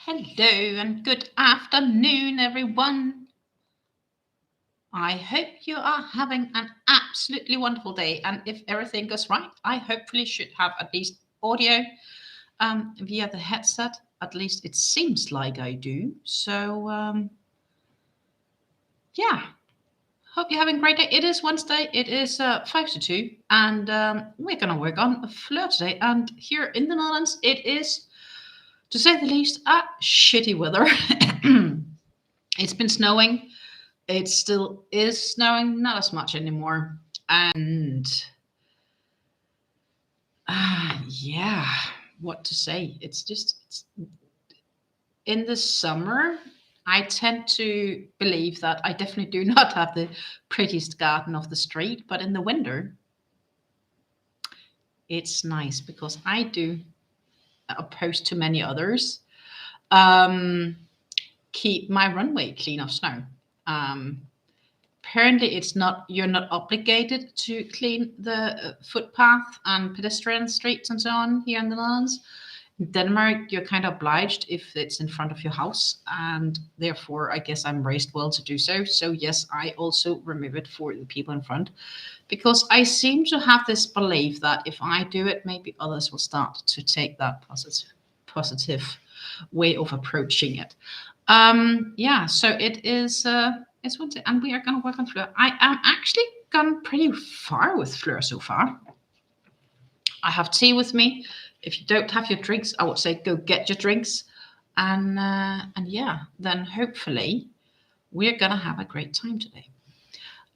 Hello and good afternoon, everyone. I hope you are having an absolutely wonderful day. And if everything goes right, I hopefully should have at least audio via the headset. At least it seems like I do. So, yeah, hope you're having a great day. It is Wednesday. It is 5 to 2. And we're going to work on Fleur today. And here in the Netherlands, it is, to say the least, shitty weather. It's been snowing. It still is snowing, not as much anymore. And yeah, what to say? It's in the summer, I tend to believe that I definitely do not have the prettiest garden of the street, but in the winter, it's nice because I do, opposed to many others, keep my runway clean of snow. Apparently you're not obligated to clean the footpath and pedestrian streets and so on here in the Netherlands. In Denmark, you're kind of obliged if it's in front of your house, and therefore I guess I'm raised well to do so. So yes, I also remove it for the people in front, because I seem to have this belief that if I do it, maybe others will start to take that positive way of approaching it. Yeah, so it is it's Wednesday, and we are going to work on Fleur. I am actually gone pretty far with Fleur so far. I have tea with me. If you don't have your drinks, I would say go get your drinks, and yeah, then hopefully we're gonna have a great time today.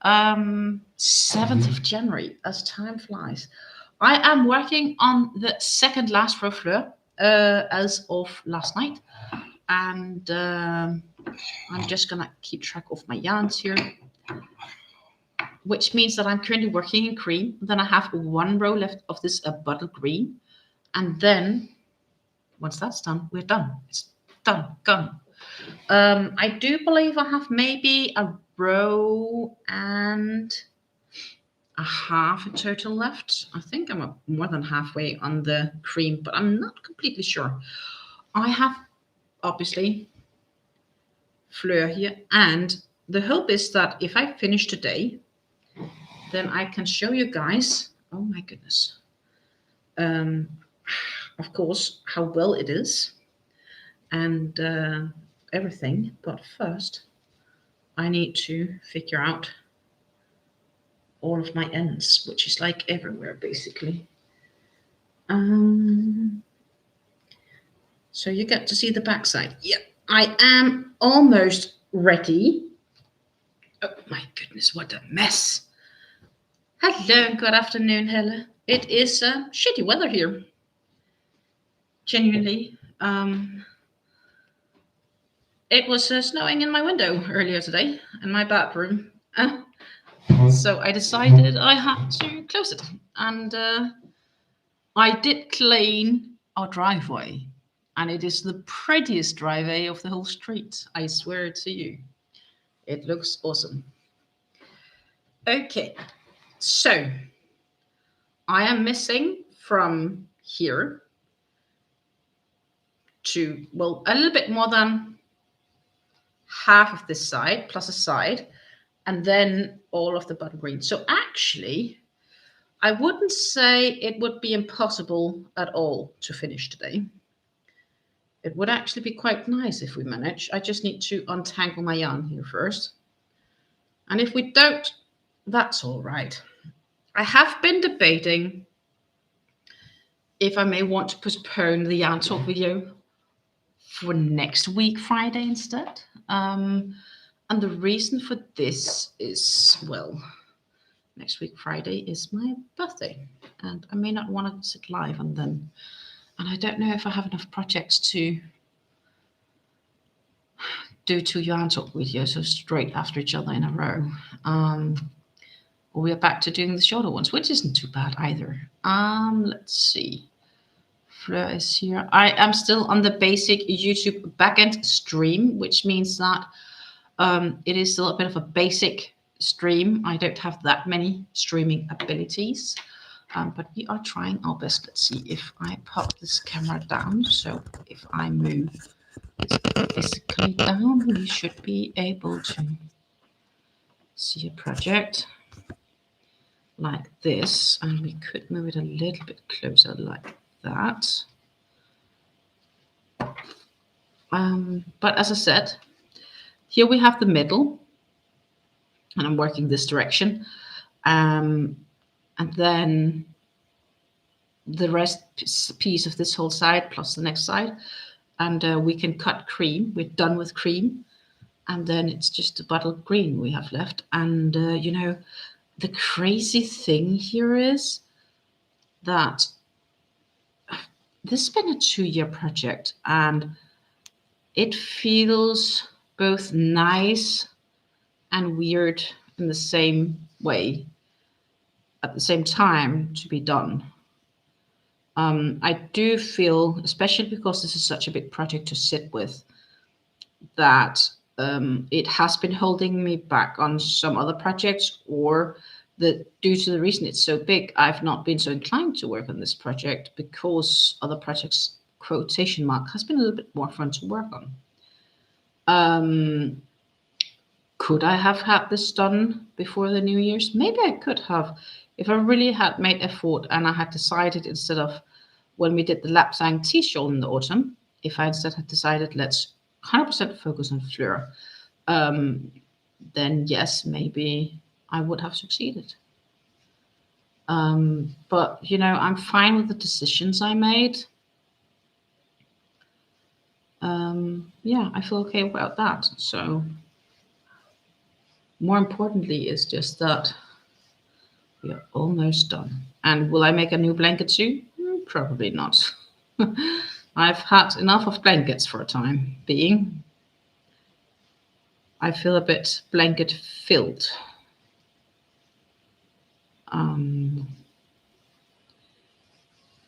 7th of January, as time flies. I am working on the second last row Fleur as of last night, and I'm just gonna keep track of my yarns here, which means that I'm currently working in cream. Then I have one row left of this bottle green, and then once that's done, we're done. It's done, gone. I do believe I have maybe a row and a half in total left. I think I'm more than halfway on the cream, but I'm not completely sure. I have obviously Fleur here, and the hope is that if I finish today, then I can show you guys, oh my goodness, of course, how well it is and everything. But first, I need to figure out all of my ends, which is like everywhere, basically. So you get to see the backside. Yeah, I am almost ready. Oh my goodness, what a mess. Hello and good afternoon, Helle. It is shitty weather here. Genuinely. It was snowing in my window earlier today in my bathroom. So I decided I had to close it. And I did clean our driveway. And it is the prettiest driveway of the whole street. I swear it to you. It looks awesome. Okay. So I am missing from here to, well, a little bit more than half of this side plus a side, and then all of the bottle green. So actually, I wouldn't say it would be impossible at all to finish today. It would actually be quite nice if we manage. I just need to untangle my yarn here first. And if we don't, that's all right. I have been debating if I may want to postpone the yarn talk video for next week, Friday instead. And the reason for this is, well, next week, Friday, is my birthday. And I may not want to sit live and then. And I don't know if I have enough projects to do 2 yarn talk videos so straight after each other in a row. We're back to doing the shorter ones, which isn't too bad either. Let's see. Fleur is here. I am still on the basic YouTube backend stream, which means that it is still a bit of a basic stream. I don't have that many streaming abilities, but we are trying our best. Let's see if I pop this camera down. So if I move physically down, you should be able to see a project like this, and we could move it a little bit closer like that. But as I said, here we have the middle, and I'm working this direction, and then the rest piece of this whole side plus the next side, and we can cut cream. We're done with cream, and then it's just the bottled green we have left. And you know, the crazy thing here is that this has been a 2-year project, and it feels both nice and weird in the same way at the same time to be done. I do feel, especially because this is such a big project to sit with, that it has been holding me back on some other projects, or that due to the reason it's so big, I've not been so inclined to work on this project because other projects, quotation mark, has been a little bit more fun to work on. Could I have had this done before the New Year's? Maybe I could have, if I really had made effort and I had decided, instead of when we did the lapsang t-shawl in the autumn, if I instead had decided let's 100% focus on Fleur, then yes, maybe I would have succeeded. But you know, I'm fine with the decisions I made. Yeah, I feel okay about that. So more importantly is just that we are almost done. And will I make a new blanket soon? Probably not. I've had enough of blankets for a time being. I feel a bit blanket filled.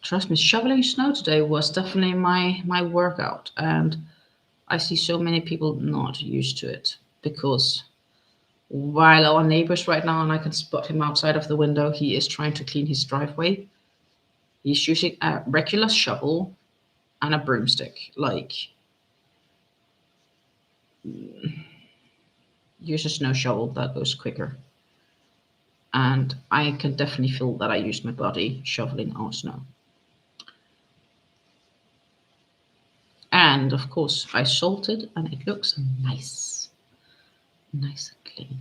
Trust me, shoveling snow today was definitely my workout, and I see so many people not used to it, because while our neighbor's right now, and I can spot him outside of the window, he is trying to clean his driveway. He's using a regular shovel and a broomstick. Like, use a snow shovel, that goes quicker. And I can definitely feel that I use my body shoveling our snow. And of course, I salted, and it looks nice. Nice and clean.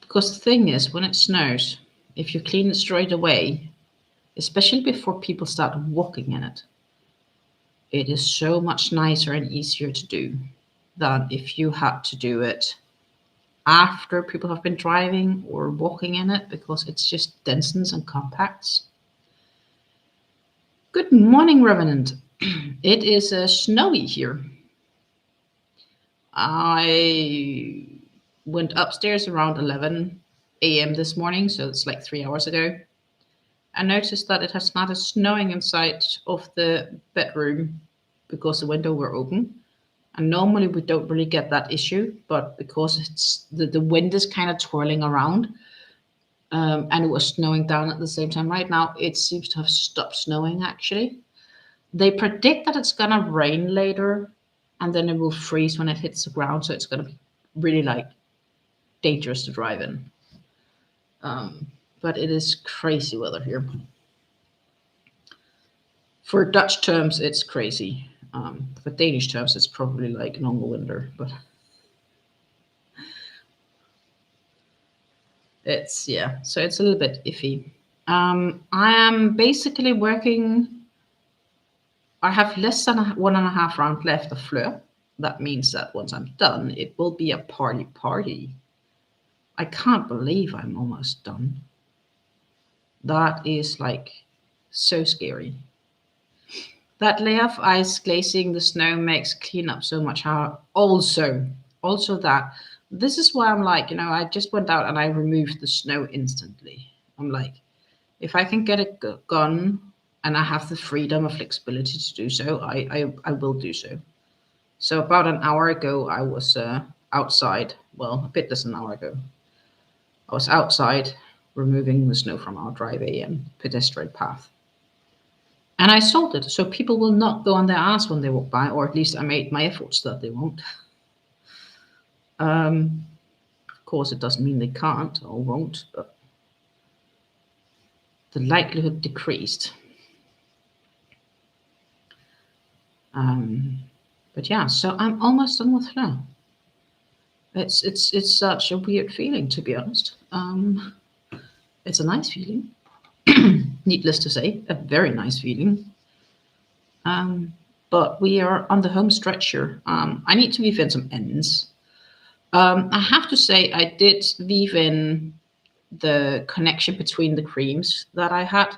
Because the thing is, when it snows, if you clean it straight away, especially before people start walking in it, it is so much nicer and easier to do than if you had to do it after people have been driving or walking in it, because it's just densens and compacts. Good morning, Revenant. It is snowy here. I went upstairs around 11 a.m. this morning, so it's like 3 hours ago. I noticed that it has started snowing inside of the bedroom because the windows were open. And normally we don't really get that issue, but because it's the wind is kind of twirling around, and it was snowing down at the same time. Right now, it seems to have stopped snowing, actually. They predict that it's going to rain later, and then it will freeze when it hits the ground, so it's going to be really, like, dangerous to drive in. But it is crazy weather here. For Dutch terms, it's crazy. For Danish terms, it's probably like normal winter, but it's, yeah, so it's a little bit iffy. I am basically working. I have less than 1.5 round left of Fleur. That means that once I'm done, it will be a party. I can't believe I'm almost done. That is like so scary. That layer of ice glazing the snow makes cleanup so much harder. Also that this is why I'm like, you know, I just went out and I removed the snow instantly. I'm like, if I can get it gone and I have the freedom and flexibility to do so, I will do so. So about an hour ago, I was outside. Well, a bit less than an hour ago. I was outside removing the snow from our driveway and pedestrian path. And I sold it, so people will not go on their ass when they walk by, or at least I made my efforts that they won't. Of course, it doesn't mean they can't or won't, but the likelihood decreased. But yeah, so I'm almost done with Fleur. It's such a weird feeling, to be honest. It's a nice feeling. Needless to say, a very nice feeling. But we are on the home stretch here. I need to weave in some ends. I have to say I did weave in the connection between the creams that I had.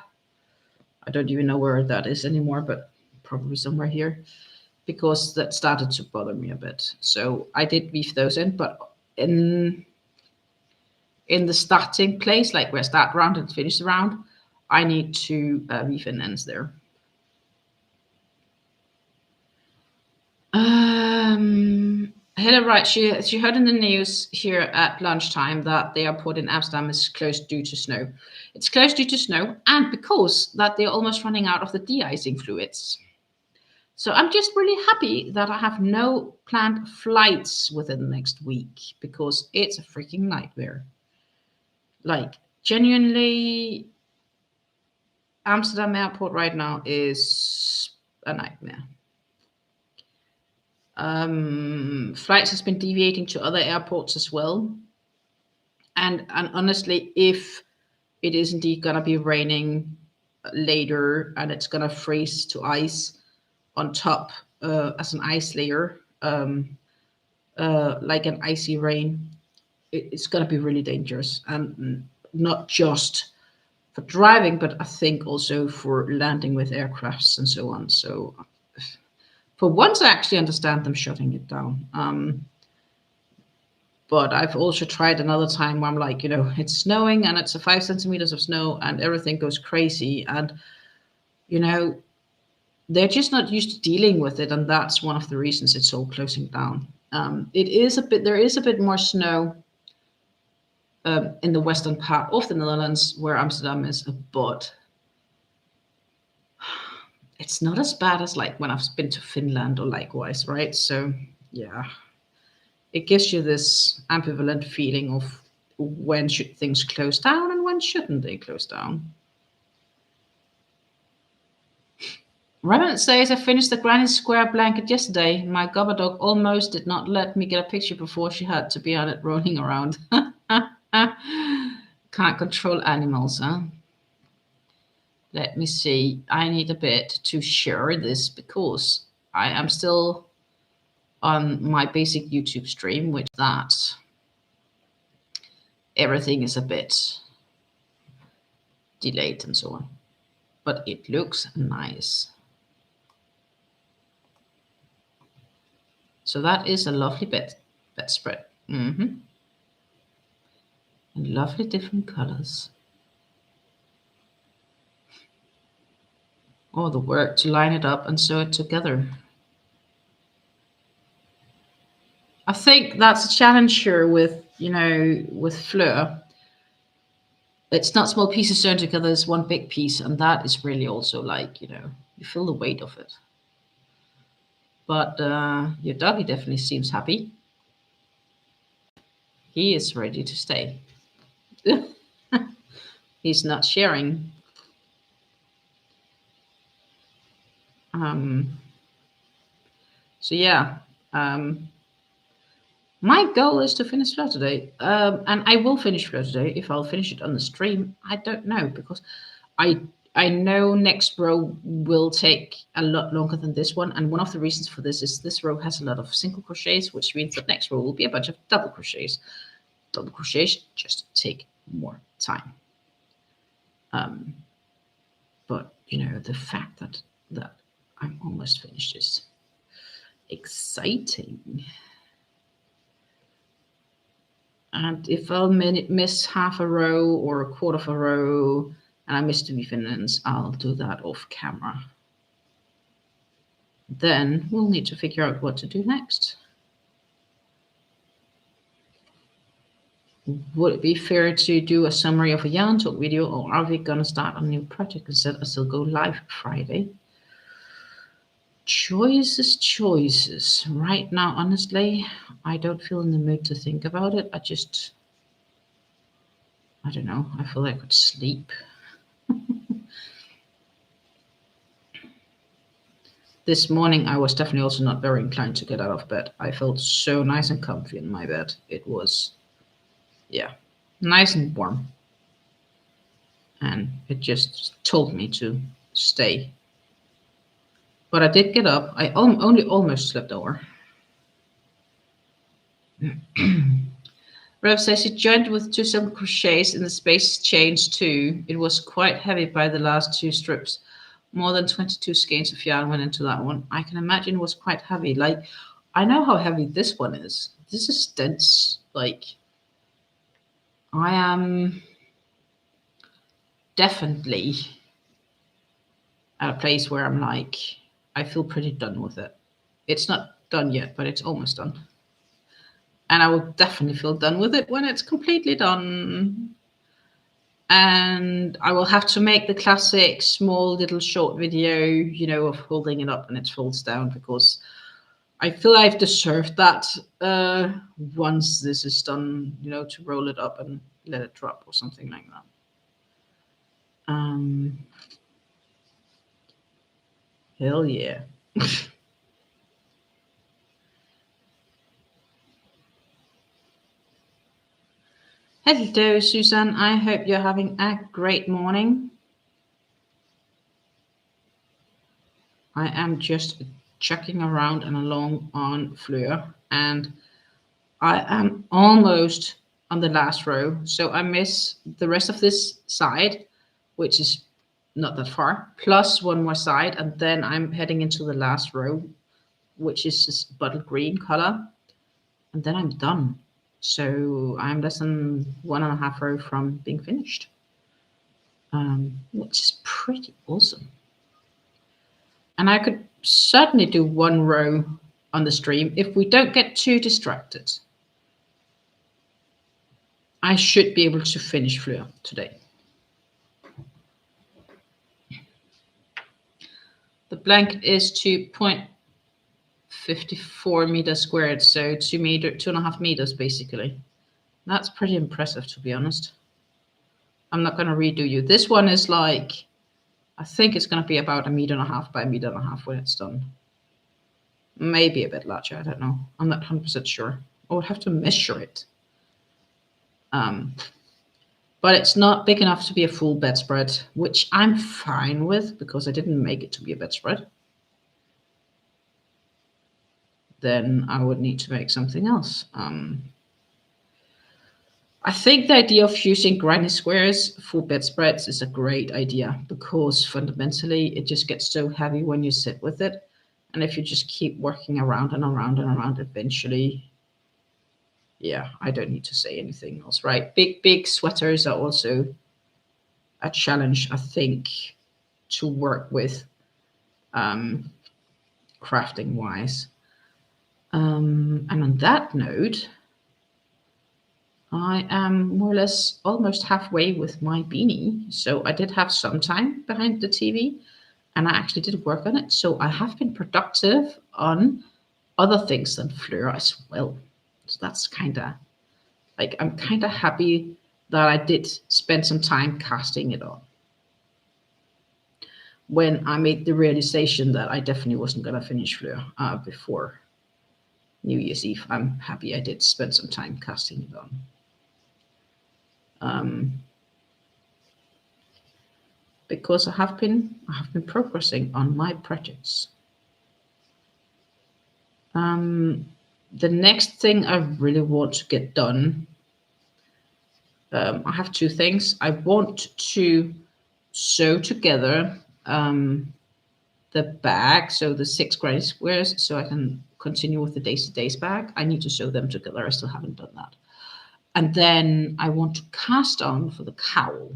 I don't even know where that is anymore, but probably somewhere here, because that started to bother me a bit. So I did weave those in, but in the starting place, like where I start round and finish the round, I need to weave in ends there. Helen writes, she heard in the news here at lunchtime that the airport in Amsterdam is closed due to snow. It's closed due to snow and because that they're almost running out of the de-icing fluids. So I'm just really happy that I have no planned flights within the next week, because it's a freaking nightmare. Like, genuinely, Amsterdam airport right now is a nightmare. Flights has been deviating to other airports as well. And honestly, if it is indeed going to be raining later and it's going to freeze to ice on top as an ice layer, like an icy rain, it's going to be really dangerous. And not just for driving, but I think also for landing with aircrafts and so on. So for once, I actually understand them shutting it down. But I've also tried another time where I'm like, it's snowing and it's a 5 centimeters of snow and everything goes crazy. And, they're just not used to dealing with it. And that's one of the reasons it's all closing down. There is a bit more snow in the western part of the Netherlands where Amsterdam is, but it's not as bad as like when I've been to Finland or likewise, right? So yeah, it gives you this ambivalent feeling of when should things close down and when shouldn't they close down. Remnant says, I finished the granny square blanket yesterday. My gobber dog almost did not let me get a picture before she had to be on it rolling around. Can't control animals, huh? Let me see. I need a bit to share this because I am still on my basic YouTube stream, which that everything is a bit delayed and so on. But it looks nice. So that is a lovely bedspread. And lovely different colors. Oh, the work to line it up and sew it together. I think that's a challenge here with, with Fleur. It's not small pieces sewn together, it's one big piece. And that is really also like, you feel the weight of it. But your doggy definitely seems happy. He is ready to stay. He's not sharing. So yeah, my goal is to finish Fleur today, and I will finish Fleur today. If I'll finish it on the stream, I don't know, because I know next row will take a lot longer than this one, and one of the reasons for this is this row has a lot of single crochets, which means that next row will be a bunch of double crochets. Double crochets just take more time. But the fact that I'm almost finished is exciting. And if I'll miss half a row or a quarter of a row and I miss the weave ends, I'll do that off camera. Then we'll need to figure out what to do next. would it be fair to do a summary of a yarn talk video, or are we gonna start a new project instead and still go live Friday? Choices, choices. Right now, honestly, I don't feel in the mood to think about it. I don't know. I feel like I could sleep. This morning, I was definitely also not very inclined to get out of bed. I felt so nice and comfy in my bed. It was, yeah, nice and warm. And it just told me to stay. But I did get up. I only almost slept over. Rev says he joined with 2 simple crochets in the space change too. It was quite heavy by the last 2 strips. More than 22 skeins of yarn went into that one. I can imagine it was quite heavy. Like, I know how heavy this one is. This is dense. Like, I am definitely at a place where I'm like, I feel pretty done with it. It's not done yet, but it's almost done. And I will definitely feel done with it when it's completely done. And I will have to make the classic small little short video, you know, of holding it up and it folds down, because I feel I've deserved that once this is done, you know, to roll it up and let it drop or something like that. Hell yeah. Hello, Susan. I hope you're having a great morning. I am just checking around and along on Fleur, and I am almost on the last row. So I miss the rest of this side, which is not that far, plus one more side, and then I'm heading into the last row, which is this bottle green color, and then I'm done. So I'm less than 1.5 row from being finished, which is pretty awesome. And I could certainly do 1 row on the stream if we don't get too distracted. I should be able to finish Fleur today. The blanket is 2.54 meters squared, so 2.5 meters basically. That's pretty impressive, to be honest. I'm not going to redo you. This one is like, I think it's going to be about 1.5 meters by 1.5 meters when it's done. Maybe a bit larger, I don't know. I'm not 100% sure. I would have to measure it. But it's not big enough to be a full bedspread, which I'm fine with because I didn't make it to be a bedspread. Then I would need to make something else. I think the idea of using granny squares for bedspreads is a great idea because fundamentally it just gets so heavy when you sit with it. And if you just keep working around and around and around, eventually, yeah, I don't need to say anything else, right? Big sweaters are also a challenge, I think, to work with crafting wise. And on that note, I am more or less almost halfway with my beanie. So I did have some time behind the TV and I actually did work on it. So I have been productive on other things than Fleur as well. So that's kind of like, I'm kind of happy that I did spend some time casting it on. When I made the realization that I definitely wasn't going to finish Fleur before New Year's Eve, I'm happy I did spend some time casting it on. Because I have been progressing on my projects. The next thing I really want to get done, I have 2 things. I want to sew together the bag, so the 6 granny squares, so I can continue with the Days to Days bag. I need to sew them together. I still haven't done that. And then I want to cast on for the cowl.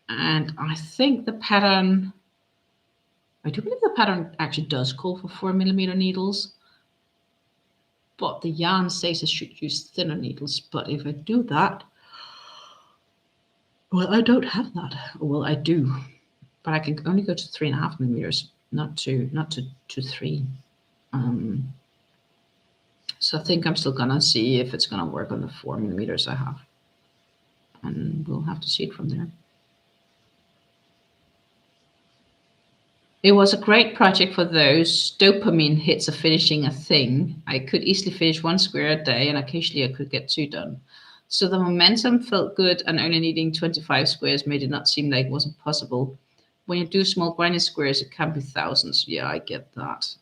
And I think the pattern, I do believe the pattern actually does call for 4mm needles, but the yarn says I should use thinner needles. But if I do that, well, I don't have that. Well, I do, but I can only go to 3.5 millimeters, not to 3. So I think I'm still gonna see if it's gonna work on the 4 millimeters I have, and we'll have to see it from there. It was a great project for those dopamine hits of finishing a thing. I could easily finish 1 square a day, and occasionally I could get 2 done. So the momentum felt good, and only needing 25 squares made it not seem like it wasn't possible. When you do small grinding squares, it can be thousands. Yeah, I get that.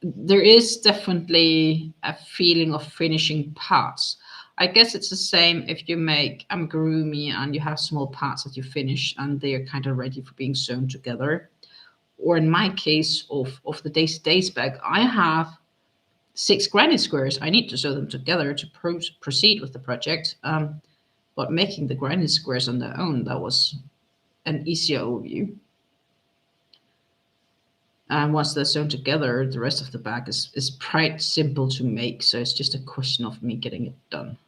There is definitely a feeling of finishing parts. I guess it's the same if you make amigurumi and you have small parts that you finish and they are kind of ready for being sewn together. Or in my case of the Daisy Days bag, I have 6 granny squares. I need to sew them together to proceed with the project. But making the granny squares on their own, that was an easier overview. And once they're sewn together, the rest of the bag is quite simple to make. So it's just a question of me getting it done.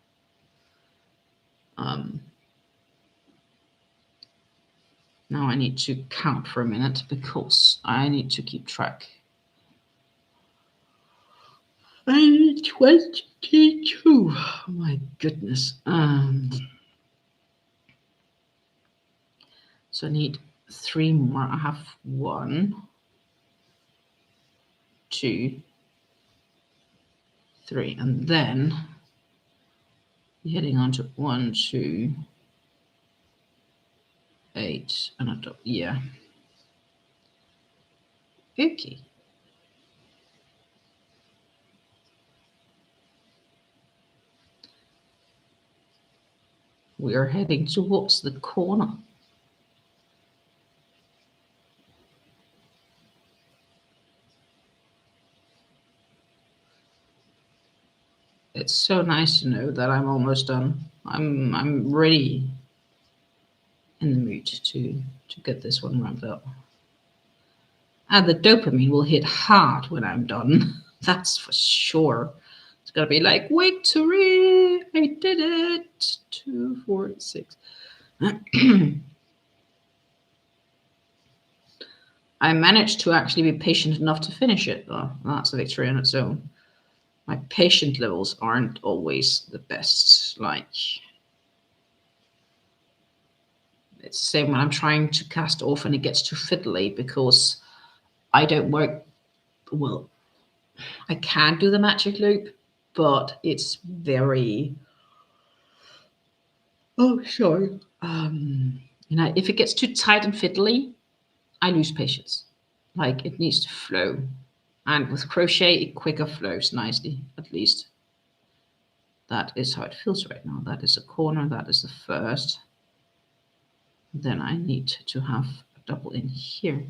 Now I need to count for a minute because I need to keep track. I need 22. Oh my goodness. So I need 3 more. I have 1, 2, 3, and then heading on to 1, 2, 8, and a top. Yeah. Okay. We are heading towards the corner. It's so nice to know that I'm almost done. I'm ready in the mood to get this one wrapped up. And the dopamine will hit hard when I'm done. That's for sure. It's gonna be like, victory! I did it! 2, 4, 6. I managed to actually be patient enough to finish it, though. That's a victory on its own. My patient levels aren't always the best. Like, it's the same when I'm trying to cast off and it gets too fiddly because I don't work well. I can do the magic loop, but it's very, oh, sorry. If it gets too tight and fiddly, I lose patience. Like, it needs to flow. And with crochet, it quicker flows nicely, at least. That is how it feels right now. That is a corner, that is the first. Then I need to have a double in here.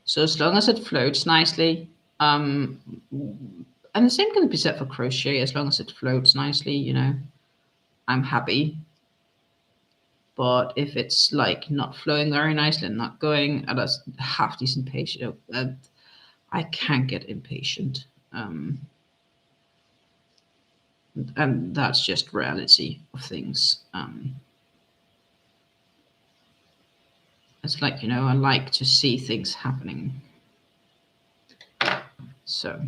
So as long as it floats nicely, and the same can be said for crochet, as long as it floats nicely, I'm happy. But if it's like not flowing very nicely and not going at a half decent pace, I can get impatient. And that's just reality of things. It's like, I like to see things happening. So,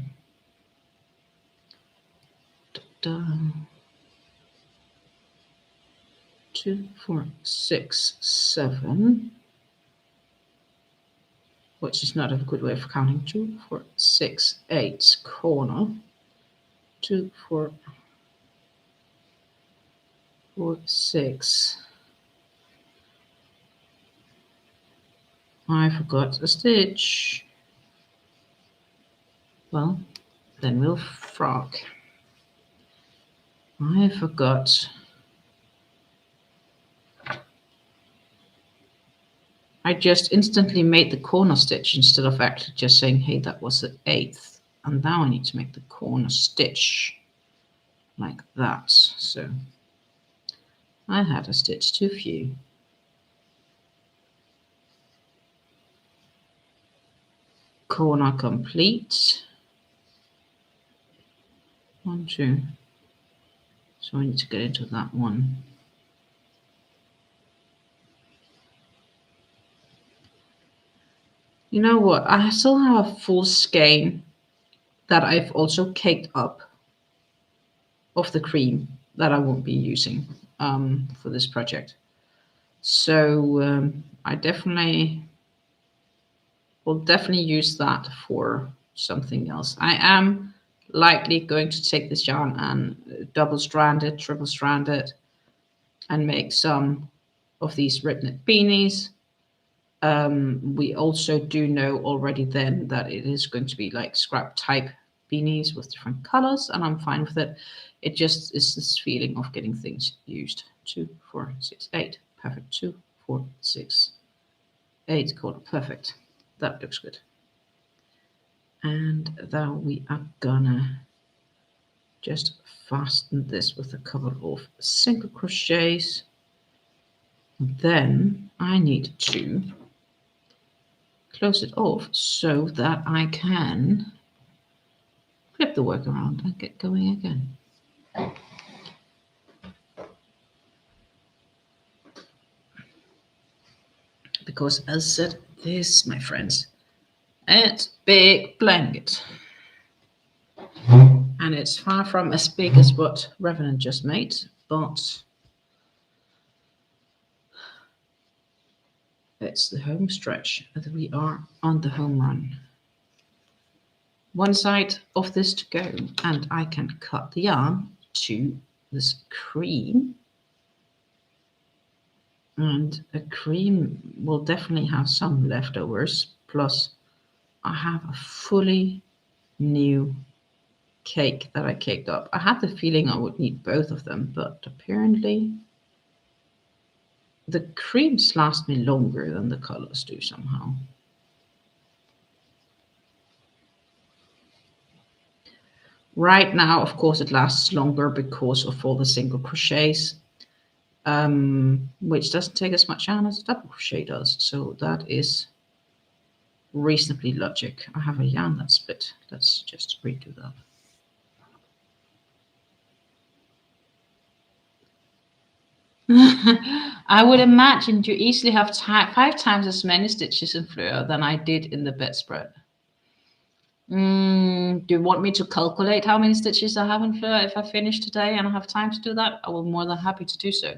2, 4, 6, 7, which is not a good way of counting. 2, 4, 6, 8 corner. 2, 4, 4, 6. I forgot a stitch. Well, then we'll frog. I forgot. I just instantly made the corner stitch instead of actually just saying, hey, that was the 8th. And now I need to make the corner stitch like that. So I had a stitch too few. corner complete. 1, 2. So I need to get into that one. You know what? I still have a full skein that I've also caked up of the cream that I won't be using for this project. So I will definitely use that for something else. I am likely going to take this yarn and double strand it, triple strand it, and make some of these rib knit beanies. We also do know already then that it is going to be like scrap type beanies with different colors, and I'm fine with it. It just is this feeling of getting things used. 2, 4, 6, 8. Perfect. 2, 4, 6, 8. Quarter. Perfect. That looks good. And then we are gonna just fasten this with a couple of single crochets. Then I need to close it off so that I can flip the work around and get going again. Because as said, this, my friends, it's big blanket. And it's far from as big as what Revenant just made, but it's the home stretch that we are on the home run. One side of this to go, and I can cut the yarn to this cream. And a cream will definitely have some leftovers, plus I have a fully new cake that I caked up. I had the feeling I would need both of them, but apparently the creams last me longer than the colors do somehow. Right now, of course, it lasts longer because of all the single crochets, which doesn't take as much yarn as a double crochet does. So that is reasonably logic. I have a yarn that's split. Let's just redo that. I would imagine you easily have 5 times as many stitches in Fleur than I did in the bedspread. Do you want me to calculate how many stitches I have in Fleur if I finish today and I have time to do that? I will be more than happy to do so.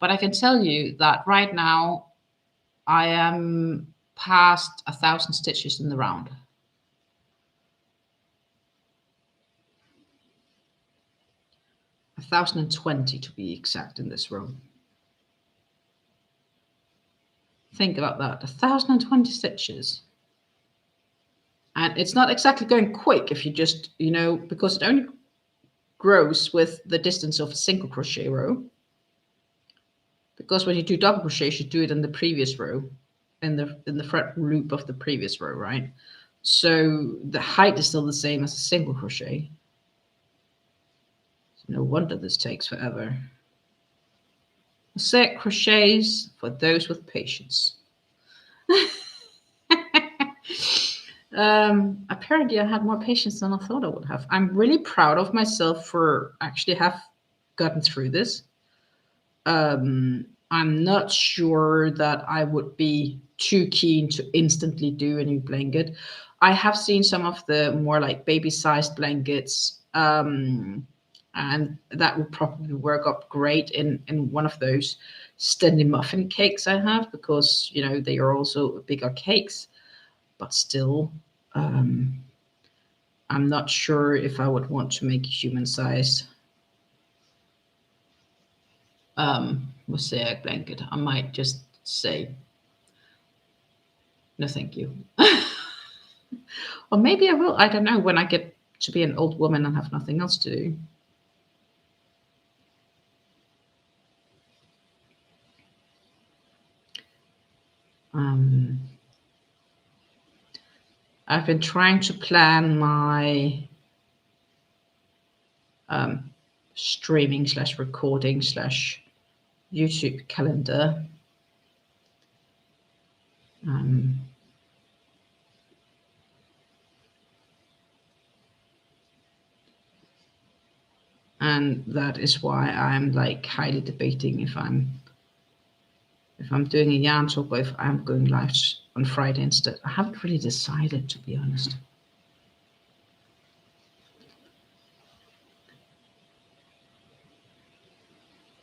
But I can tell you that right now I am past 1,000 stitches in the round. $1,020 to be exact in this row. Think about that, 1,020 stitches. And it's not exactly going quick if you just, because it only grows with the distance of a single crochet row. Because when you do double crochet, you should do it in the previous row, in the fret loop of the previous row, right? So the height is still the same as a single crochet. No wonder this takes forever. Mosaic crochets for those with patience. Apparently I had more patience than I thought I would have. I'm really proud of myself for actually have gotten through this. I'm not sure that I would be too keen to instantly do a new blanket. I have seen some of the more like baby-sized blankets, and that would probably work up great in one of those Stanley muffin cakes I have, because they are also bigger cakes. But still, I'm not sure if I would want to make a human-sized mosaic blanket. I might just say, no, thank you. Or maybe I will. I don't know, when I get to be an old woman and have nothing else to do. I've been trying to plan my streaming / recording / YouTube calendar. And that is why I'm like highly debating if I'm doing a yarn talk or if I'm going live on Friday instead. I haven't really decided, to be honest.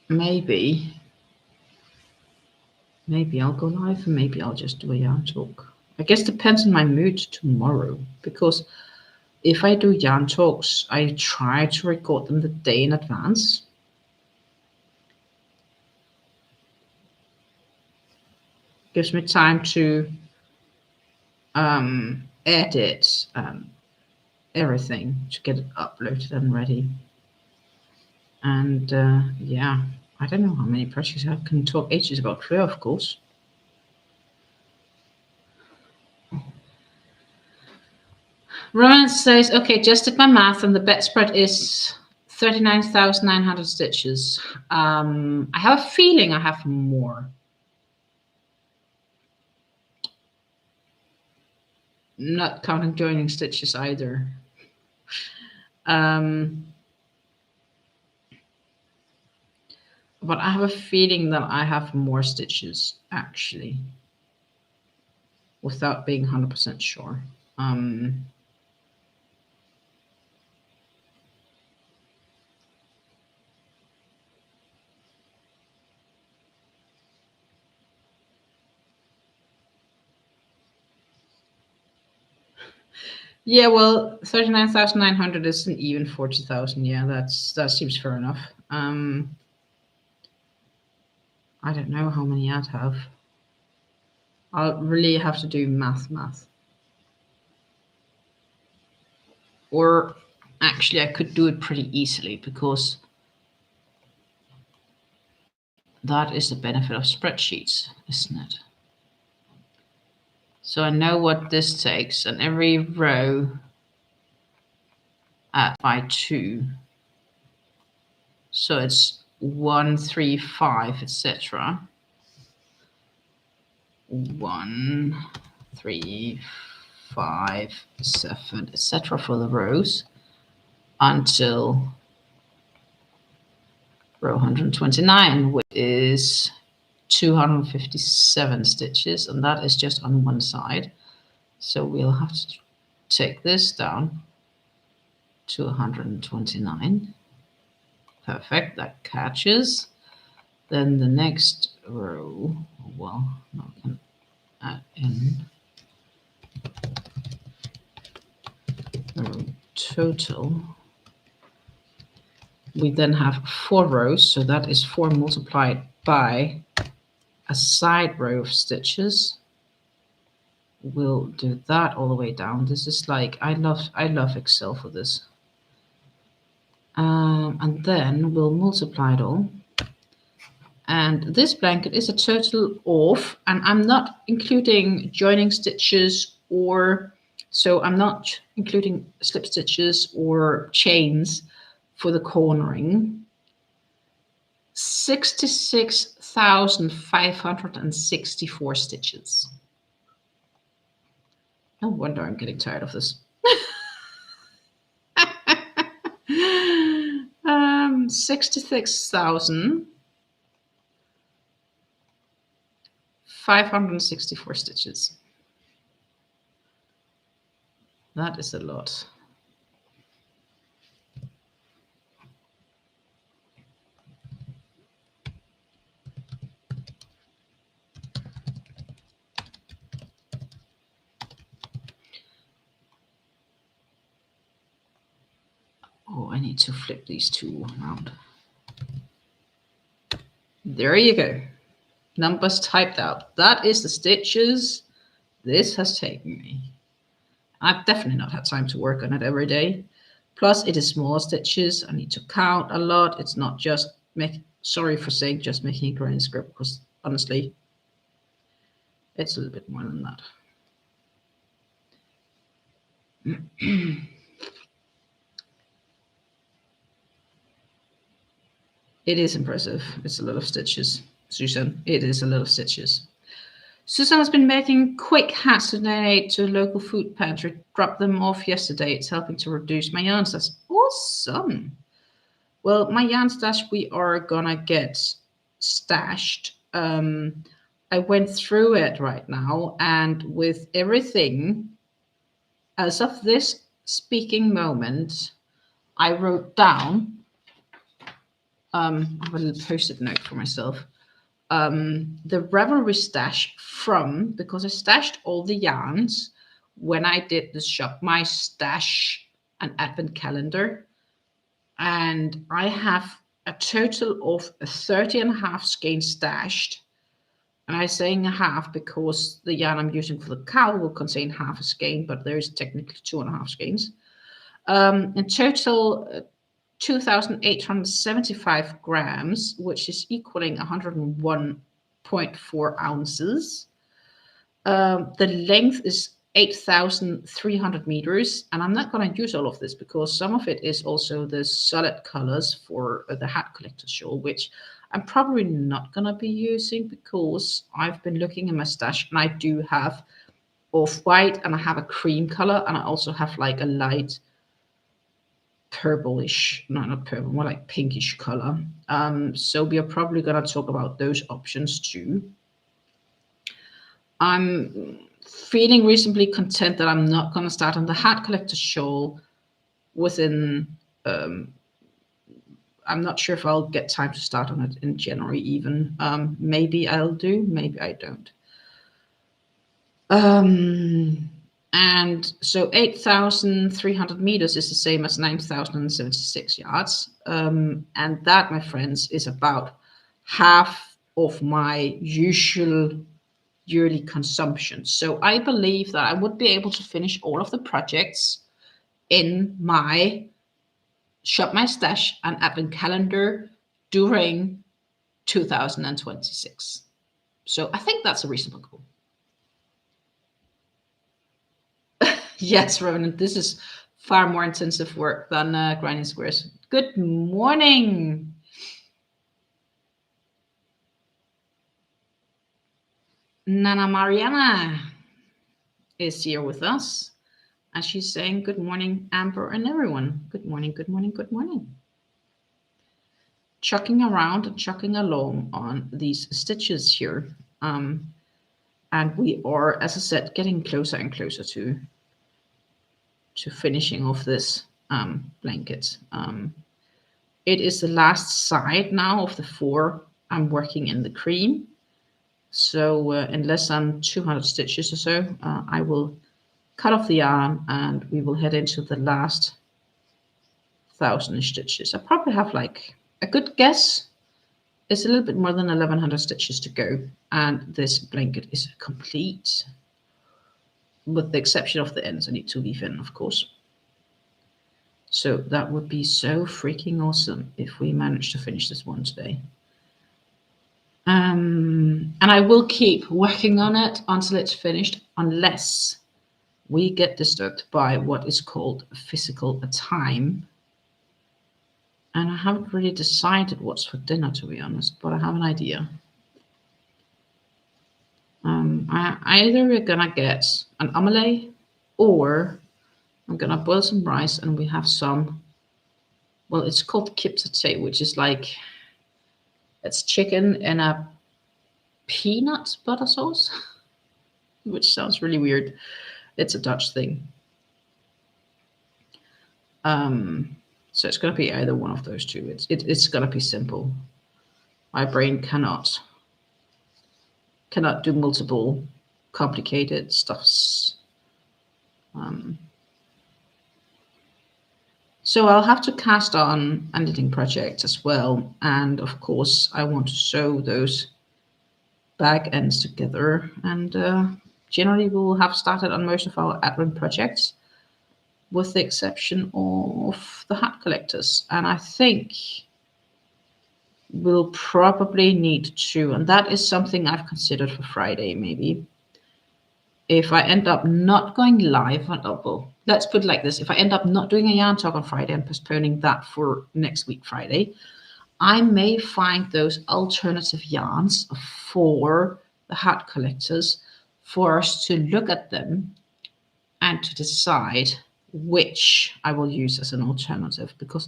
Maybe I'll go live and maybe I'll just do a yarn talk. I guess depends on my mood tomorrow, because if I do yarn talks, I try to record them the day in advance. Gives me time to edit everything to get it uploaded and ready. And yeah, I don't know how many projects I can talk ages about Fleur, of course. Romance says, okay, just did my math and the bedspread is 39,900 stitches. I have a feeling I have more. Not counting joining stitches either. But I have a feeling that I have more stitches, actually, without being 100% sure. Yeah, well, 39,900 isn't even 40,000. Yeah, that seems fair enough. I don't know how many I'd have. I'll really have to do math. Or actually, I could do it pretty easily, because that is the benefit of spreadsheets, isn't it? So I know what this takes, and every row by 2. So it's 1, 3, 5, etc. 1, 3, 5, 7, etc. for the rows until row 129, which is 257 stitches, and that is just on one side. So we'll have to take this down to 129. Perfect, that catches. Then the next row, well, now I can add in the total. We then have 4 rows, so that is 4 multiplied by a side row of stitches. We'll do that all the way down. This is like, I love Excel for this. And then we'll multiply it all. And this blanket is a total of, and I'm not including joining stitches, or so I'm not including slip stitches or chains for the cornering. 66,564 stitches. No wonder I'm getting tired of this. 66,564 stitches. That is a lot. Oh, I need to flip these two around. There you go. Numbers typed out. That is the stitches this has taken me. I've definitely not had time to work on it every day. Plus, it is small stitches. I need to count a lot. It's not just sorry for saying just making a granny script, because honestly, it's a little bit more than that. It is impressive. It's a lot of stitches, Susan. It is a lot of stitches. Susan has been making quick hats to donate to a local food pantry. Dropped them off yesterday. It's helping to reduce my yarn. That's awesome. Well, my yarn stash, we are gonna get stashed. I went through it right now, and with everything, as of this speaking moment, I wrote down, I have a little post-it note for myself, the Revelry stash from, because I stashed all the yarns when I did the Shop My Stash and Advent calendar. And I have a total of 30 and a half skeins stashed. And I'm saying a half because the yarn I'm using for the cowl will contain half a skein, but there is technically 2.5 skeins. In total, 2,875 grams, which is equaling 101.4 ounces. The length is 8,300 meters, and I'm not going to use all of this because some of it is also the solid colors for the hat collector shawl, which I'm probably not going to be using because I've been looking in my stash and I do have off-white and I have a cream color, and I also have like a light purplish, no, not purple, more like pinkish color. So we are probably going to talk about those options too. I'm feeling reasonably content that I'm not going to start on the hat collector shawl within, I'm not sure if I'll get time to start on it in January even. Maybe I'll do, maybe I don't. And so 8,300 meters is the same as 9,076 yards. And that, my friends, is about half of my usual yearly consumption. So I believe that I would be able to finish all of the projects in my Shop My Stash and Advent calendar during 2026. So I think that's a reasonable goal. Yes, Ronan, this is far more intensive work than grinding squares. Good morning. Nana Mariana is here with us, and she's saying good morning, Amber and everyone. Good morning, good morning, good morning. Chucking around and chucking along on these stitches here. And we are, as I said, getting closer and closer to finishing off this blanket. It is the last side now of the 4 I'm working in the cream. So in less than 200 stitches or so, I will cut off the yarn and we will head into the last 1,000 stitches. I probably have like a good guess. It's a little bit more than 1,100 stitches to go, and this blanket is complete, with the exception of the ends I need to weave in, of course. So that would be so freaking awesome if we manage to finish this one today. And I will keep working on it until it's finished, unless we get disturbed by what is called physical time. And I haven't really decided what's for dinner, to be honest, but I have an idea. Either we're gonna get an omelette, or I'm gonna boil some rice and we have some, well, it's called kipsate, which is like, it's chicken in a peanut butter sauce, which sounds really weird. It's a Dutch thing. So it's going to be either one of those two. It's going to be simple. My brain cannot do multiple complicated stuffs. So I'll have to cast on a knitting project as well. And of course, I want to sew those bag ends together. And generally, we'll have started on most of our Advent projects, with the exception of the hat collectors. And I think we'll probably need to, and that is something I've considered for Friday, maybe. If I end up not going live, well, let's put it like this. If I end up not doing a yarn talk on Friday and postponing that for next week, Friday, I may find those alternative yarns for the hat collectors for us to look at them and to decide which I will use as an alternative, because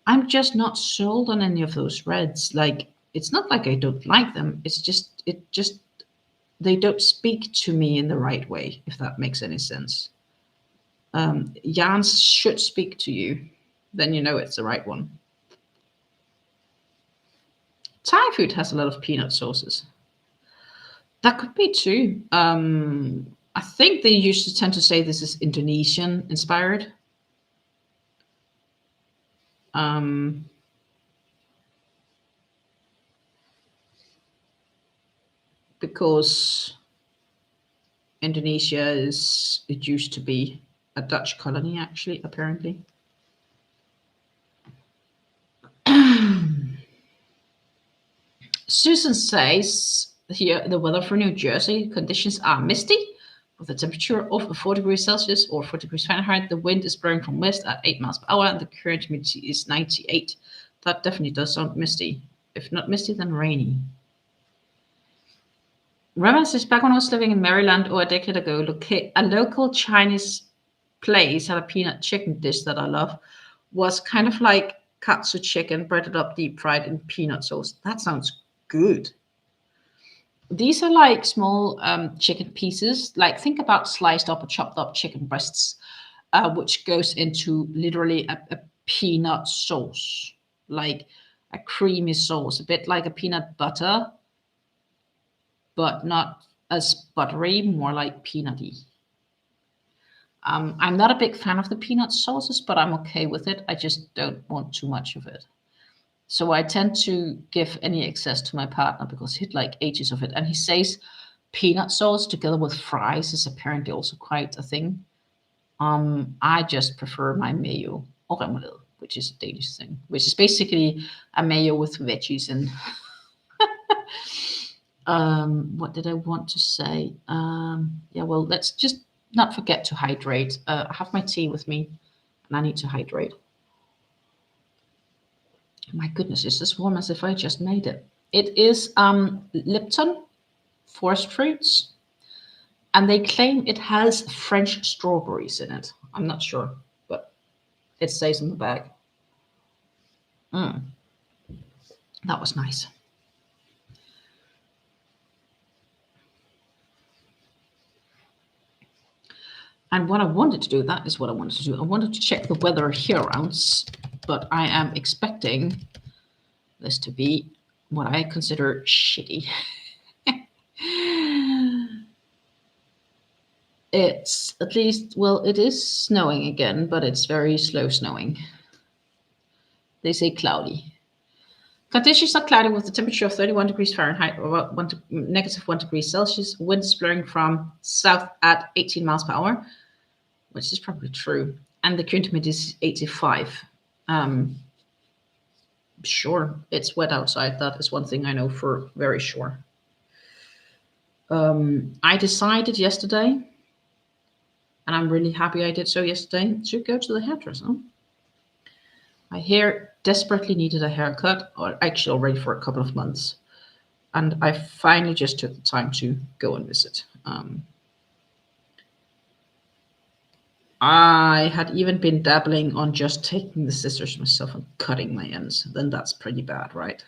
I'm just not sold on any of those reds. Like, it's not like I don't like them. It's just, they don't speak to me in the right way, if that makes any sense. Yarns should speak to you, then you know it's the right one. Thai food has a lot of peanut sauces. That could be too. I think they used to tend to say this is Indonesian inspired. Because Indonesia it used to be a Dutch colony, actually, apparently. Susan says here the weather for New Jersey conditions are misty with a temperature of 4 degrees Celsius or 4 degrees Fahrenheit. The wind is blowing from west at 8 miles per hour and the current humidity is 98. That definitely does sound misty. If not misty, then rainy. Remember says back when I was living in Maryland a decade ago, a local Chinese place had a peanut chicken dish that I love. Was kind of like katsu chicken breaded up deep fried in peanut sauce. That sounds good. These are like small chicken pieces. Like think about sliced up or chopped up chicken breasts, which goes into literally a peanut sauce, like a creamy sauce, a bit like a peanut butter, but not as buttery, more like peanutty. I'm not a big fan of the peanut sauces, but I'm okay with it. I just don't want too much of it. So I tend to give any excess to my partner because he'd like ages of it. And he says peanut sauce together with fries is apparently also quite a thing. I just prefer my mayo, oregano, which is a Danish thing, which is basically a mayo with veggies and what did I want to say? Yeah, well, let's just not forget to hydrate. I have my tea with me and I need to hydrate. My goodness, it's as warm as if I just made it. It is Lipton forest fruits, and they claim it has French strawberries in it. I'm not sure, but it says in the bag. That was nice. And what I wanted to do, that is what I wanted to do. I wanted to check the weather here around, but I am expecting this to be what I consider shitty. It's at least, well, it is snowing again, but it's very slow snowing. They say cloudy. Conditions are cloudy with a temperature of 31 degrees Fahrenheit or about -1 degree Celsius. Winds blowing from south at 18 miles per hour, which is probably true. And the current humidity is 85. Sure, it's wet outside. That is one thing I know for very sure. I decided yesterday, and I'm really happy I did so yesterday, to go to the hairdresser. My hair desperately needed a haircut, or actually already for a couple of months. And I finally just took the time to go and visit. I had even been dabbling on just taking the scissors myself and cutting my ends. Then that's pretty bad, right?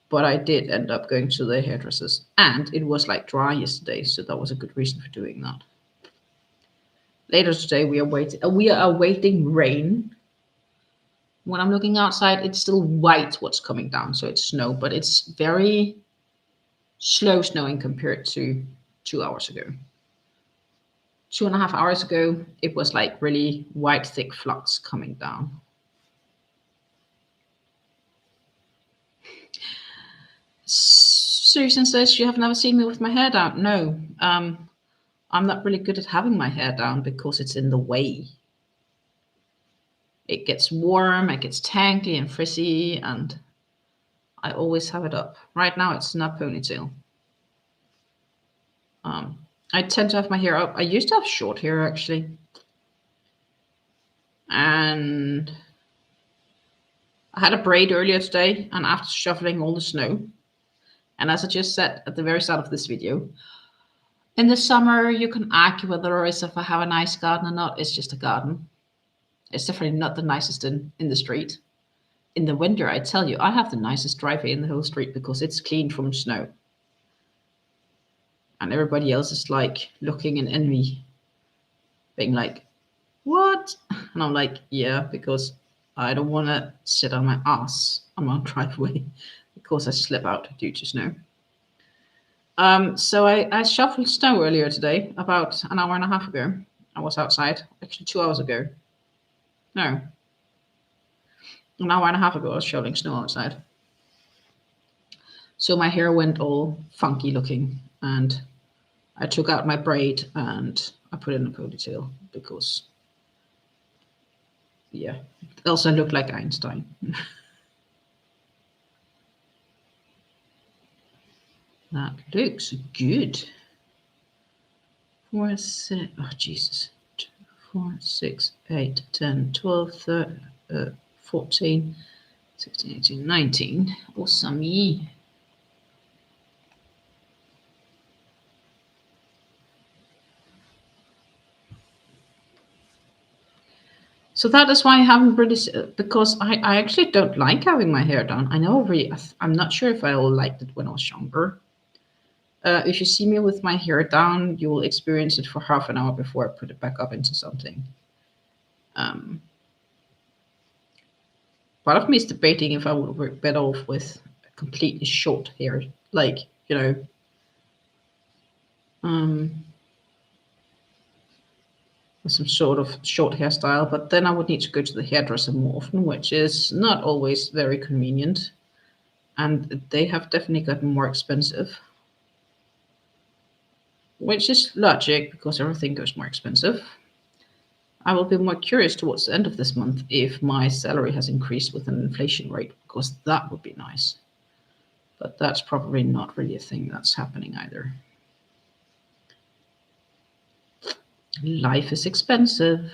But I did end up going to the hairdressers, and it was like dry yesterday, so that was a good reason for doing that. Later today, we are awaiting rain. When I'm looking outside, it's still white what's coming down, so it's snow, but it's very slow snowing compared to 2 hours ago. 2.5 hours ago, it was like really white, thick flux coming down. Susan says, you have never seen me with my hair down. No, I'm not really good at having my hair down because it's in the way. It gets warm, it gets tangly and frizzy, and I always have it up. Right now, it's not ponytail. I tend to have my hair up. I used to have short hair, actually. And I had a braid earlier today, and after shoveling all the snow, and as I just said at the very start of this video, in the summer, you can argue whether or if I have a nice garden or not. It's just a garden. It's definitely not the nicest in the street. In the winter, I tell you, I have the nicest driveway in the whole street because it's clean from snow. And everybody else is like looking in envy, being like, what? And I'm like, yeah, because I don't want to sit on my ass on my driveway because I slip out due to snow. So I shoveled snow earlier today, about an hour and a half ago. I was outside, actually 2 hours ago. No, an hour and a half ago I was shoveling snow outside. So my hair went all funky looking, and I took out my braid and I put in a ponytail because, yeah, else I look like Einstein. That looks good. 4, 6, oh Jesus. 4, 6, 8, 10, 12, 13, 14, 16, 18, 19. Awesome. So that is why I haven't really, because I actually don't like having my hair done. I know I'm not sure if I liked it when I was younger. If you see me with my hair down, you will experience it for half an hour before I put it back up into something. Part of me is debating if I would work better off with completely short hair, like, with some sort of short hairstyle, but then I would need to go to the hairdresser more often, which is not always very convenient. And they have definitely gotten more expensive, which is logic because everything goes more expensive. I will be more curious towards the end of this month if my salary has increased with an inflation rate, because that would be nice. But that's probably not really a thing that's happening either. Life is expensive.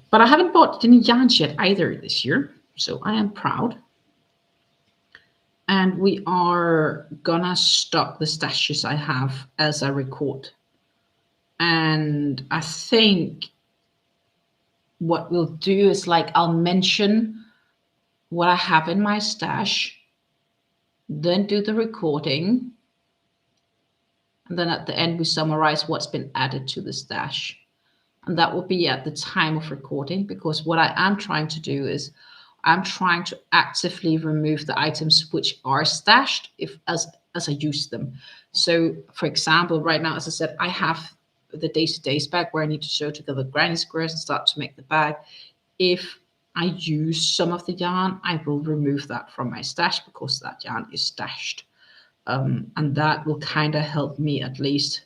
But I haven't bought any yarns yet either this year, so I am proud. And we are gonna stock the stashes I have as I record. And I think what we'll do is, like, I'll mention what I have in my stash, then do the recording, and then at the end we summarize what's been added to the stash. And that will be at the time of recording, because what I am trying to do is I'm trying to actively remove the items which are stashed as I use them. So for example, right now, as I said, I have the Days bag where I need to sew together granny squares and start to make the bag. If I use some of the yarn, I will remove that from my stash because that yarn is stashed. And that will kind of help me at least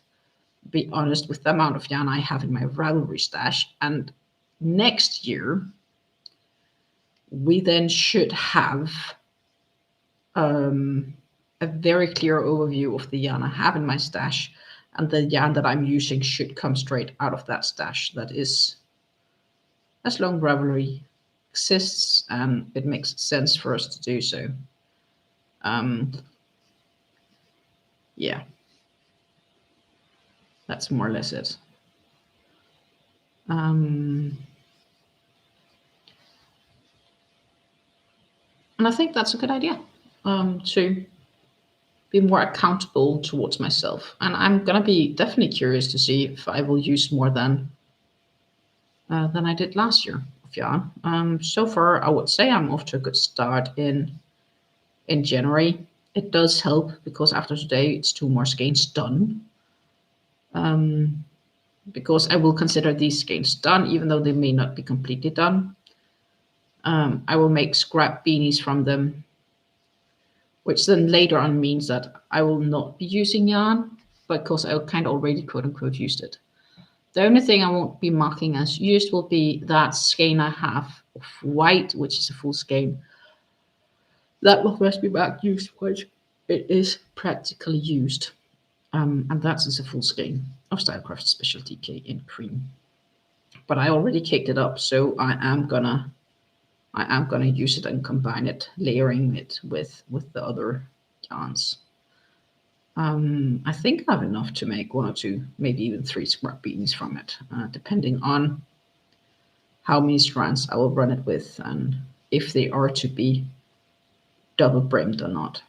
be honest with the amount of yarn I have in my Ravelry stash. And next year, we then should have a very clear overview of the yarn I have in my stash, and the yarn that I'm using should come straight out of that stash. That is, as long as Ravelry exists and it makes sense for us to do so. Yeah, that's more or less it. And I think that's a good idea, to be more accountable towards myself. And I'm gonna be definitely curious to see if I will use more than I did last year of yarn. So far, I would say I'm off to a good start in January. It does help because after today, it's 2 more skeins done. Because I will consider these skeins done, even though they may not be completely done. I will make scrap beanies from them, which then later on means that I will not be using yarn because I kind of already quote unquote used it. The only thing I won't be marking as used will be that skein I have of white, which is a full skein. That will first be marked used, which it is practically used. And that is a full skein of Stylecraft Specialty K in cream. But I already caked it up, so I am gonna use it and combine it, layering it with the other yarns. I think I have enough to make 1 or 2, maybe even 3 scrap beanies from it, depending on how many strands I will run it with and if they are to be double brimmed or not.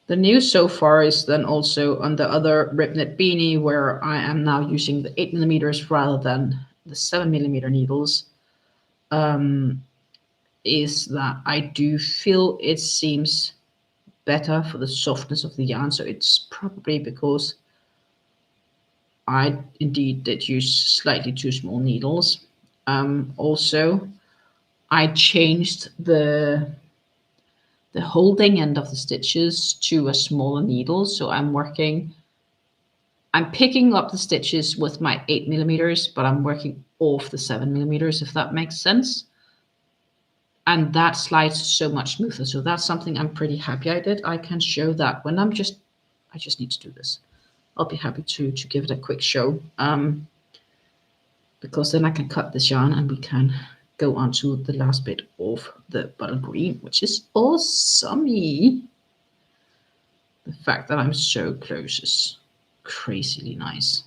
The news so far is then also on the other rib knit beanie, where I am now using the 8mm rather than the 7mm needles, is that I do feel it seems better for the softness of the yarn. So it's probably because I indeed did use slightly too small needles. Also, I changed the holding end of the stitches to a smaller needle. So I'm picking up the stitches with my 8mm, but I'm working off the 7mm, if that makes sense. And that slides so much smoother. So that's something I'm pretty happy I did. I can show that when I just need to do this. I'll be happy to give it a quick show, because then I can cut this yarn and we can go on to the last bit of the bottle green, which is awesome. The fact that I'm so close is crazily nice.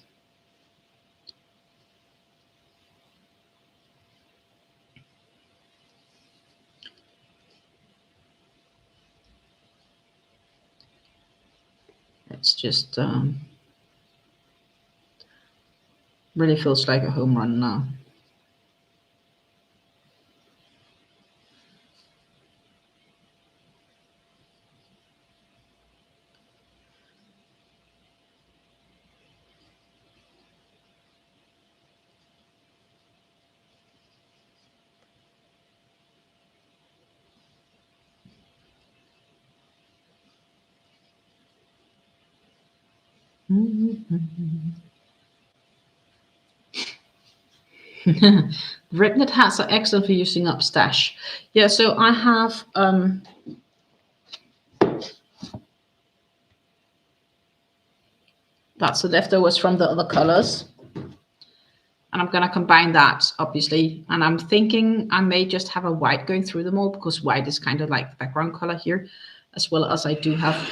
It's just really feels like a home run now. Rib knit hats are excellent for using up stash. Yeah, so I have that's the leftovers from the other colors. And I'm going to combine that, obviously. And I'm thinking I may just have a white going through them all, because white is kind of like the background color here, as well as I do have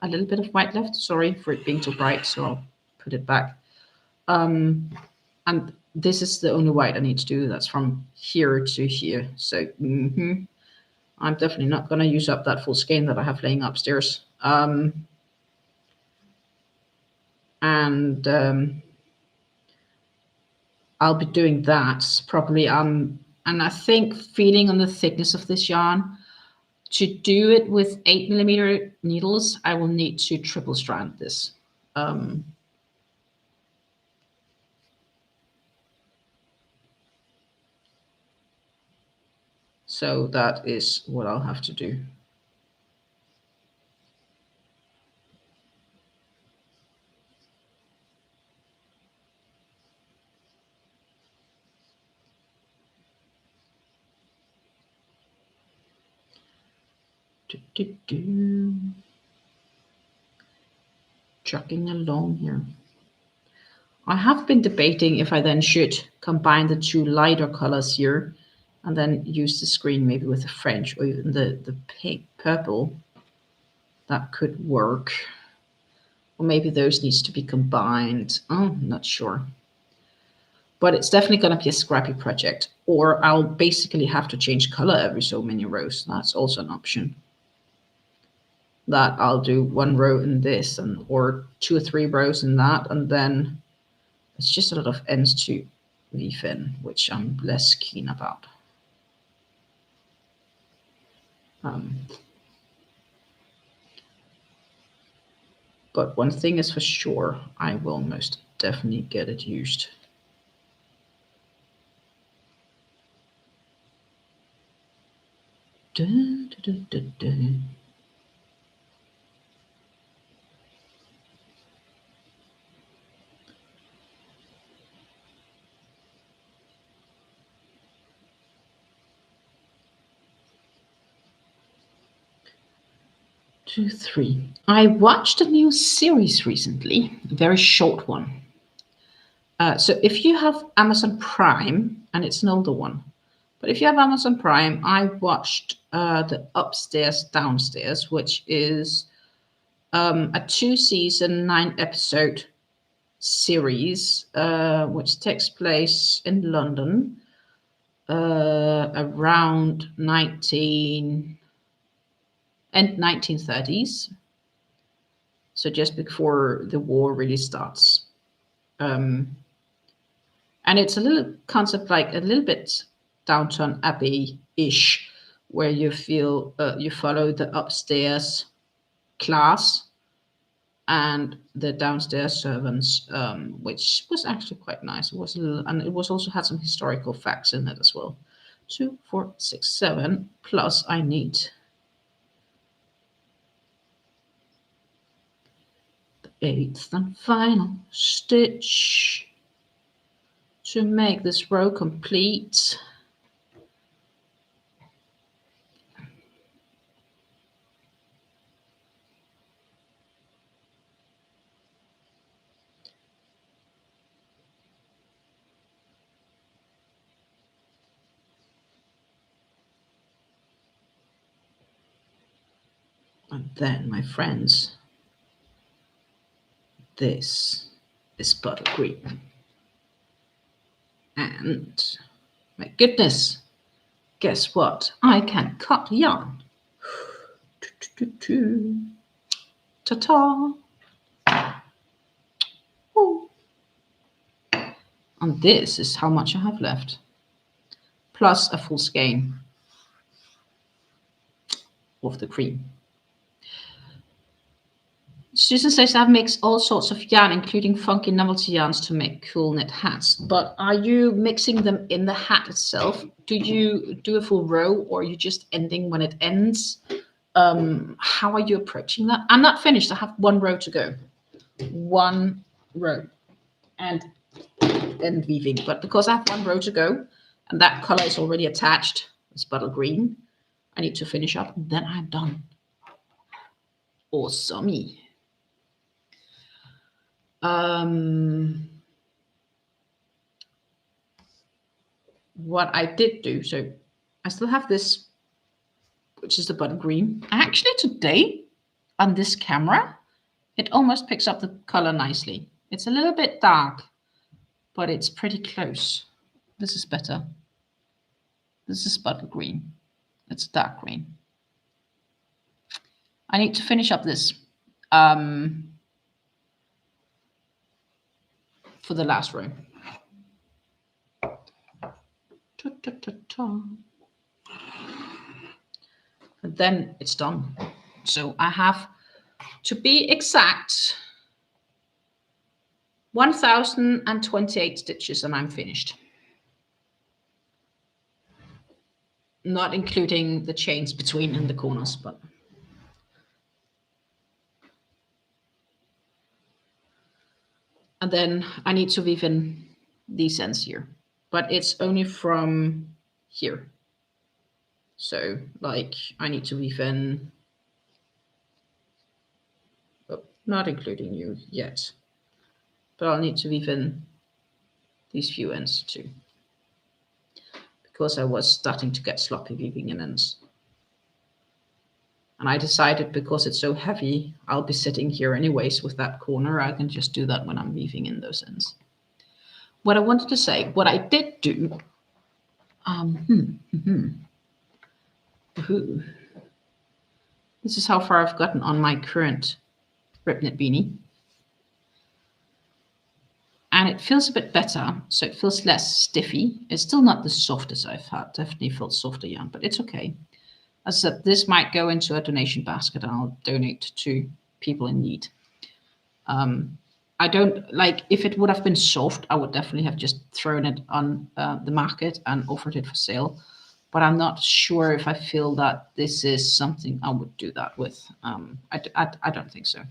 a little bit of white left. Sorry for it being too bright, so I'll put it back. And this is the only white I need to do. That's from here to here. So I'm definitely not going to use up that full skein that I have laying upstairs. I'll be doing that probably. And I think, feeling on the thickness of this yarn, to do it with 8mm needles, I will need to triple strand this. So that is what I'll have to do. Chugging along here. I have been debating if I then should combine the two lighter colors here and then use the screen maybe with the French or even the pink, purple. That could work. Or maybe those needs to be combined. I'm not sure. But it's definitely going to be a scrappy project. Or I'll basically have to change color every so many rows. That's also an option. That I'll do 1 row in this, or 2 or 3 rows in that, and then it's just a lot of ends to weave in, which I'm less keen about. But one thing is for sure, I will most definitely get it used. Dun, dun, dun, dun. Two, three. I watched a new series recently, a very short one. So if you have Amazon Prime, and it's an older one, But if you have Amazon Prime, I watched the Upstairs Downstairs, which is a 2-season, 9-episode series, which takes place in London around end 1930s. So just before the war really starts. And it's a little concept like a little bit Downton Abbey-ish, where you feel you follow the upstairs class and the downstairs servants, which was actually quite nice. It was a little, and it was also had some historical facts in it as well. 2, 4, 6, 7. Plus, I need the 8th and final stitch to make this row complete. And then, my friends, this is bottle green. And my goodness, guess what? I can cut yarn. Ta-ta. Oh. And this is how much I have left. Plus a full skein of the cream. Susan says I've mixed all sorts of yarn, including funky novelty yarns, to make cool knit hats. But are you mixing them in the hat itself? Do you do a full row, or are you just ending when it ends? How are you approaching that? I'm not finished. I have 1 row to go. 1 row and weaving. But because I have 1 row to go and that color is already attached, it's bottle green, I need to finish up and then I'm done. Awesome. What I did do, so I still have this, which is the bottle green. Actually, today on this camera, it almost picks up the color nicely. It's a little bit dark, but it's pretty close. This is better. This is bottle green. It's dark green. I need to finish up this for the last row. And then it's done. So I have, to be exact, 1028 stitches and I'm finished. Not including the chains between and the corners, but and then I need to weave in these ends here, but it's only from here. So like I need to weave in, oh, not including you yet, but I'll need to weave in these few ends too, because I was starting to get sloppy weaving in ends. And I decided because it's so heavy, I'll be sitting here anyways with that corner. I can just do that when I'm weaving in those ends. What I wanted to say, what I did do, this is how far I've gotten on my current rib knit beanie. And it feels a bit better, so it feels less stiffy. It's still not the softest I've had, definitely felt softer yarn, but it's okay. As I said, this might go into a donation basket and I'll donate to people in need. I don't like, if it would have been soft, I would definitely have just thrown it on the market and offered it for sale. But I'm not sure if I feel that this is something I would do that with. I don't think so.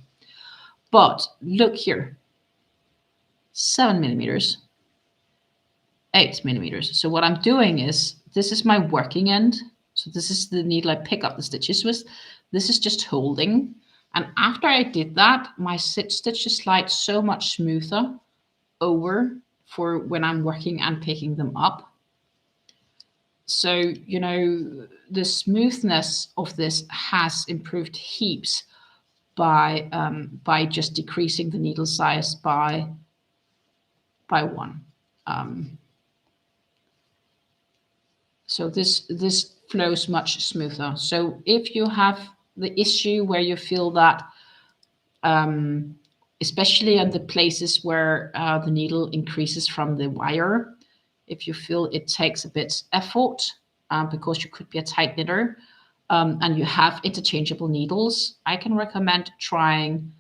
But look here, 7 millimeters, 8 millimeters. So what I'm doing is, this is my working end. So this is the needle I pick up the stitches with. This is just holding. And after I did that, my stitches slide so much smoother over for when I'm working and picking them up. So, you know, the smoothness of this has improved heaps by just decreasing the needle size by 1. So this flows much smoother. So if you have the issue where you feel that, especially on the places where the needle increases from the wire, if you feel it takes a bit effort, because you could be a tight knitter, and you have interchangeable needles, I can recommend trying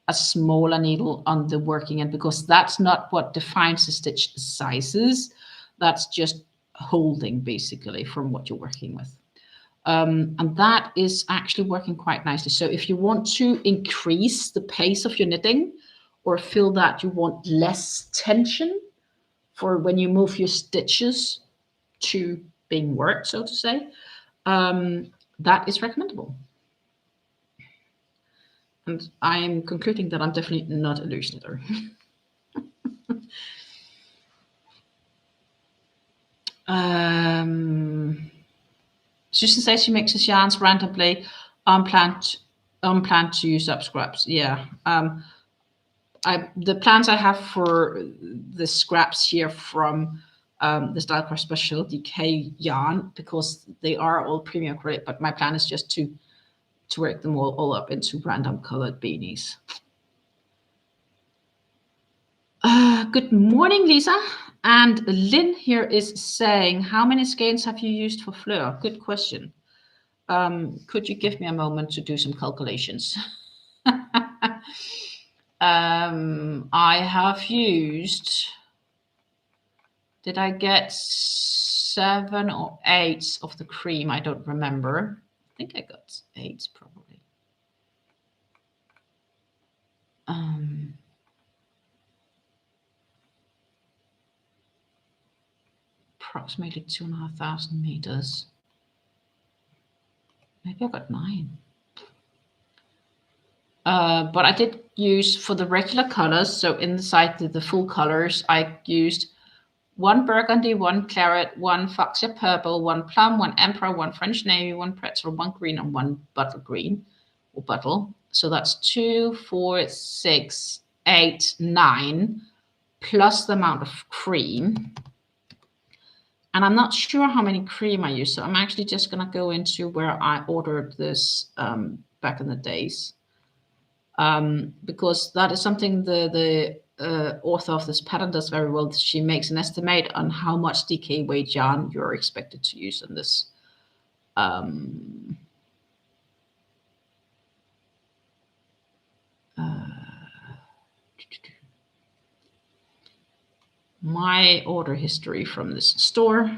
a smaller needle on the working end, because that's not what defines the stitch sizes. That's just holding basically from what you're working with. And that is actually working quite nicely. So if you want to increase the pace of your knitting, or feel that you want less tension for when you move your stitches to being worked, so to say, that is recommendable. And I'm concluding that I'm definitely not a loose knitter. Susan says she mixes yarns randomly, unplanned to use up scraps. Yeah. The plans I have for the scraps here from the Style Craft Special DK yarn, because they are all premium acrylic, but my plan is just to work them all up into random colored beanies. Good morning, Lisa. And Lynn here is saying, how many skeins have you used for Fleur? Good question. Could you give me a moment to do some calculations? I have used, did I get 7 or 8 of the cream? I don't remember. I think I got 8 probably. Approximately 2,500 meters. Maybe I got 9. But I did use for the regular colors. So inside the full colors, I used 1 burgundy, 1 claret, 1 fuchsia purple, 1 plum, 1 emperor, 1 French navy, 1 pretzel, 1 green, and 1 bottle green or bottle. So that's 2, 4, 6, 8, 9, plus the amount of cream. And I'm not sure how many cream I use, so I'm actually just going to go into where I ordered this back in the days, because that is something the author of this pattern does very well. She makes an estimate on how much DK weight yarn you're expected to use in this. My order history from this store.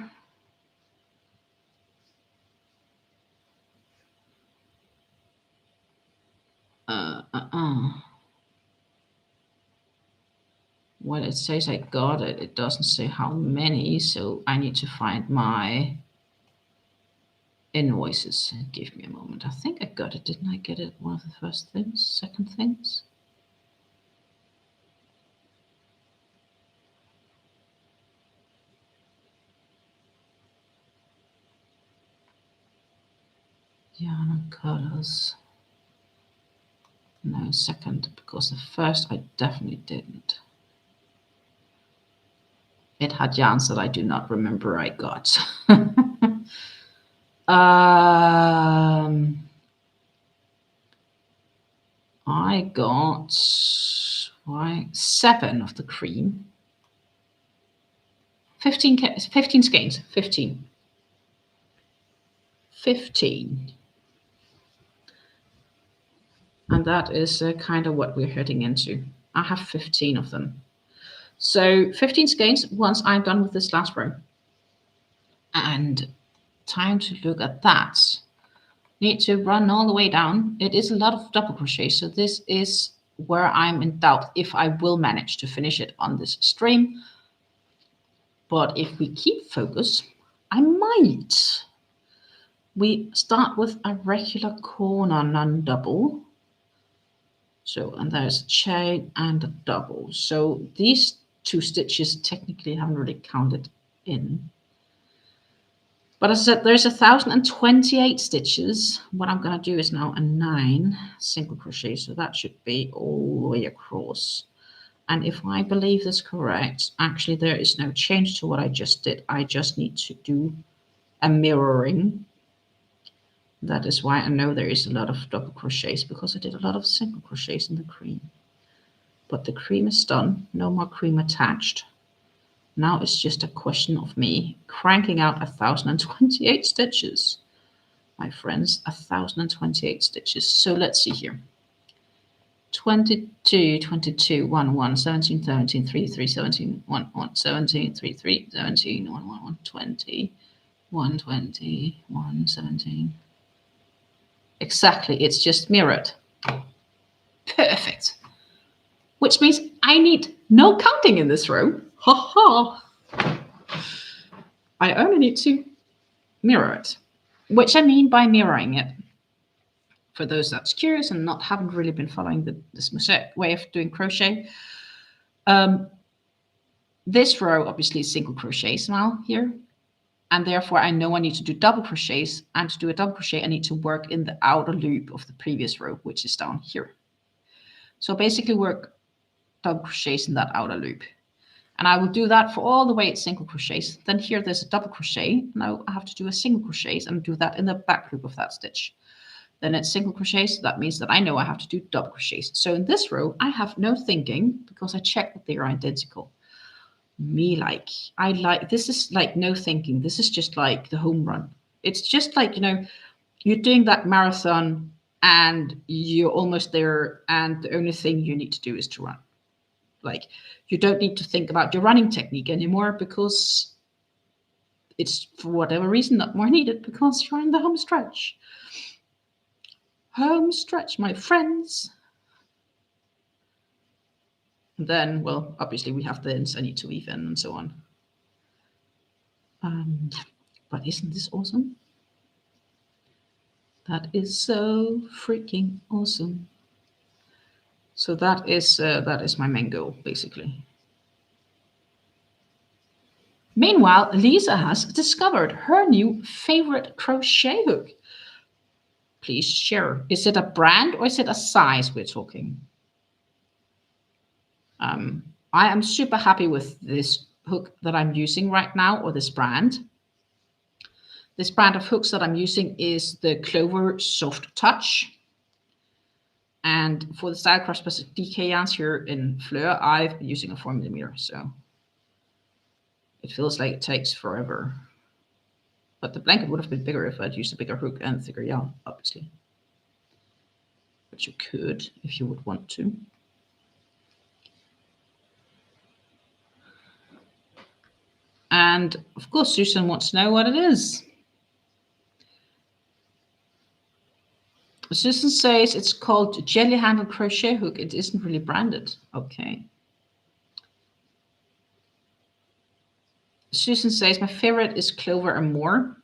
Well, it says I got it. It doesn't say how many, so I need to find my invoices. Give me a moment. I think I got it. Didn't I get it one of the first things, second things? Yarn and colors. No, second, because the first I definitely didn't. It had yarns that I do not remember I got. I got 7 of the cream. 15 skeins. 15. And that is kind of what we're heading into. I have 15 of them. So 15 skeins once I'm done with this last row. And time to look at that. Need to run all the way down. It is a lot of double crochet, so this is where I'm in doubt if I will manage to finish it on this stream. But if we keep focus, I might. We start with a regular corner non-double. So, and there's a chain and a double. So these 2 stitches technically haven't really counted in. But as I said, there's 1,028 stitches. What I'm going to do is now a 9 single crochet, so that should be all the way across. And if I believe this correct, actually there is no change to what I just did. I just need to do a mirroring. That is why I know there is a lot of double crochets, because I did a lot of single crochets in the cream. But the cream is done, no more cream attached. Now it's just a question of me cranking out 1,028 stitches. My friends, 1,028 stitches. So let's see here. 22, 22, 1, 1, 17, 17, 3, 3, 17, 1, 1, 17, 3, 3, 17, 1, 1, 1, 20, 1, 20, 1, 17. Exactly, it's just mirrored. Perfect. Which means I need no counting in this row. Ha ha. I only need to mirror it. Which I mean by mirroring it, for those that's curious and haven't really been following this Mosaic way of doing crochet, this row obviously is single crochets now here, and therefore I know I need to do double crochets, and to do a double crochet I need to work in the outer loop of the previous row, which is down here. So basically work double crochets in that outer loop, and I will do that for all the way it's single crochets. Then here there's a double crochet. Now I have to do a single crochet and do that in the back loop of that stitch. Then it's single crochets, so that means that I know I have to do double crochets. So in this row, I have no thinking, because I checked that they are identical. This is like no thinking. This is just like the home run. It's just like, you're doing that marathon and you're almost there, and the only thing you need to do is to run. Like, you don't need to think about your running technique anymore, because it's, for whatever reason, not more needed, because you're in the home stretch. Home stretch, my friends. And then, well, obviously we have the ends I need to weave in and so on. But isn't this awesome? That is so freaking awesome. So that is my main goal, basically. Meanwhile, Lisa has discovered her new favorite crochet hook. Please share. Is it a brand or is it a size we're talking? I am super happy with this hook that I'm using right now, or this brand. This brand of hooks that I'm using is the Clover Soft Touch. And for the Style Craft Specific DK yarns here in Fleur, I've been using a 4mm, so it feels like it takes forever. But the blanket would have been bigger if I'd used a bigger hook and thicker yarn, obviously. But you could if you would want to. And of course, Susan wants to know what it is. Susan says it's called Jelly Handle Crochet Hook. It isn't really branded. Okay. Susan says my favorite is Clover and More.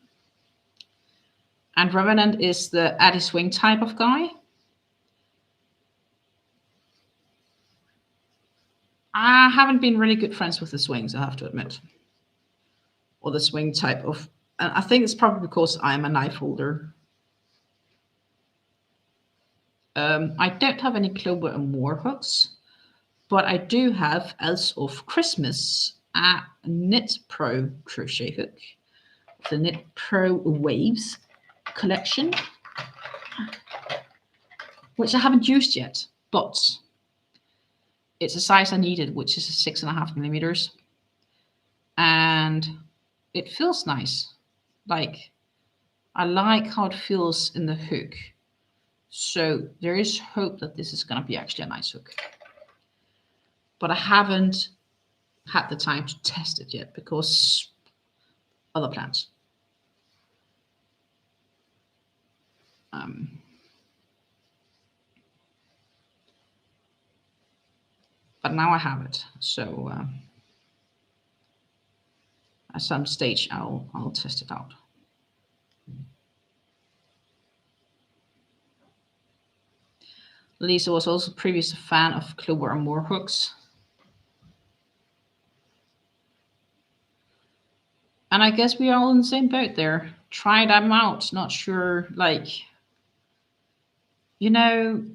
And Revenant is the Addy Swing type of guy. I haven't been really good friends with the swings, I have to admit. Or the swing type of, and I think it's probably because I'm a knife holder. I don't have any Clover and More hooks, but I do have, as of Christmas, a Knit Pro crochet hook, the Knit Pro Waves collection, which I haven't used yet, but it's a size I needed, which is 6.5mm, and it feels nice. Like, I like how it feels in the hook. So there is hope that this is going to be actually a nice hook. But I haven't had the time to test it yet because other plans. But now I have it. So at some stage I'll test it out. Lisa was also previously a fan of Clover and More hooks. And I guess we are all in the same boat there. Try them out. Not sure, like, you know,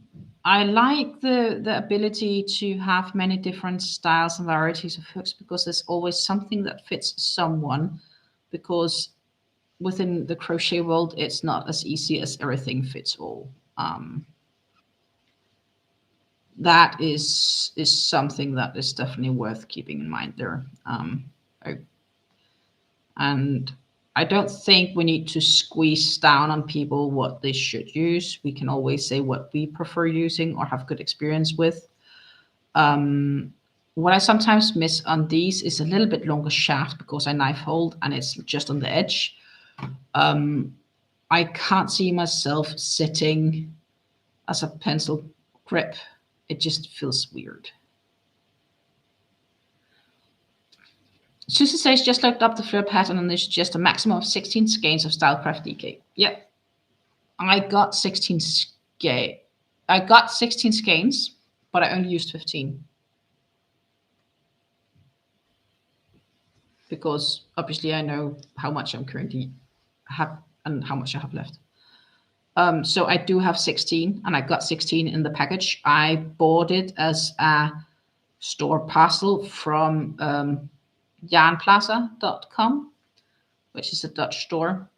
I like the ability to have many different styles and varieties of hooks, because there's always something that fits someone, because within the crochet world, it's not as easy as everything fits all. That is something that is definitely worth keeping in mind there. I- and I don't think we need to squeeze down on people what they should use. We can always say what we prefer using or have good experience with. What I sometimes miss on these is a little bit longer shaft, because I knife hold and it's just on the edge. I can't see myself sitting as a pencil grip. It just feels weird. Susie says, just looked up the Fleur pattern and there's just a maximum of 16 skeins of Stylecraft DK. Yep. I got 16 skeins. I got 16 skeins, but I only used 15. Because obviously I know how much I'm currently have and how much I have left. So I do have 16, and I got 16 in the package. I bought it as a store parcel from yarnplaza.com, which is a Dutch store.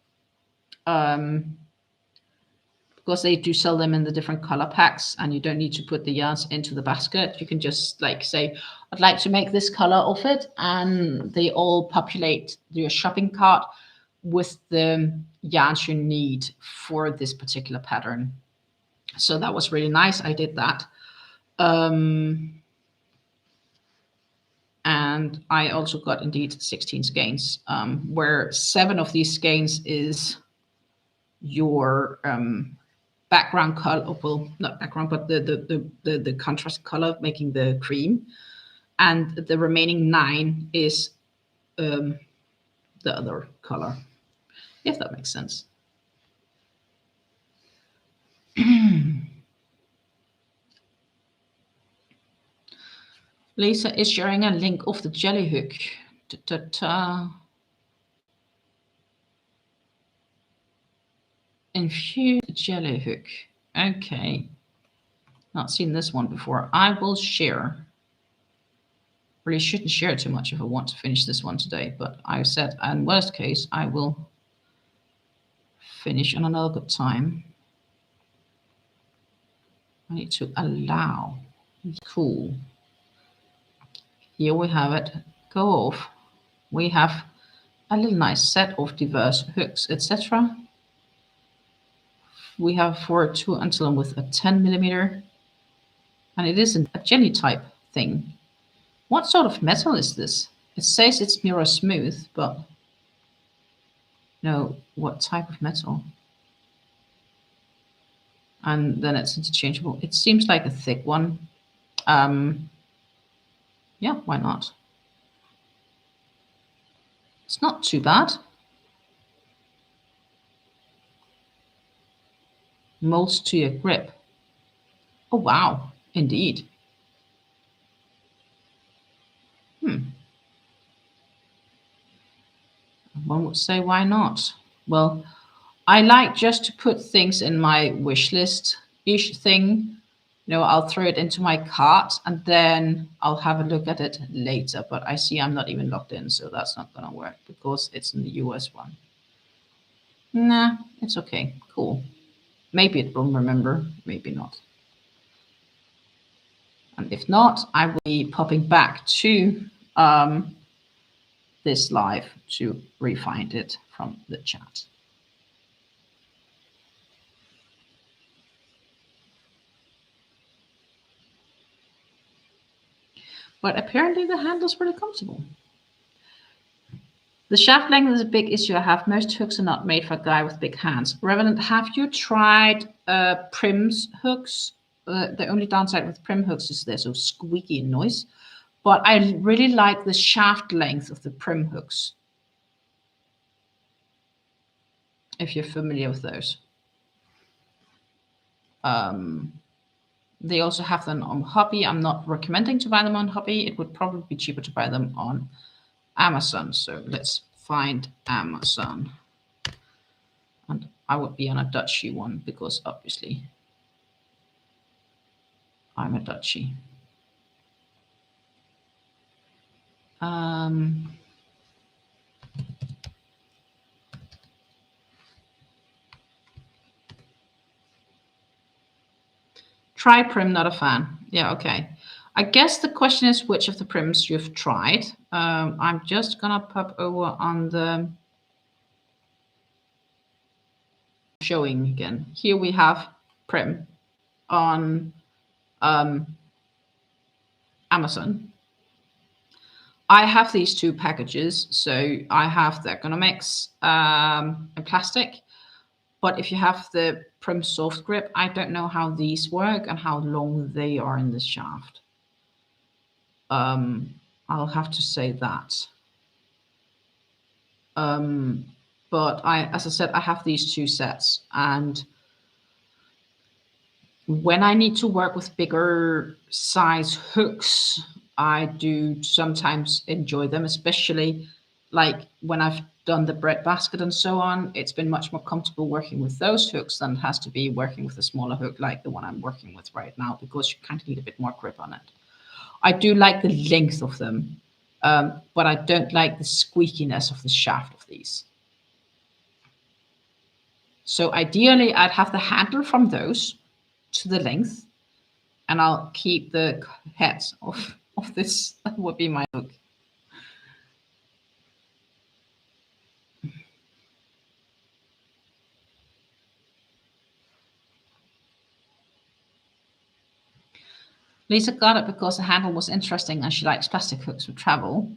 Because they do sell them in the different color packs, and you don't need to put the yarns into the basket. You can just like say, I'd like to make this color of it, and they all populate your shopping cart with the yarns you need for this particular pattern. So that was really nice. I did that. And I also got indeed 16 skeins, where 7 of these skeins is your background color, well, not background, but the contrast color, making the cream, and the remaining 9 is the other color, if that makes sense. Lisa is sharing a link of the jelly hook. Infused jelly hook. Okay. Not seen this one before. I will share. Really shouldn't share too much if I want to finish this one today, but I said, in worst case, I will finish on another good time. I need to allow. Cool. Here we have it. Go off. We have a little nice set of diverse hooks, etc. We have for 2 until with a 10 millimeter, and it isn't a jelly type thing. What sort of metal is this? It says it's mirror smooth, but no, what type of metal? And then it's interchangeable. It seems like a thick one. Yeah, why not? It's not too bad. Molds to your grip. Oh, wow, indeed. One would say, why not? Well, I like just to put things in my wish list-ish thing. You know, I'll throw it into my cart and then I'll have a look at it later. But I see I'm not even logged in, so that's not going to work because it's in the US one. Nah, it's okay. Cool. Maybe it will remember, maybe not. And if not, I will be popping back to this live to re-find it from the chat. But apparently the handle's pretty comfortable. The shaft length is a big issue I have. Most hooks are not made for a guy with big hands. Revenant, have you tried Prim's hooks? The only downside with Prim hooks is they're so squeaky in noise. But I really like the shaft length of the Prim hooks, if you're familiar with those. They also have them on Hobby. I'm not recommending to buy them on Hobby. It would probably be cheaper to buy them on Amazon. So let's find Amazon. And I would be on a Dutchy one because obviously I'm a Dutchy. Try Prim, not a fan. Yeah, okay. I guess the question is which of the Prims you've tried. I'm just gonna pop over on the showing again. Here we have Prim on Amazon. I have these two packages. So I have the ergonomics in plastic, but if you have the Prim soft grip, I don't know how these work and how long they are in the shaft. I'll have to say that. But as I said, I have these two sets, and when I need to work with bigger size hooks, I do sometimes enjoy them, especially like when I've done the bread basket and so on. It's been much more comfortable working with those hooks than it has to be working with a smaller hook like the one I'm working with right now, because you kind of need a bit more grip on it. I do like the length of them, but I don't like the squeakiness of the shaft of these. So ideally, I'd have the handle from those to the length, and I'll keep the heads of this. That would be my hook. Lisa got it because the handle was interesting and she likes plastic hooks for travel.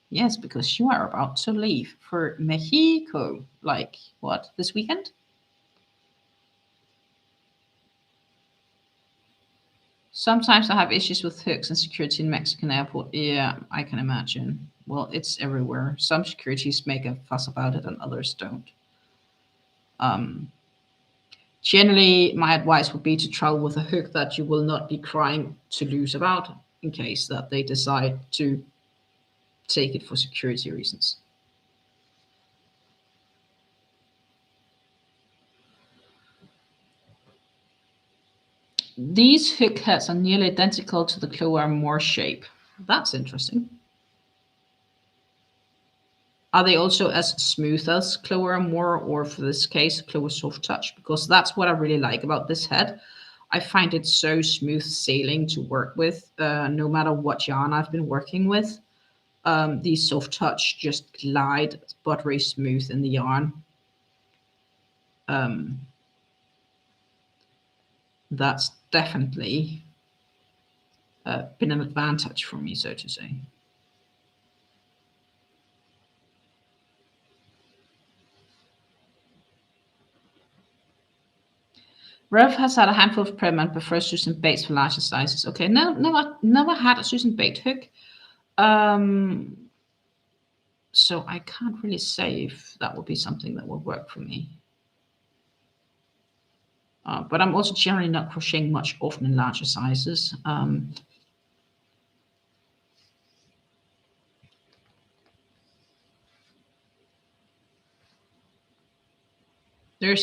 Yes, because you are about to leave for Mexico. Like, what, this weekend? Sometimes I have issues with hooks and security in Mexican airport. Yeah, I can imagine. Well, it's everywhere. Some securities make a fuss about it and others don't. Generally, my advice would be to travel with a hook that you will not be crying to lose about, in case that they decide to take it for security reasons. These hook heads are nearly identical to the Clover Moore shape. That's interesting. Are they also as smooth as Clover Moore, or for this case, Clover Soft Touch? Because that's what I really like about this head. I find it so smooth sailing to work with, no matter what yarn I've been working with. These Soft Touch just glide buttery smooth in the yarn. That's definitely been an advantage for me, so to say. Rev has had a handful of Prim and prefers Susan Bates for larger sizes. Okay, no, never had a Susan Bates hook. So I can't really say if that would be something that would work for me. But I'm also generally not crocheting much often in larger sizes. They're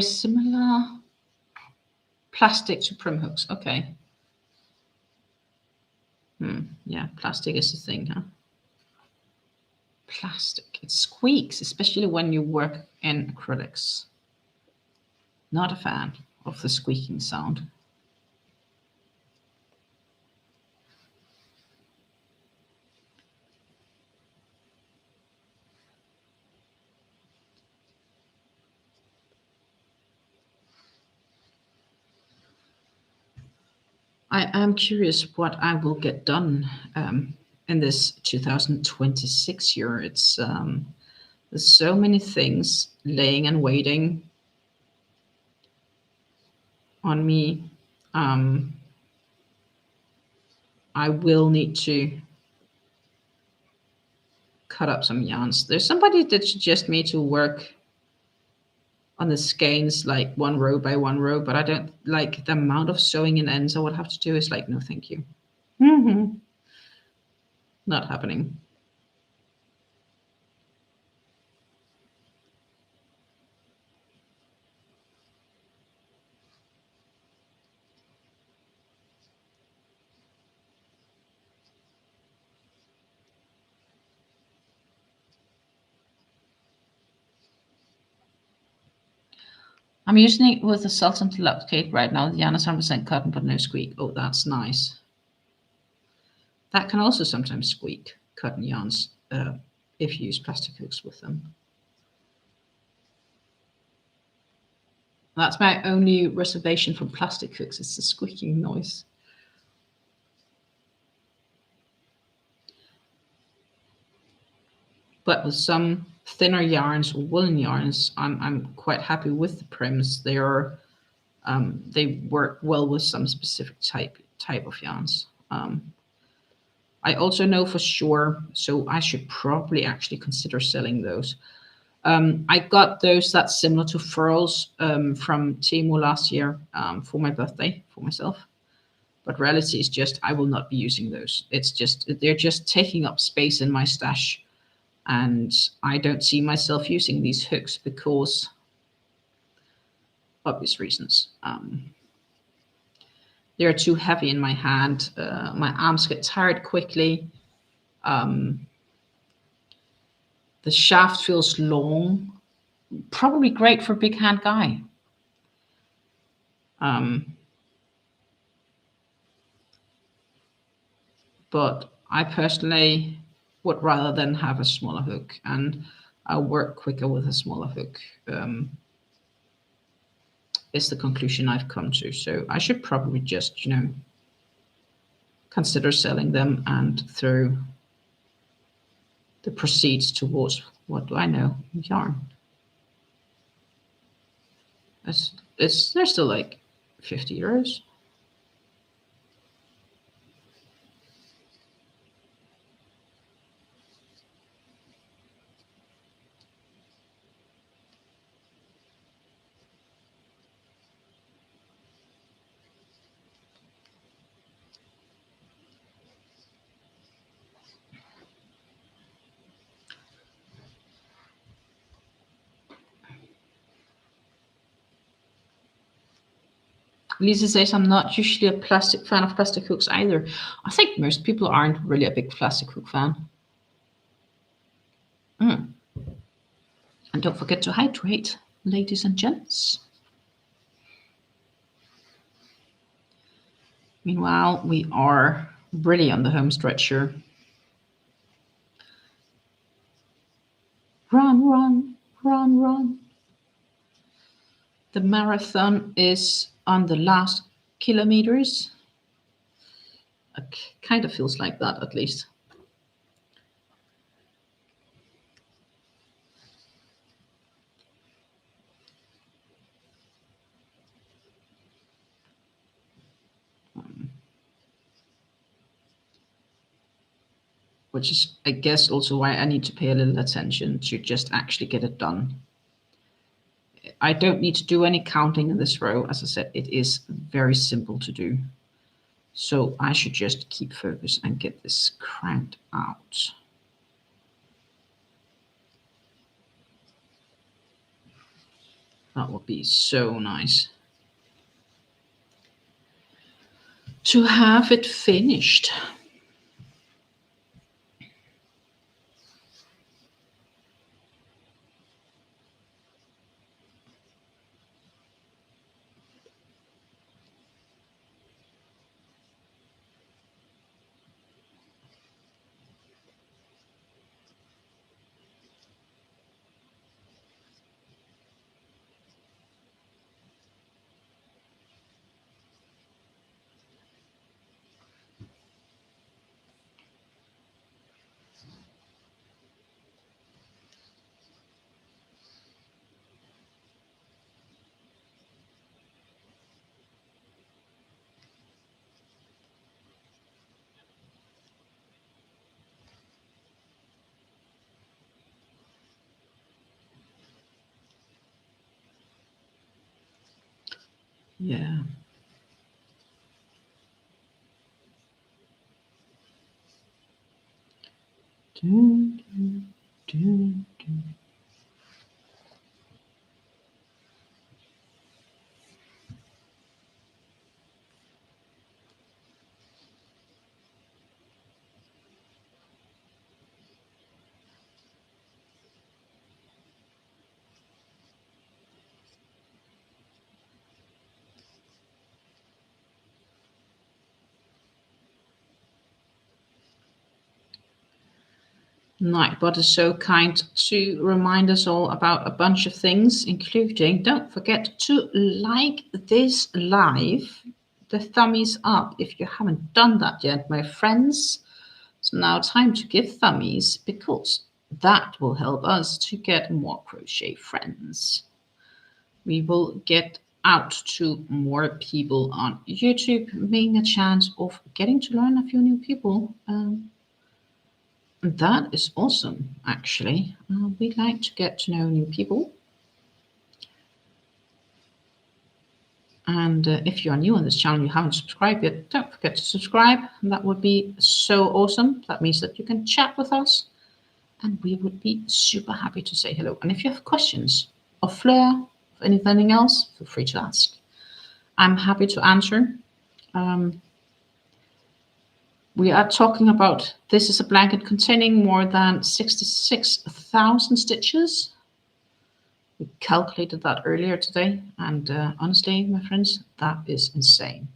similar plastic to Prim hooks. Okay. Yeah, plastic is the thing, huh? Plastic. It squeaks, especially when you work in acrylics. Not a fan of the squeaking sound. I am curious what I will get done in this 2026 year. It's there's so many things laying and waiting on me. I will need to cut up some yarns. There's somebody that suggests me to work on the skeins like one row by one row, but I don't like the amount of sewing in ends I would have to do. Is like, no, thank you. Not happening. I'm using it with the Sultan Deluxe Cake right now. The yarn is 100% cotton, but no squeak. Oh, that's nice. That can also sometimes squeak, cotton yarns, if you use plastic hooks with them. That's my only reservation from plastic hooks, it's the squeaking noise. But with some thinner yarns or woolen yarns, I'm quite happy with the prims. They are they work well with some specific type of yarns. I also know for sure, so I should probably actually consider selling those. I got those that's similar to furls from Temu last year for my birthday for myself. But reality is just I will not be using those. It's just they're just taking up space in my stash, and I don't see myself using these hooks because obvious reasons. They're too heavy in my hand. My arms get tired quickly. The shaft feels long. Probably great for a big hand guy. But I personally would rather than have a smaller hook, and I'll work quicker with a smaller hook. Is the conclusion I've come to. So I should probably just, consider selling them and throw the proceeds towards, what do I know, yarn. They're still like 50 euros. Lisa says I'm not usually a fan of plastic hooks either. I think most people aren't really a big plastic hook fan. And don't forget to hydrate, ladies and gents. Meanwhile, we are really on the home stretch here. Run, run, run, run. The marathon is on the last kilometers. It kind of feels like that, at least. Which is, I guess, also why I need to pay a little attention to just actually get it done. I don't need to do any counting in this row. As I said, it is very simple to do. So I should just keep focus and get this cranked out. That would be so nice to have it finished. Yeah. Nightbot is so kind to remind us all about a bunch of things, including don't forget to like this live. The thummies up if you haven't done that yet, my friends. So now time to give thummies because that will help us to get more crochet friends. We will get out to more people on YouTube, making a chance of getting to learn a few new people. That is awesome, actually. We like to get to know new people. And if you are new on this channel, you haven't subscribed yet, don't forget to subscribe. That would be so awesome. That means that you can chat with us and we would be super happy to say hello. And if you have questions of Fleur, of anything else, feel free to ask. I'm happy to answer. We are talking about, this is a blanket containing more than 66,000 stitches. We calculated that earlier today, and honestly, my friends, that is insane.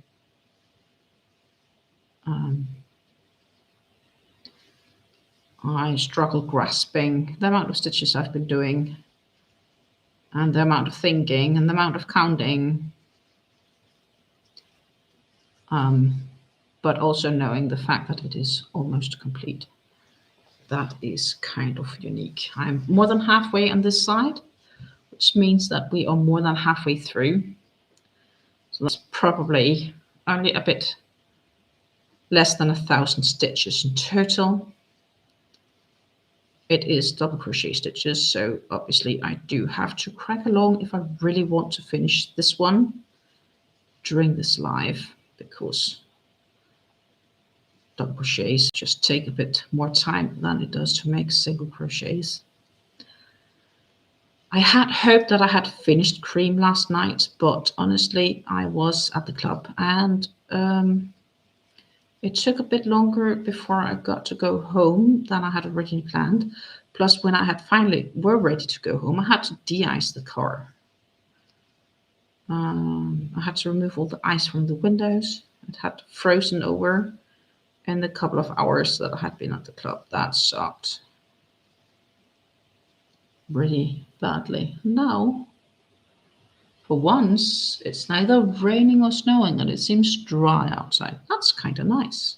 I struggle grasping the amount of stitches I've been doing, and the amount of thinking, and the amount of counting, but also knowing the fact that it is almost complete. That is kind of unique. I'm more than halfway on this side, which means that we are more than halfway through. So that's probably only a bit less than 1,000 stitches in total. It is double crochet stitches, so obviously I do have to crack along if I really want to finish this one during this live, because double crochets just take a bit more time than it does to make single crochets. I had hoped that I had finished cream last night, but honestly, I was at the club and it took a bit longer before I got to go home than I had originally planned. Plus, when I had finally were ready to go home, I had to de-ice the car. I had to remove all the ice from the windows. It had frozen over in the couple of hours that I had been at the club. That sucked really badly. Now, for once, it's neither raining or snowing and it seems dry outside. That's kind of nice.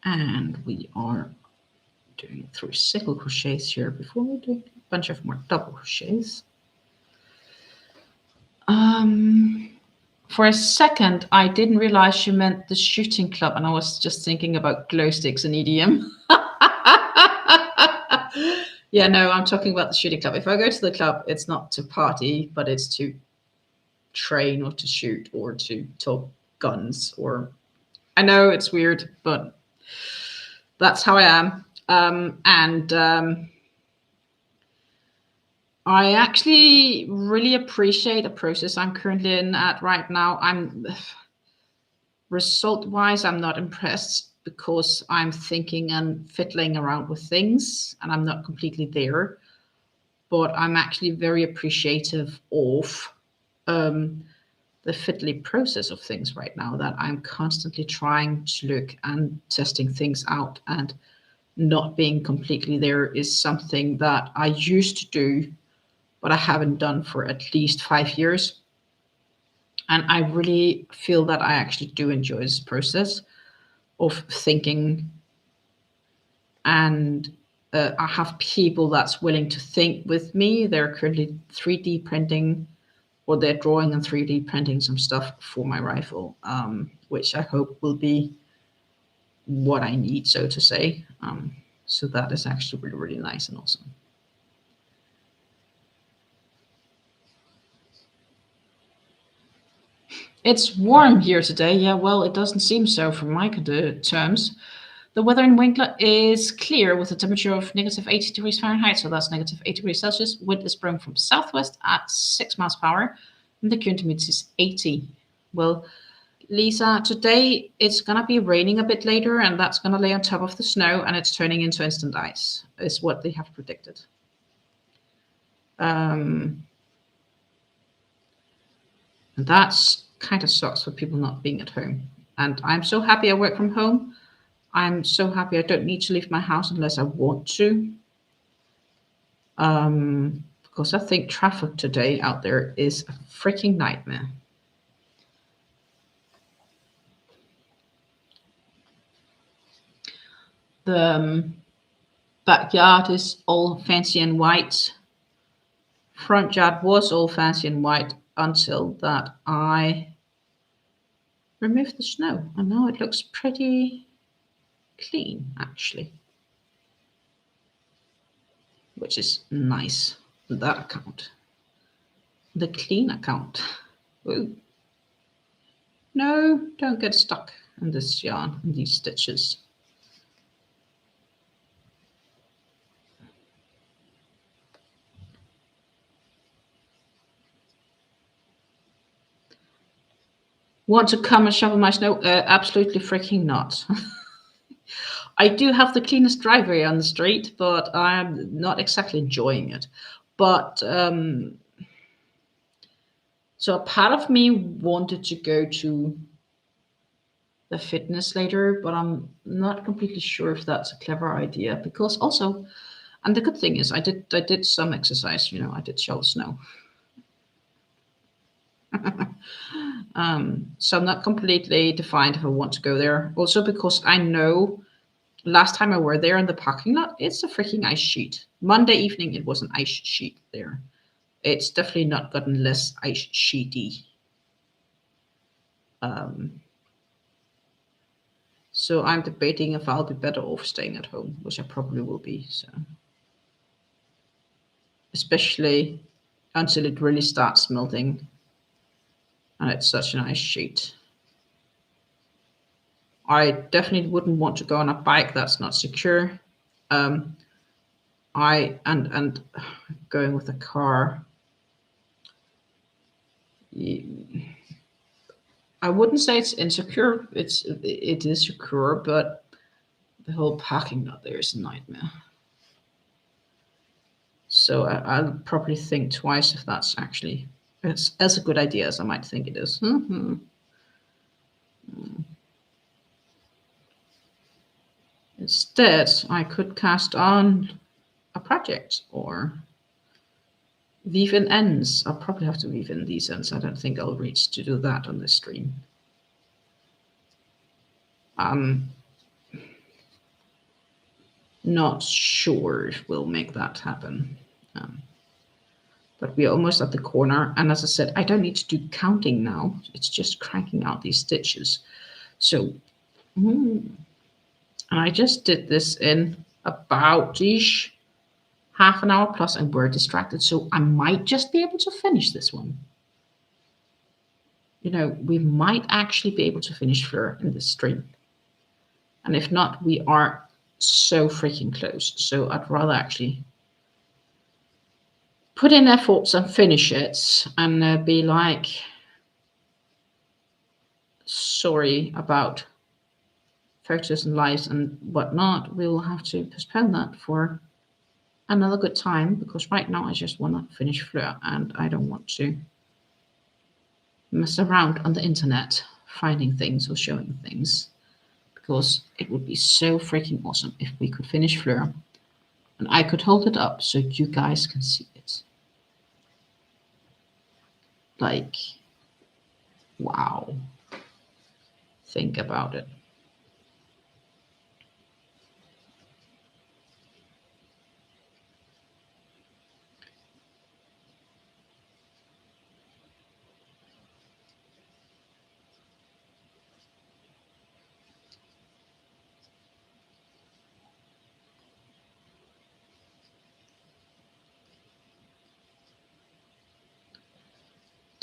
And we are doing 3 single crochets here before we do a bunch of more double crochets. For a second, I didn't realize you meant the shooting club, and I was just thinking about glow sticks and EDM. Yeah, no, I'm talking about the shooting club. If I go to the club, it's not to party, but it's to train or to shoot or to talk guns. Or I know it's weird, but that's how I am. I actually really appreciate the process I'm currently in at right now. Result-wise, I'm not impressed because I'm thinking and fiddling around with things and I'm not completely there. But I'm actually very appreciative of the fiddly process of things right now, that I'm constantly trying to look and testing things out, and not being completely there is something that I used to do, but I haven't done for at least 5 years. And I really feel that I actually do enjoy this process of thinking. And I have people that's willing to think with me. They're currently 3D printing, or they're drawing and 3D printing some stuff for my rifle, which I hope will be what I need, so to say. So that is actually really, really nice and awesome. It's warm here today. Yeah, well, it doesn't seem so from my terms. The weather in Winkler is clear with a temperature of -80 degrees Fahrenheit, so that's -8 degrees Celsius. Wind is blowing from southwest at 6 miles per hour, and the current humidity is 80. Well, Lisa, today it's gonna be raining a bit later, and that's gonna lay on top of the snow, and it's turning into instant ice, is what they have predicted. And that's kind of sucks for people not being at home. And I'm so happy I work from home. I'm so happy I don't need to leave my house unless I want to. Because I think traffic today out there is a freaking nightmare. The backyard is all fancy and white. Front yard was all fancy and white until that I removed the snow, and now it looks pretty clean actually, which is nice. That account, the clean account. Ooh. No, don't get stuck in this yarn and these stitches. Want to come and shovel my snow? Absolutely freaking not. I do have the cleanest driveway on the street, but I'm not exactly enjoying it. But so a part of me wanted to go to the fitness later, but I'm not completely sure if that's a clever idea because also, and the good thing is I did some exercise, you know, I did shovel snow. So I'm not completely defined if I want to go there. Also because I know last time I were there in the parking lot, it's a freaking ice sheet. Monday evening it was an ice sheet there. It's definitely not gotten less ice sheety. Um, so I'm debating if I'll be better off staying at home, which I probably will be. So, especially until it really starts melting, and it's such an ice sheet. I definitely wouldn't want to go on a bike that's not secure. Um, I and going with a car. I wouldn't say it's insecure. It is secure, but the whole parking lot there is a nightmare. So I'll probably think twice if that's actually as a good idea as I might think it is. Mm-hmm. Instead, I could cast on a project or weave in ends. I'll probably have to weave in these ends. I don't think I'll reach to do that on this stream. I'm not sure if we'll make that happen. But we're almost at the corner. And as I said, I don't need to do counting now. It's just cranking out these stitches. So, and I just did this in about-ish half an hour plus and we're distracted. So I might just be able to finish this one. You know, we might actually be able to finish Fleur in this stream. And if not, we are so freaking close. So I'd rather actually put in efforts and finish it and be like, sorry about photos and lives and whatnot. We'll have to postpone that for another good time because right now I just want to finish Fleur and I don't want to mess around on the internet finding things or showing things because it would be so freaking awesome if we could finish Fleur and I could hold it up so you guys can see it. Like, wow. Think about it.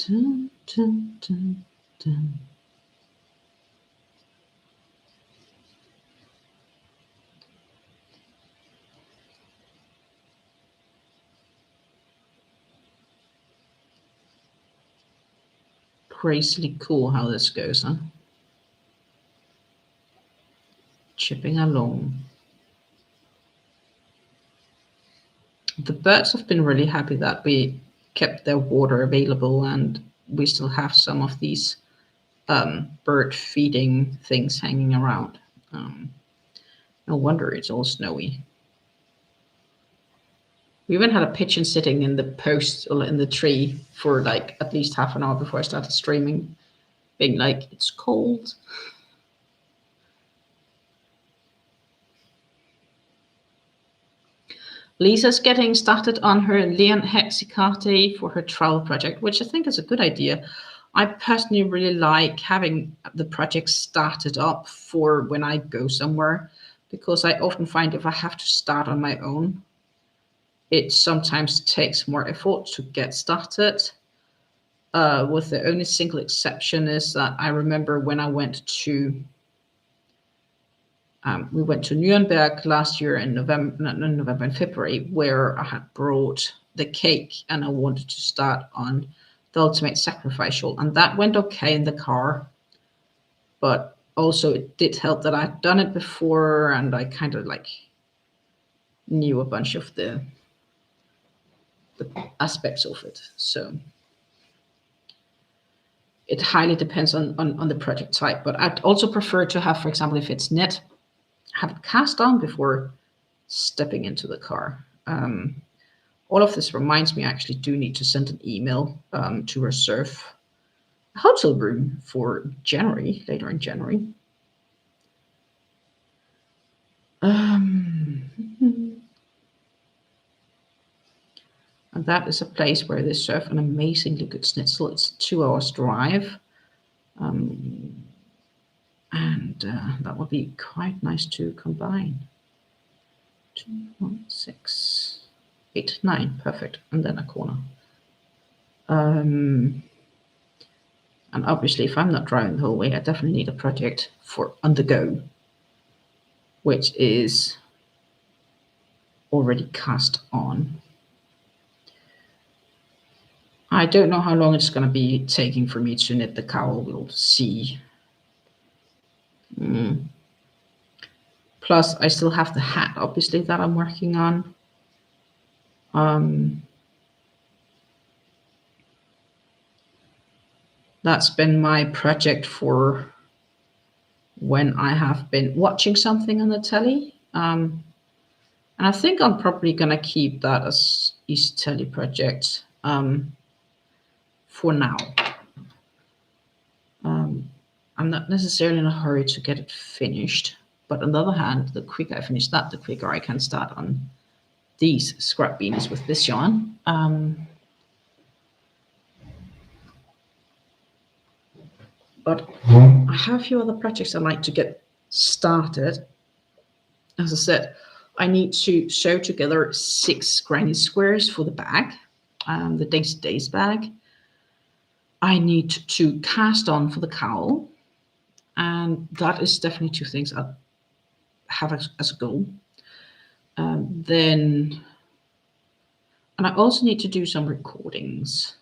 Dun, dun, dun, dun. crazily cool how this goes, huh? Chipping along. The birds have been really happy that we kept their water available, and we still have some of these bird feeding things hanging around. No wonder it's all snowy. We even had a pigeon sitting in the post or in the tree for like at least half an hour before I started streaming, being like, it's cold. Lisa's getting started on her Leon Hexicate for her travel project, which I think is a good idea. I personally really like having the project started up for when I go somewhere, because I often find if I have to start on my own, it sometimes takes more effort to get started. With the only single exception is that I remember when I went to we went to Nuremberg last year in November and February, where I had brought the cake and I wanted to start on the Ultimate Sacrifice shawl, and that went okay in the car. But also it did help that I'd done it before and I kind of like knew a bunch of the aspects of it. So it highly depends on the project type, but I'd also prefer to have, for example, if it's knit, have it cast on before stepping into the car. All of this reminds me, I actually do need to send an email to reserve a hotel room for January, later in January. And that is a place where they serve an amazingly good schnitzel. It's a 2 hours drive. And that would be quite nice to combine. 2, 1, 6, 8, 9, perfect. And then a corner. And obviously, if I'm not driving the whole way, I definitely need a project for on the go, which is already cast on. I don't know how long it's going to be taking for me to knit the cowl. We'll see. Plus, I still have the hat, obviously, that I'm working on. That's been my project for when I have been watching something on the telly. And I think I'm probably going to keep that as Easy Telly project for now. I'm not necessarily in a hurry to get it finished, but on the other hand, the quicker I finish that, the quicker I can start on these scrap beanies with this yarn. But I have a few other projects I'd like to get started. As I said, I need to sew together 6 granny squares for the bag, the Daisy Days bag. I need to cast on for the cowl, and that is definitely 2 things I have as a goal. And I also need to do some recordings.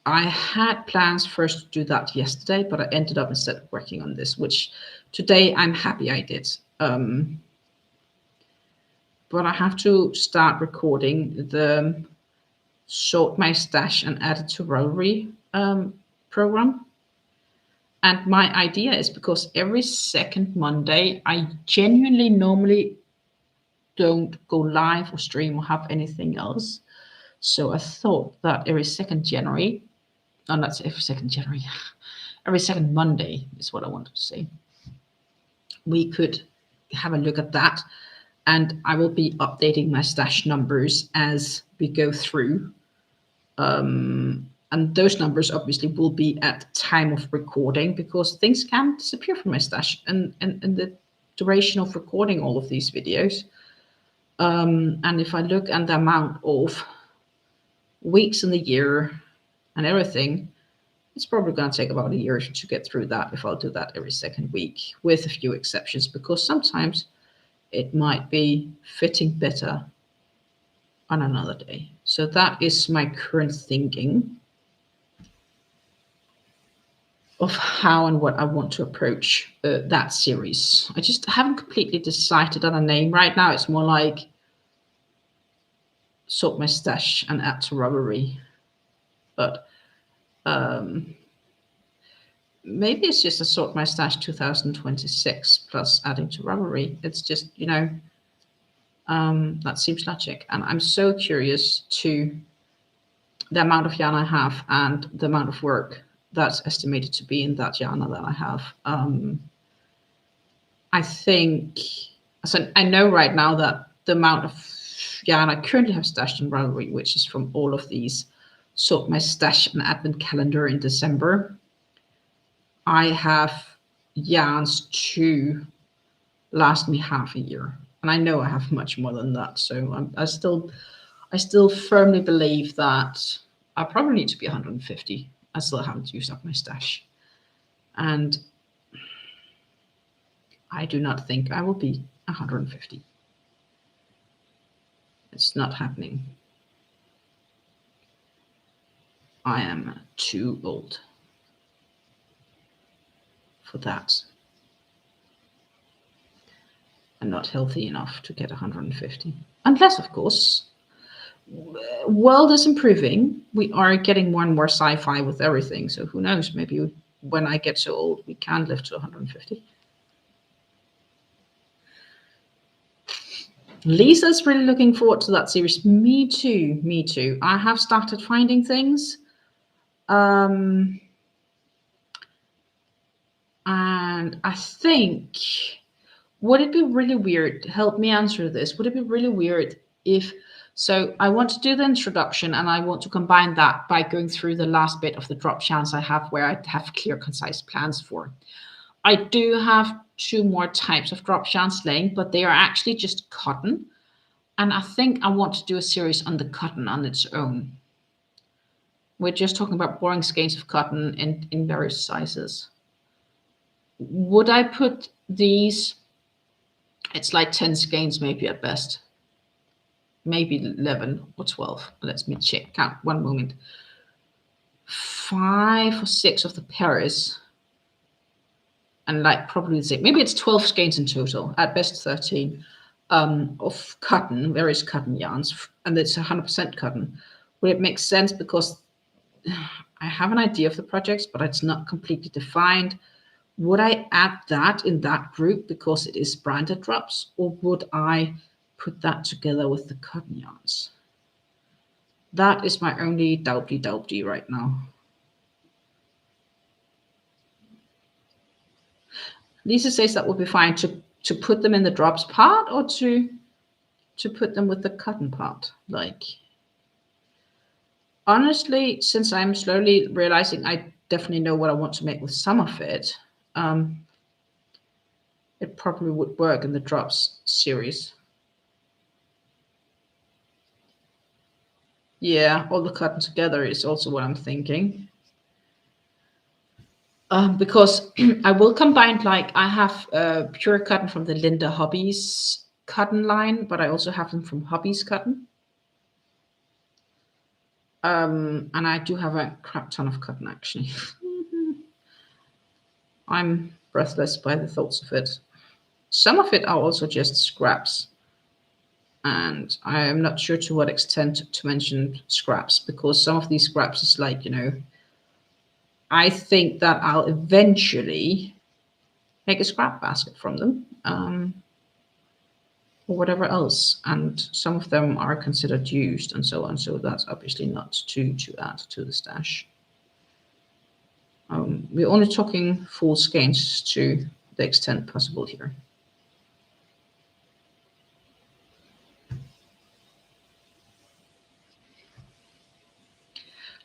I had plans first to do that yesterday, but I ended up instead working on this, which today I'm happy I did. But I have to start recording the Sort My Stash and Add It to Ravelry program. And my idea is, because every second Monday, I genuinely normally don't go live or stream or have anything else. So I thought that every second January, not every second January, every second Monday is what I wanted to say, we could have a look at that. And I will be updating my stash numbers as we go through. And those numbers obviously will be at time of recording, because things can disappear from my stash and the duration of recording all of these videos. And if I look at the amount of weeks in the year and everything, it's probably going to take about a year to get through that if I'll do that every second week, with a few exceptions, because sometimes it might be fitting better on another day. So that is my current thinking. of how and what I want to approach that series. I just haven't completely decided on a name right now. It's more like sort my stash and add to Ravelry. But maybe it's just a sort my stash 2026 plus adding to Ravelry. It's just, you know, that seems logic. And I'm so curious to the amount of yarn I have and the amount of work that's estimated to be in that yarn that I have. I think, so I know right now that the amount of yarn I currently have stashed in Ravelry, which is from all of these sort my stash and advent calendar in December, I have yarns to last me half a year. And I know I have much more than that. So I still firmly believe that I probably need to be 150. I still haven't used up my stash. And I do not think I will be 150. It's not happening. I am too old for that. And not healthy enough to get 150. Unless, of course, world is improving. We are getting more and more sci-fi with everything. So who knows? Maybe when I get so old, we can live to 150. Lisa's really looking forward to that series. Me too. Me too. I have started finding things. And I think, would it be really weird? Help me answer this. Would it be really weird if, so I want to do the introduction and I want to combine that by going through the last bit of the drop chance I have where I have clear, concise plans for. I do have 2 more types of drop chance laying, but they are actually just cotton. And I think I want to do a series on the cotton on its own. We're just talking about boring skeins of cotton in various sizes. Would I put these, it's like 10 skeins maybe at best. Maybe 11 or 12. Let me check, count, one moment. 5 or 6 of the Paris. And like probably maybe it's 12 skeins in total, at best 13, of cotton, various cotton yarns, and it's 100% cotton. Would it make sense? Because I have an idea of the projects, but it's not completely defined. Would I add that in that group because it is branded drops, or would I put that together with the cotton yarns? That is my only doubty right now. Lisa says that would be fine to put them in the drops part or to put them with the cotton part. Like, honestly, since I'm slowly realizing I definitely know what I want to make with some of it, it probably would work in the drops series. Yeah, all the cotton together is also what I'm thinking. Because I will combine, like I have pure cotton from the Linda Hobbies cotton line, but I also have them from Hobbies Cotton. And I do have a crap ton of cotton, actually. I'm breathless by the thoughts of it. Some of it are also just scraps. And I am not sure to what extent to mention scraps, because some of these scraps is like, you know, I think that I'll eventually make a scrap basket from them, or whatever else. And some of them are considered used and so on. So that's obviously not to add to the stash. We're only talking full skeins to the extent possible here.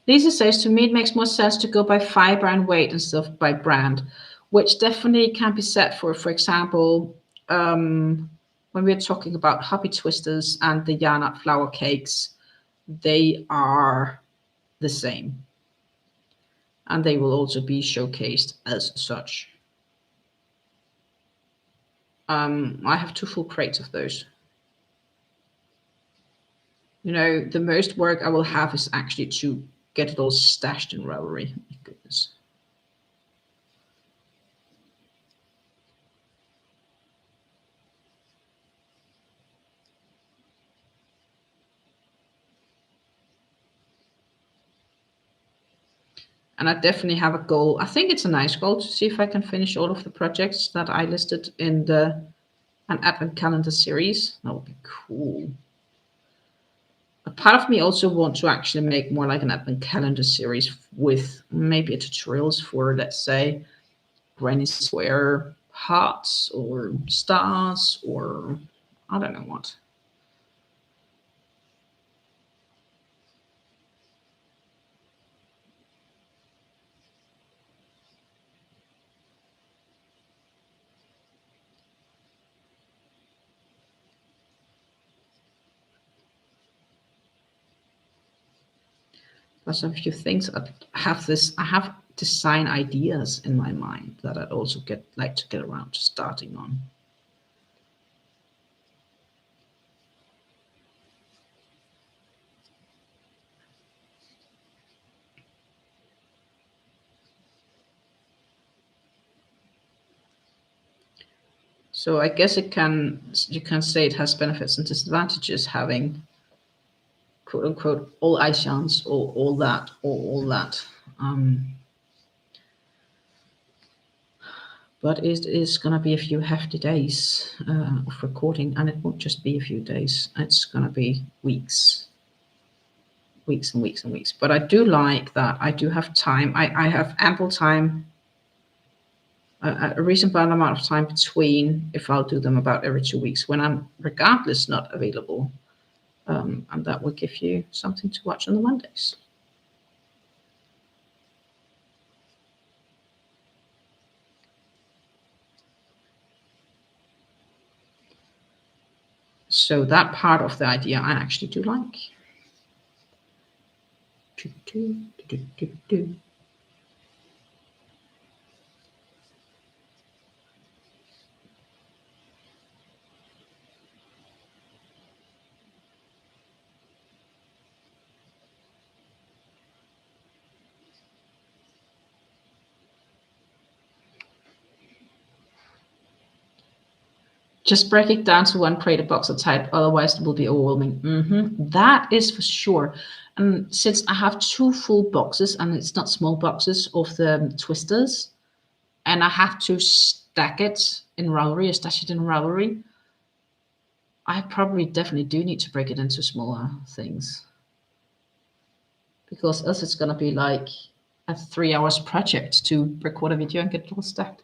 Lisa says, to me, it makes more sense to go by fiber and weight instead of by brand, which definitely can be said for example, when we're talking about hobby twisters and the yarn art flower cakes, they are the same. And they will also be showcased as such. I have 2 full crates of those. You know, the most work I will have is actually to get it all stashed in Ravelry. My goodness. And I definitely have a goal. I think it's a nice goal to see if I can finish all of the projects that I listed in an advent calendar series. That would be cool. A part of me also want to actually make more like an advent calendar series with maybe tutorials for, let's say, granny square hearts or stars or I don't know what. There's a few things I have design ideas in my mind that I'd also like to get around to starting on. So I guess you can say it has benefits and disadvantages having quote unquote all ice yarns or all that or all that. But it is going to be a few hefty days of recording, and it won't just be a few days. It's going to be weeks, weeks and weeks and weeks. But I do like that I do have time. I have ample time, a reasonable amount of time between if I'll do them about every 2 weeks when I'm regardless not available. And that will give you something to watch on the Mondays. So that part of the idea I actually do like. Just break it down to one braided box at a time, otherwise it will be overwhelming. That is for sure. And since I have 2 full boxes, and it's not small boxes of the twisters, and I have to stack it in Ravelry, or stash it in Ravelry, I probably definitely do need to break it into smaller things. Because else it's going to be like a 3 hours project to record a video and get it all stacked.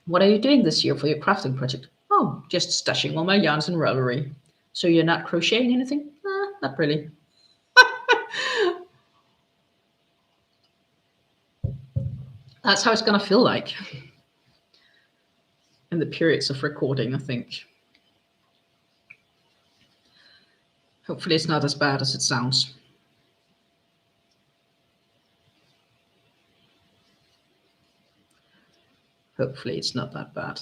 What are you doing this year for your crafting project? Oh, just stashing all my yarns in Ravelry. So you're not crocheting anything? Not really. That's how it's going to feel like in the periods of recording, I think. Hopefully it's not as bad as it sounds. Hopefully it's not that bad.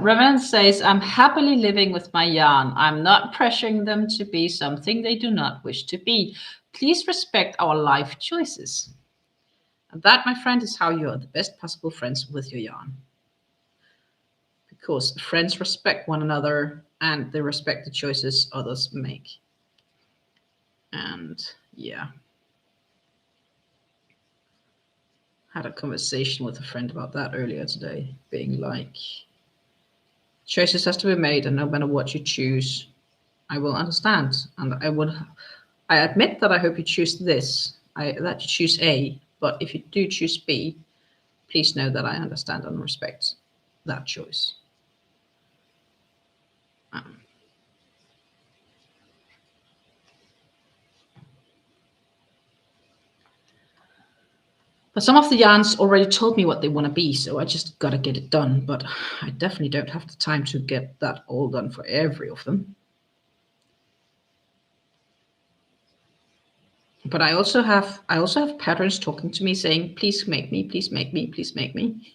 Reverend says, I'm happily living with my yarn. I'm not pressuring them to be something they do not wish to be. Please respect our life choices. And that, my friend, is how you are the best possible friends with your yarn. Because friends respect one another and they respect the choices others make. And yeah. Had a conversation with a friend about that earlier today, being like, choices has to be made, and no matter what you choose, I will understand. And I admit that I hope you choose this, that you choose A, but if you do choose B, please know that I understand and respect that choice. But Some of the yarns already told me what they want to be, so I just got to get it done. But I definitely don't have the time to get that all done for every of them. But I also have patterns talking to me saying, please make me, please make me, please make me.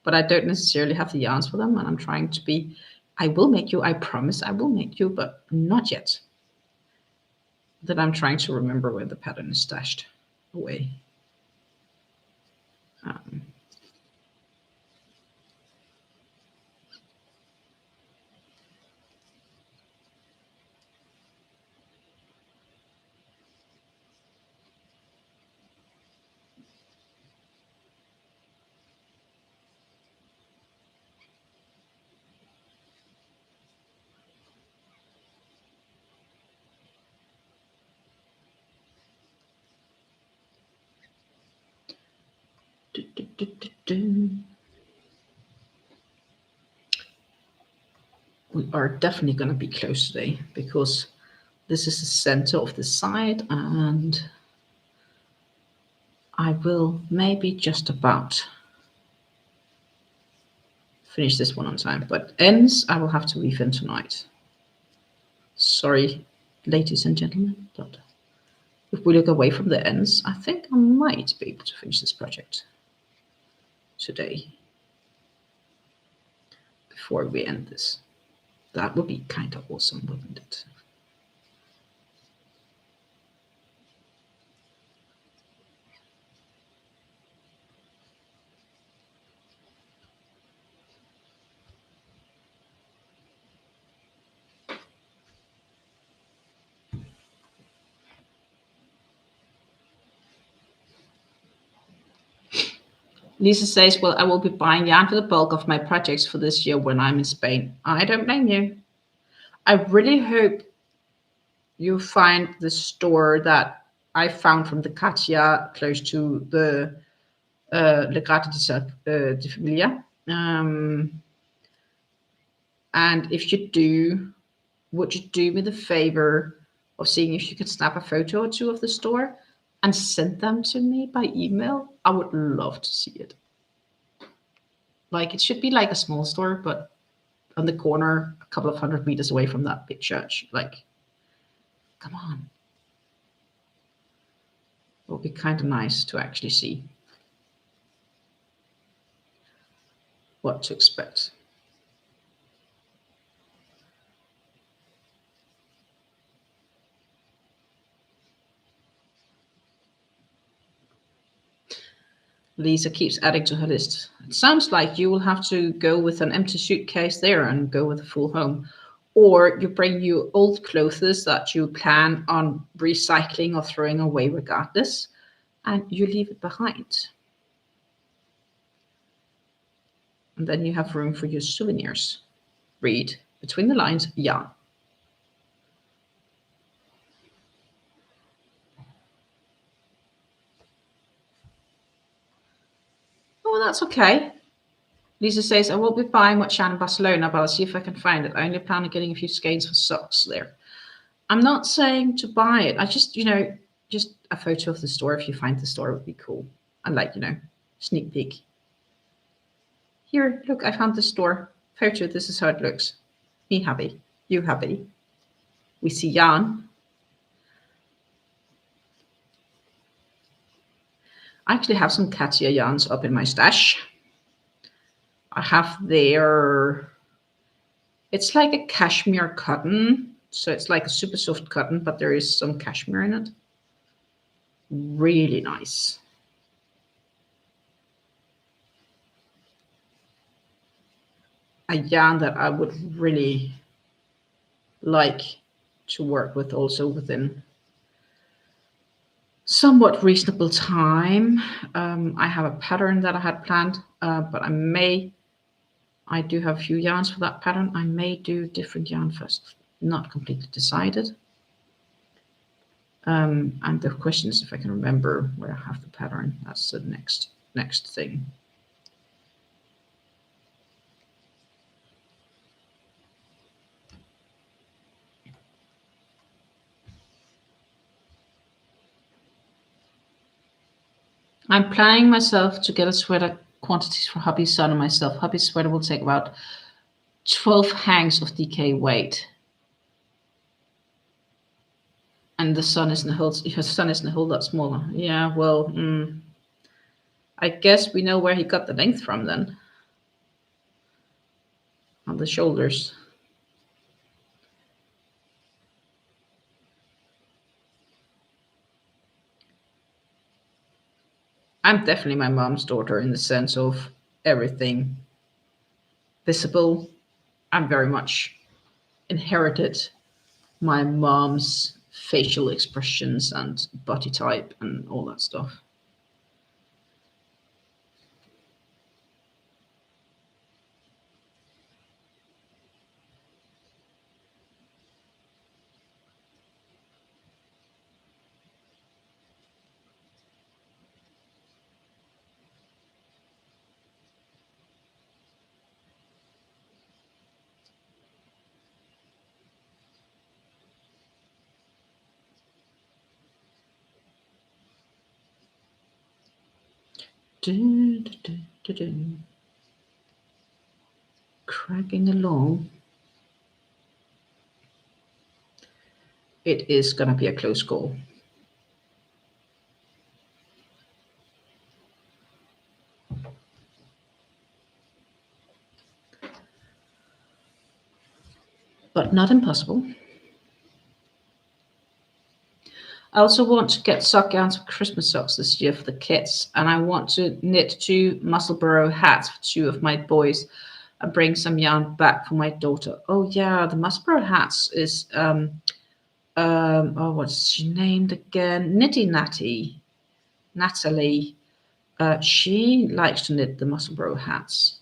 But I don't necessarily have the yarns for them, and I'm trying to be, I will make you, I promise I will make you, but not yet. Then I'm trying to remember where the pattern is stashed away. Do, do, do, do, do. We are definitely going to be close today because this is the center of the side, and I will maybe just about finish this one on time. But ends, I will have to weave in tonight. Sorry, ladies and gentlemen, but if we look away from the ends, I think I might be able to finish this project today before we end this. That would be kind of awesome, wouldn't it? Lisa says, well, I will be buying yarn for the bulk of my projects for this year when I'm in Spain. I don't blame you. I really hope you find the store that I found from the Katia close to the Le Gratte de Familia. And if you do, would you do me the favor of seeing if you could snap a photo or two of the store and send them to me by email? I would love to see it. Like, it should be like a small store, but on the corner, a couple of 100 meters away from that big church. Like, come on. It would be kind of nice to actually see what to expect. Lisa keeps adding to her list. It sounds like you will have to go with an empty suitcase there and go with a full home. Or you bring your old clothes that you plan on recycling or throwing away regardless, and you leave it behind. And then you have room for your souvenirs. Read between the lines, yeah. Oh, that's okay. Lisa says, I won't be buying much yarn in Barcelona, but I'll see if I can find it. I only plan on getting a few skeins for socks there. I'm not saying to buy it. I just, just a photo of the store. If you find the store, would be cool. And like, sneak peek. Here, look, I found the store. Photo, this is how it looks. Me happy, you happy. We see yarn. I actually have some Katia yarns up in my stash. I have their, it's like a cashmere cotton. So it's like a super soft cotton, but there is some cashmere in it. Really nice. A yarn that I would really like to work with also within somewhat reasonable time. I have a pattern that I had planned, but I do have a few yarns for that pattern. I may do different yarn first, not completely decided. And the question is if I can remember where I have the pattern. That's the next thing. I'm planning myself to get a sweater quantities for hubby's son and myself. Hubby's sweater will take about 12 hangs of DK weight. And the son is in a whole, her son is in a whole lot smaller. Yeah, well, I guess we know where he got the length from then. On the shoulders. I'm definitely my mom's daughter in the sense of everything visible. I'm very much inherited my mom's facial expressions and body type and all that stuff. Cracking along. It is going to be a close call. But not impossible. I also want to get sock yarns for Christmas socks this year for the kids, and I want to knit 2 Musselburgh hats for 2 of my boys and bring some yarn back for my daughter. Oh yeah, the Musselburgh hats is oh, what's she named again? Nitty Natty, Natalie. She likes to knit the Musselburgh hats.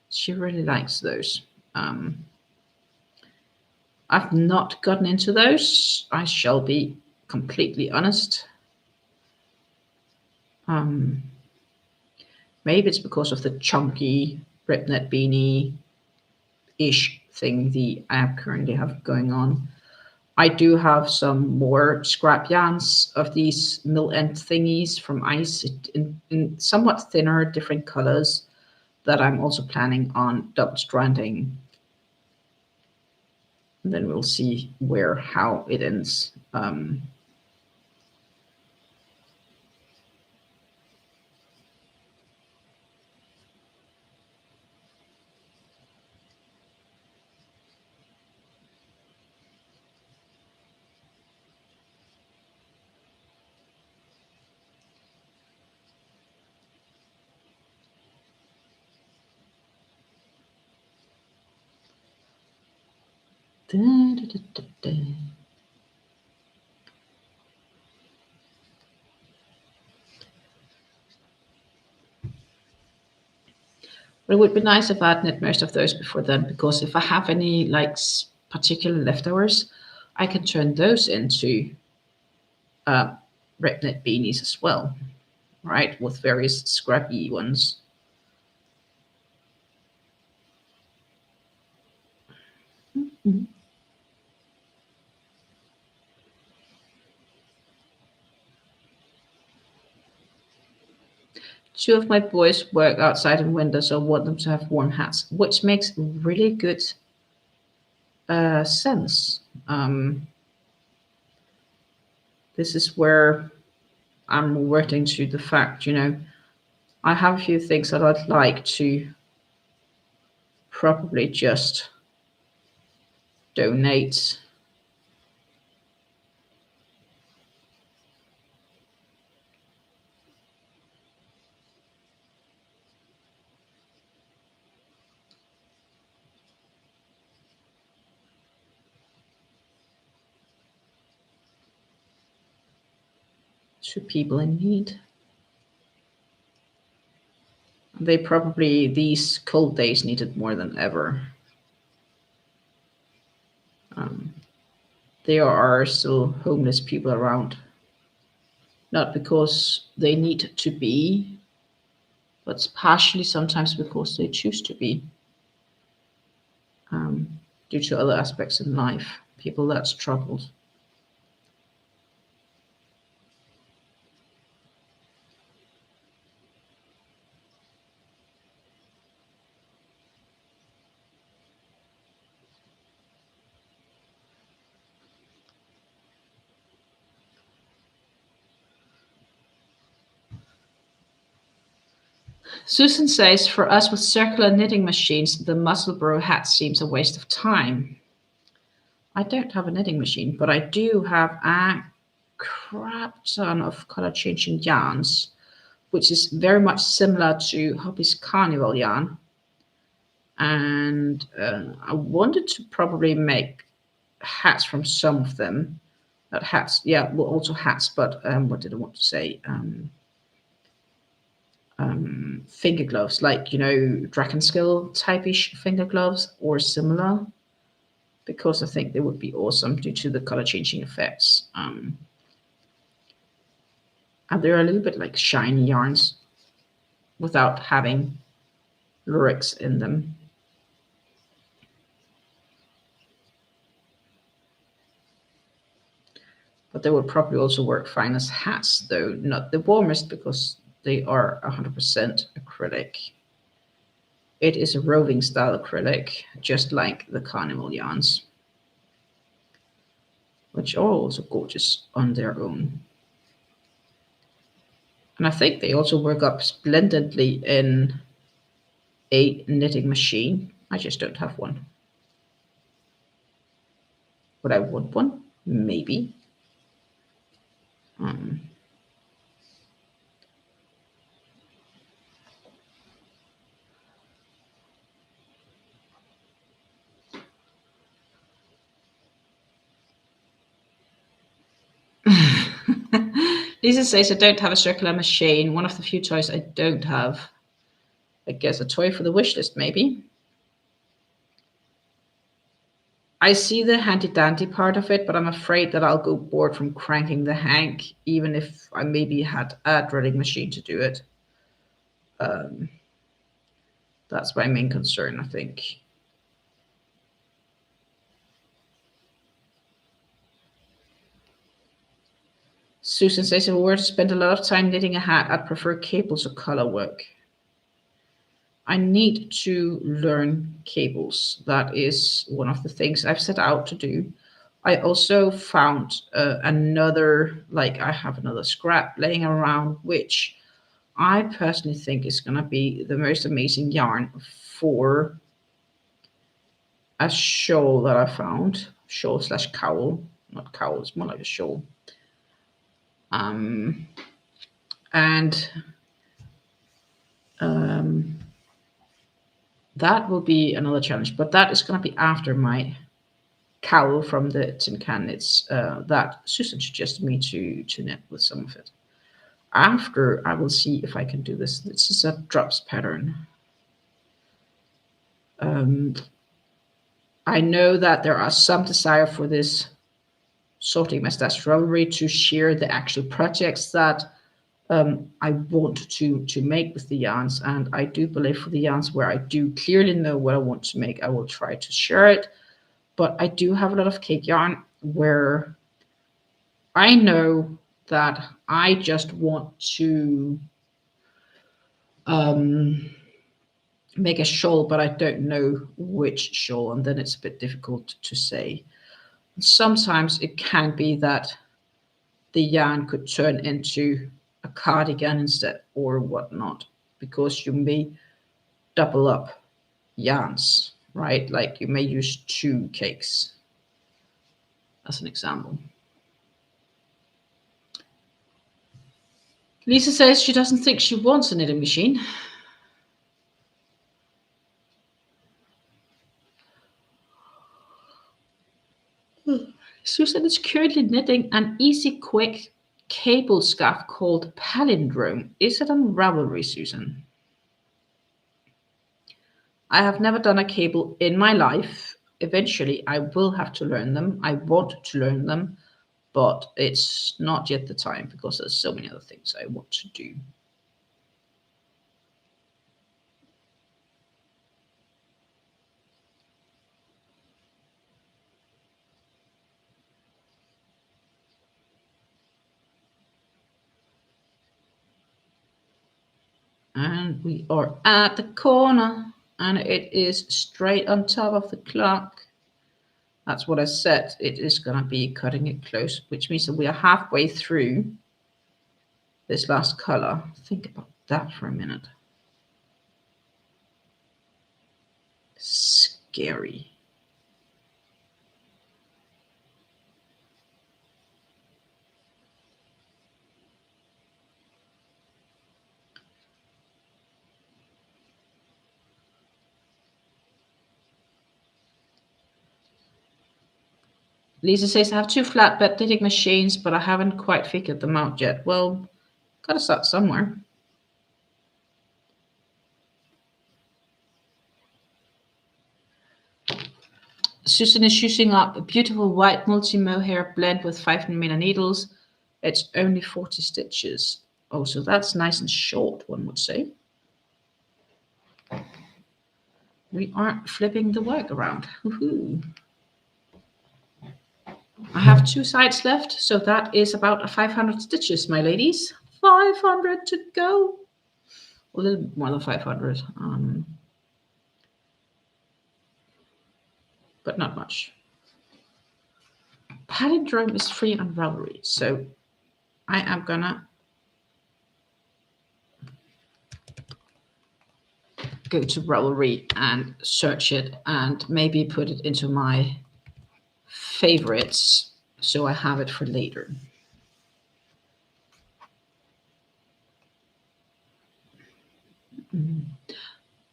She really likes those. I've not gotten into those. I shall be completely honest. Maybe it's because of the chunky ripnet beanie-ish thing I currently have going on. I do have some more scrap yarns of these mill end thingies from Ice in somewhat thinner, different colors that I'm also planning on double stranding. And then we'll see how it ends. Da, da, da, da. But it would be nice if I'd knit most of those before then, because if I have any like particular leftovers, I can turn those into rip knit beanies as well, right? With various scrappy ones. Mm-hmm. 2 of my boys work outside in winter, so I want them to have warm hats, which makes really good sense. This is where I'm reverting to the fact, I have a few things that I'd like to probably just donate. To people in need. They probably, these cold days, need it more than ever. There are still homeless people around. Not because they need to be, but partially sometimes because they choose to be. Due to other aspects in life, people that's troubled. Susan says, for us with circular knitting machines, the Musselburgh hat seems a waste of time. I don't have a knitting machine, but I do have a crap ton of color changing yarns, which is very much similar to Hobby's Carnival yarn. And I wanted to probably make hats from some of them. Not hats, yeah, well, also hats, but what did I want to say? Finger gloves, like, you know, Dragonskill type-ish finger gloves or similar, because I think they would be awesome due to the color changing effects. And they're a little bit like shiny yarns without having lyrics in them. But they would probably also work fine as hats, though not the warmest because they are 100% acrylic. It is a roving style acrylic, just like the Carnival yarns, which are also gorgeous on their own. And I think they also work up splendidly in a knitting machine. I just don't have one. Would I want one? Maybe. Lisa says, I don't have a circular machine. One of the few toys I don't have. I guess a toy for the wish list, maybe. I see the handy dandy part of it, but I'm afraid that I'll go bored from cranking the hank, even if I maybe had a drilling machine to do it. That's my main concern, I think. Susan says, if I were to spend a lot of time knitting a hat, I'd prefer cables or color work. I need to learn cables. That is one of the things I've set out to do. I also found another, like I have another scrap laying around, which I personally think is going to be the most amazing yarn for a shawl that I found. Shawl slash cowl. Not cowl, it's more like a shawl. And that will be another challenge, but that is going to be after my cowl from the tin can knits that Susan suggested me to knit with some of it. After, I will see if I can do this. This is a drops pattern. I know that there are some desire for this sorting my stash revelry to share the actual projects that I want to make with the yarns, and I do believe for the yarns where I do clearly know what I want to make, I will try to share it. But I do have a lot of cake yarn where I know that I just want to make a shawl, but I don't know which shawl, and then it's a bit difficult to say. Sometimes it can be that the yarn could turn into a cardigan instead or whatnot, because you may double up yarns, right? Like you may use 2 cakes as an example. Lisa says she doesn't think she wants a knitting machine. Susan is currently knitting an easy, quick cable scarf called Palindrome. Is it on Ravelry, Susan? I have never done a cable in my life. Eventually, I will have to learn them. I want to learn them, but it's not yet the time because there's so many other things I want to do. And we are at the corner, and it is straight on top of the clock. That's what I said. It is going to be cutting it close, which means that we are halfway through this last color. Think about that for a minute. scary. Lisa says, I have 2 flatbed knitting machines, but I haven't quite figured them out yet. Well, gotta start somewhere. Susan is using up a beautiful white multi-mohair blend with 5mm needles. It's only 40 stitches. Oh, so that's nice and short, one would say. We aren't flipping the work around. Woohoo. I have 2 sides left, so that is about 500 stitches, my ladies. 500 to go. A little more than 500, but not much. Palindrome is free on Ravelry, so I am gonna go to Ravelry and search it and maybe put it into my favorites so I have it for later.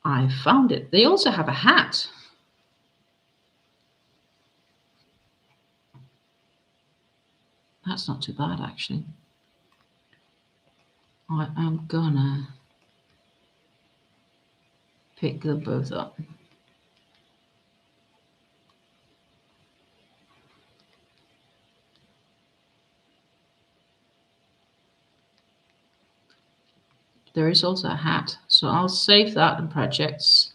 I found it. They also have a hat. That's not too bad, actually. I am gonna pick them both up. There is also a hat, so I'll save that in projects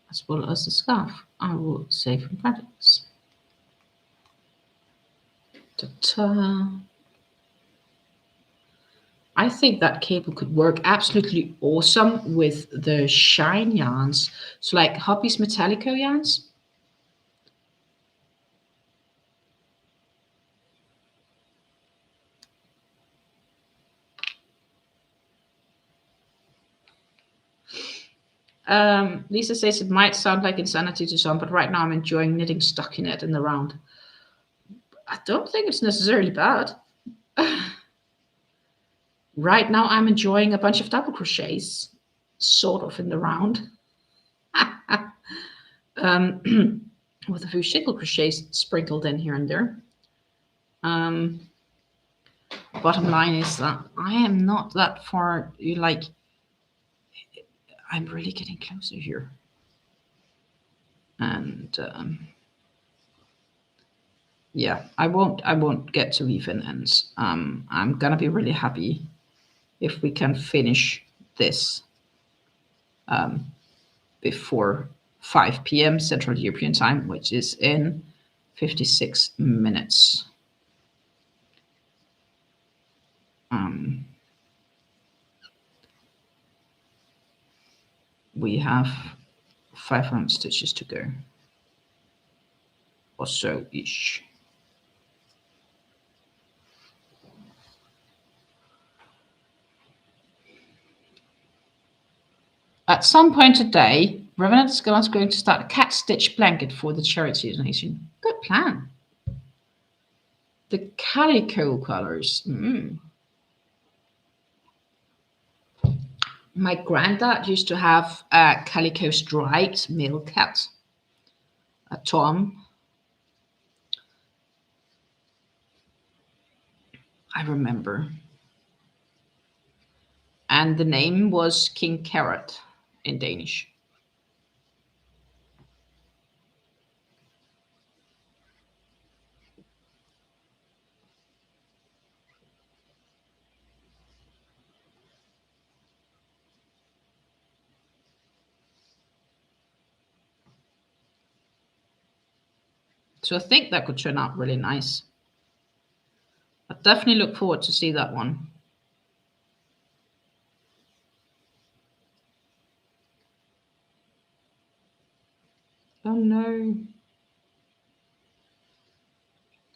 as well as the scarf. I will save in projects. Ta-ta. I think that cable could work absolutely awesome with the shine yarns. So like Hobbies Metallico yarns. Lisa says it might sound like insanity to some, but right now I'm enjoying knitting stockinette in the round. I don't think it's necessarily bad. Right now I'm enjoying a bunch of double crochets, sort of in the round. With a few single crochets sprinkled in here and there. Bottom line is that I am not that far, like, I'm really getting closer here. And yeah, I won't get to even ends. I'm gonna be really happy if we can finish this before 5 p.m. Central European Time, which is in 56 minutes. We have 500 stitches to go, or so ish. At some point today, Revenant is going to start a cat stitch blanket for the charity donation. Good plan. The calico colors. My granddad used to have a calico striped male cat, a Tom. I remember. And the name was King Carrot in Danish. So I think that could turn out really nice. I definitely look forward to see that one. Oh no.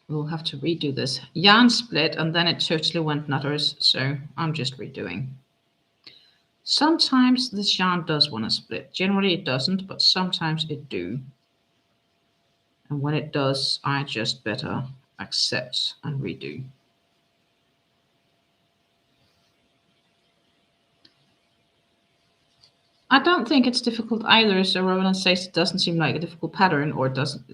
We'll have to redo this. Yarn split and then it totally went nutters, so I'm just redoing. Sometimes this yarn does want to split. Generally it doesn't, but sometimes it do. And when it does, I just better accept and redo. I don't think it's difficult either. So Roland says it doesn't seem like a difficult pattern, or it doesn't.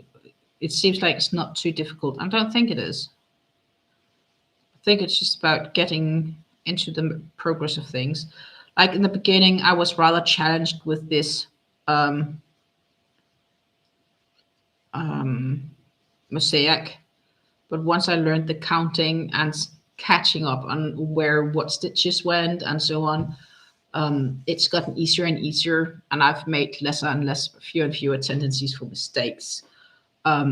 It seems like it's not too difficult. I don't think it is. I think it's just about getting into the progress of things. Like in the beginning, I was rather challenged with this mosaic, but once I learned the counting and catching up on where what stitches went and so on, it's gotten easier and easier, and I've made lesser and less, fewer and fewer tendencies for mistakes. Of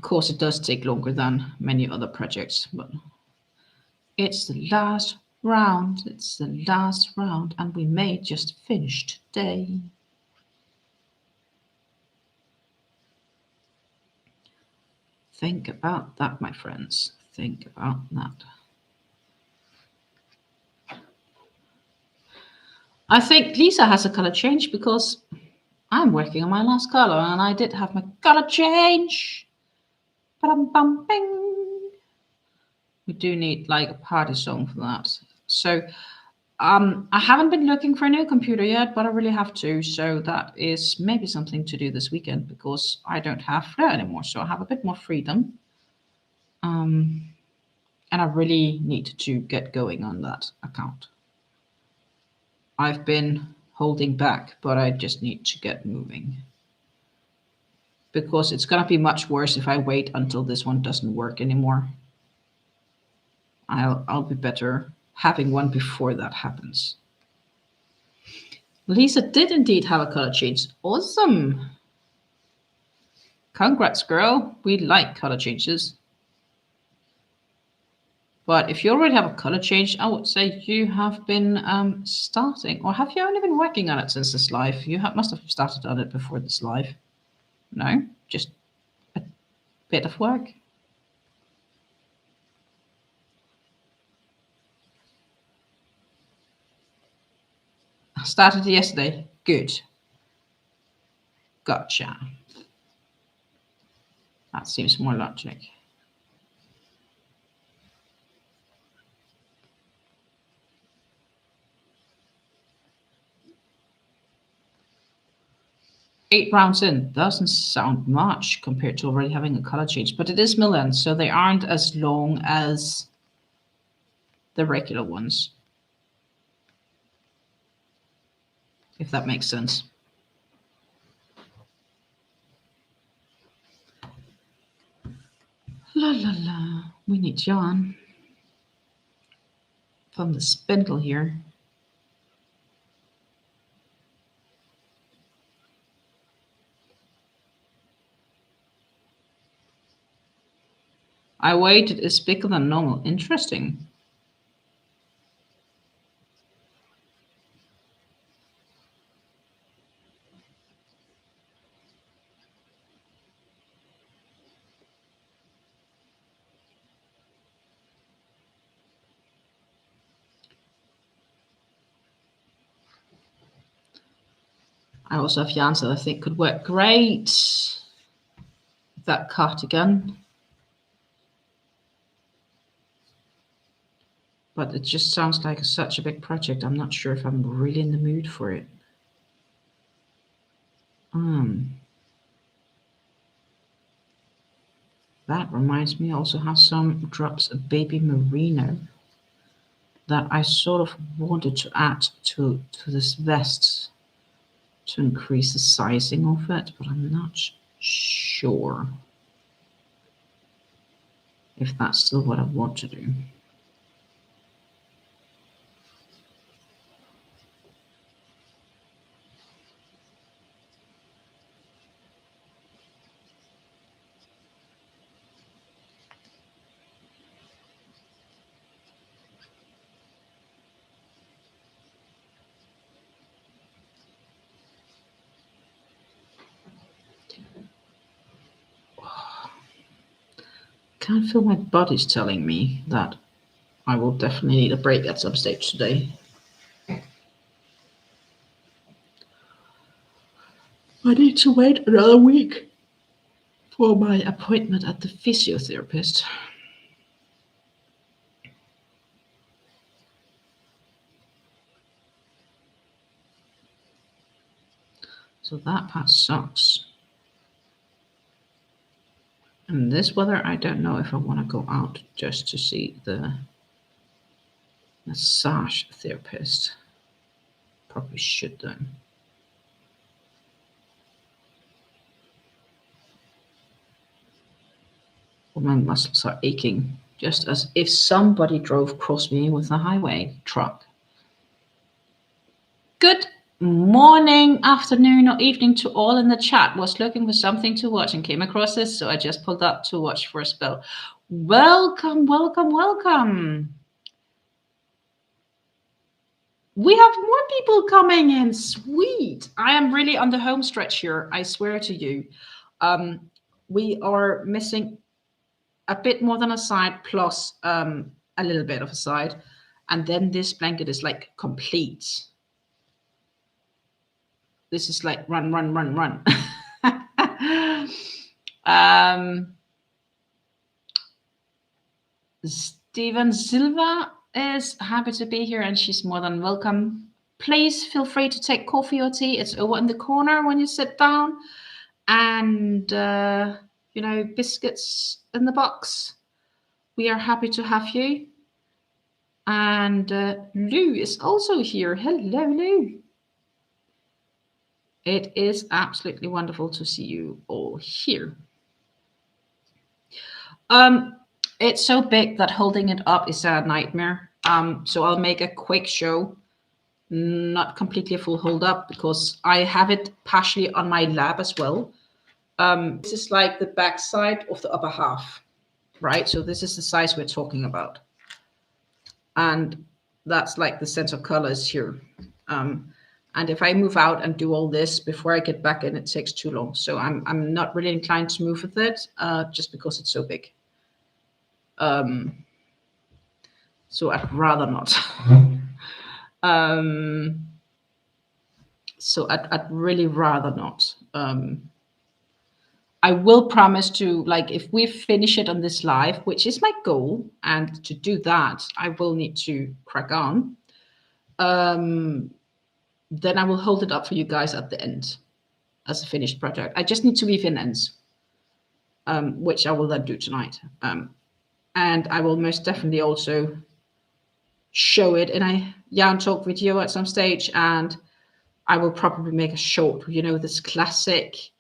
course, it does take longer than many other projects, but it's the last round. It's the last round, and we may just finish today. Think about that, my friends. Think about that. I think Lisa has a color change because I'm working on my last color, and I did have my color change. Ba-dum-bum-bing. We do need like a party song for that. So I haven't been looking for a new computer yet, but I really have to. So that is maybe something to do this weekend because I don't have Fleur anymore. So I have a bit more freedom. And I really need to get going on that account. I've been holding back, but I just need to get moving. Because it's going to be much worse if I wait until this one doesn't work anymore. I'll be better having one before that happens. Lisa did indeed have a color change. Awesome. Congrats, girl. We like color changes. But if you already have a color change, I would say you have been starting, or have you only been working on it since this live? You must have started on it before this live. No, just a bit of work. I started yesterday. Good. Gotcha. That seems more logic. Eight rounds in doesn't sound much compared to already having a color change, but it is mill-end, so they aren't as long as the regular ones, if that makes sense. La la la, we need yarn from the spindle here. I waited is bigger than normal. Interesting. I also have yarns that I think could work great. That cardigan. But it just sounds like such a big project. I'm not sure if I'm really in the mood for it. That reminds me, I also have some drops of baby merino that I sort of wanted to add to this vest to increase the sizing of it, but I'm not sure if that's still what I want to do. Can't feel my body's telling me that I will definitely need a break at some stage today. I need to wait another week for my appointment at the physiotherapist. So that part sucks. And this weather, I don't know if I want to go out just to see the massage therapist. Probably should though. Well, my muscles are aching, just as if somebody drove across me with a highway truck. Good morning, afternoon, or evening to all in the chat. Was looking for something to watch and came across this, so I just pulled up to watch for a spell. Welcome, welcome, welcome. We have more people coming in. Sweet. I am really on the home stretch here, I swear to you. We are missing a bit more than a side plus a little bit of a side. And then this blanket is like complete. This is like run, run, run, run. Steven Silva is happy to be here and she's more than welcome. Please feel free to take coffee or tea. It's over in the corner when you sit down. And, you know, biscuits in the box. We are happy to have you. And Lou is also here. Hello, Lou. It is absolutely wonderful to see you all here. It's so big that holding it up is a nightmare. So I'll make a quick show, not completely a full hold up because I have it partially on my lap as well. This is like the back side of the upper half, right? So this is the size we're talking about. And that's like the center colors here. And if I move out and do all this before I get back in, it takes too long. So I'm not really inclined to move with it just because it's so big. So I'd rather not. So I'd really rather not. I will promise to, like, if we finish it on this live, which is my goal, and to do that, I will need to crack on. Then I will hold it up for you guys at the end as a finished project. I just need to weave in ends, which I will then do tonight. And I will most definitely also show it in a yarn talk video at some stage. And I will probably make a short, you know, this classic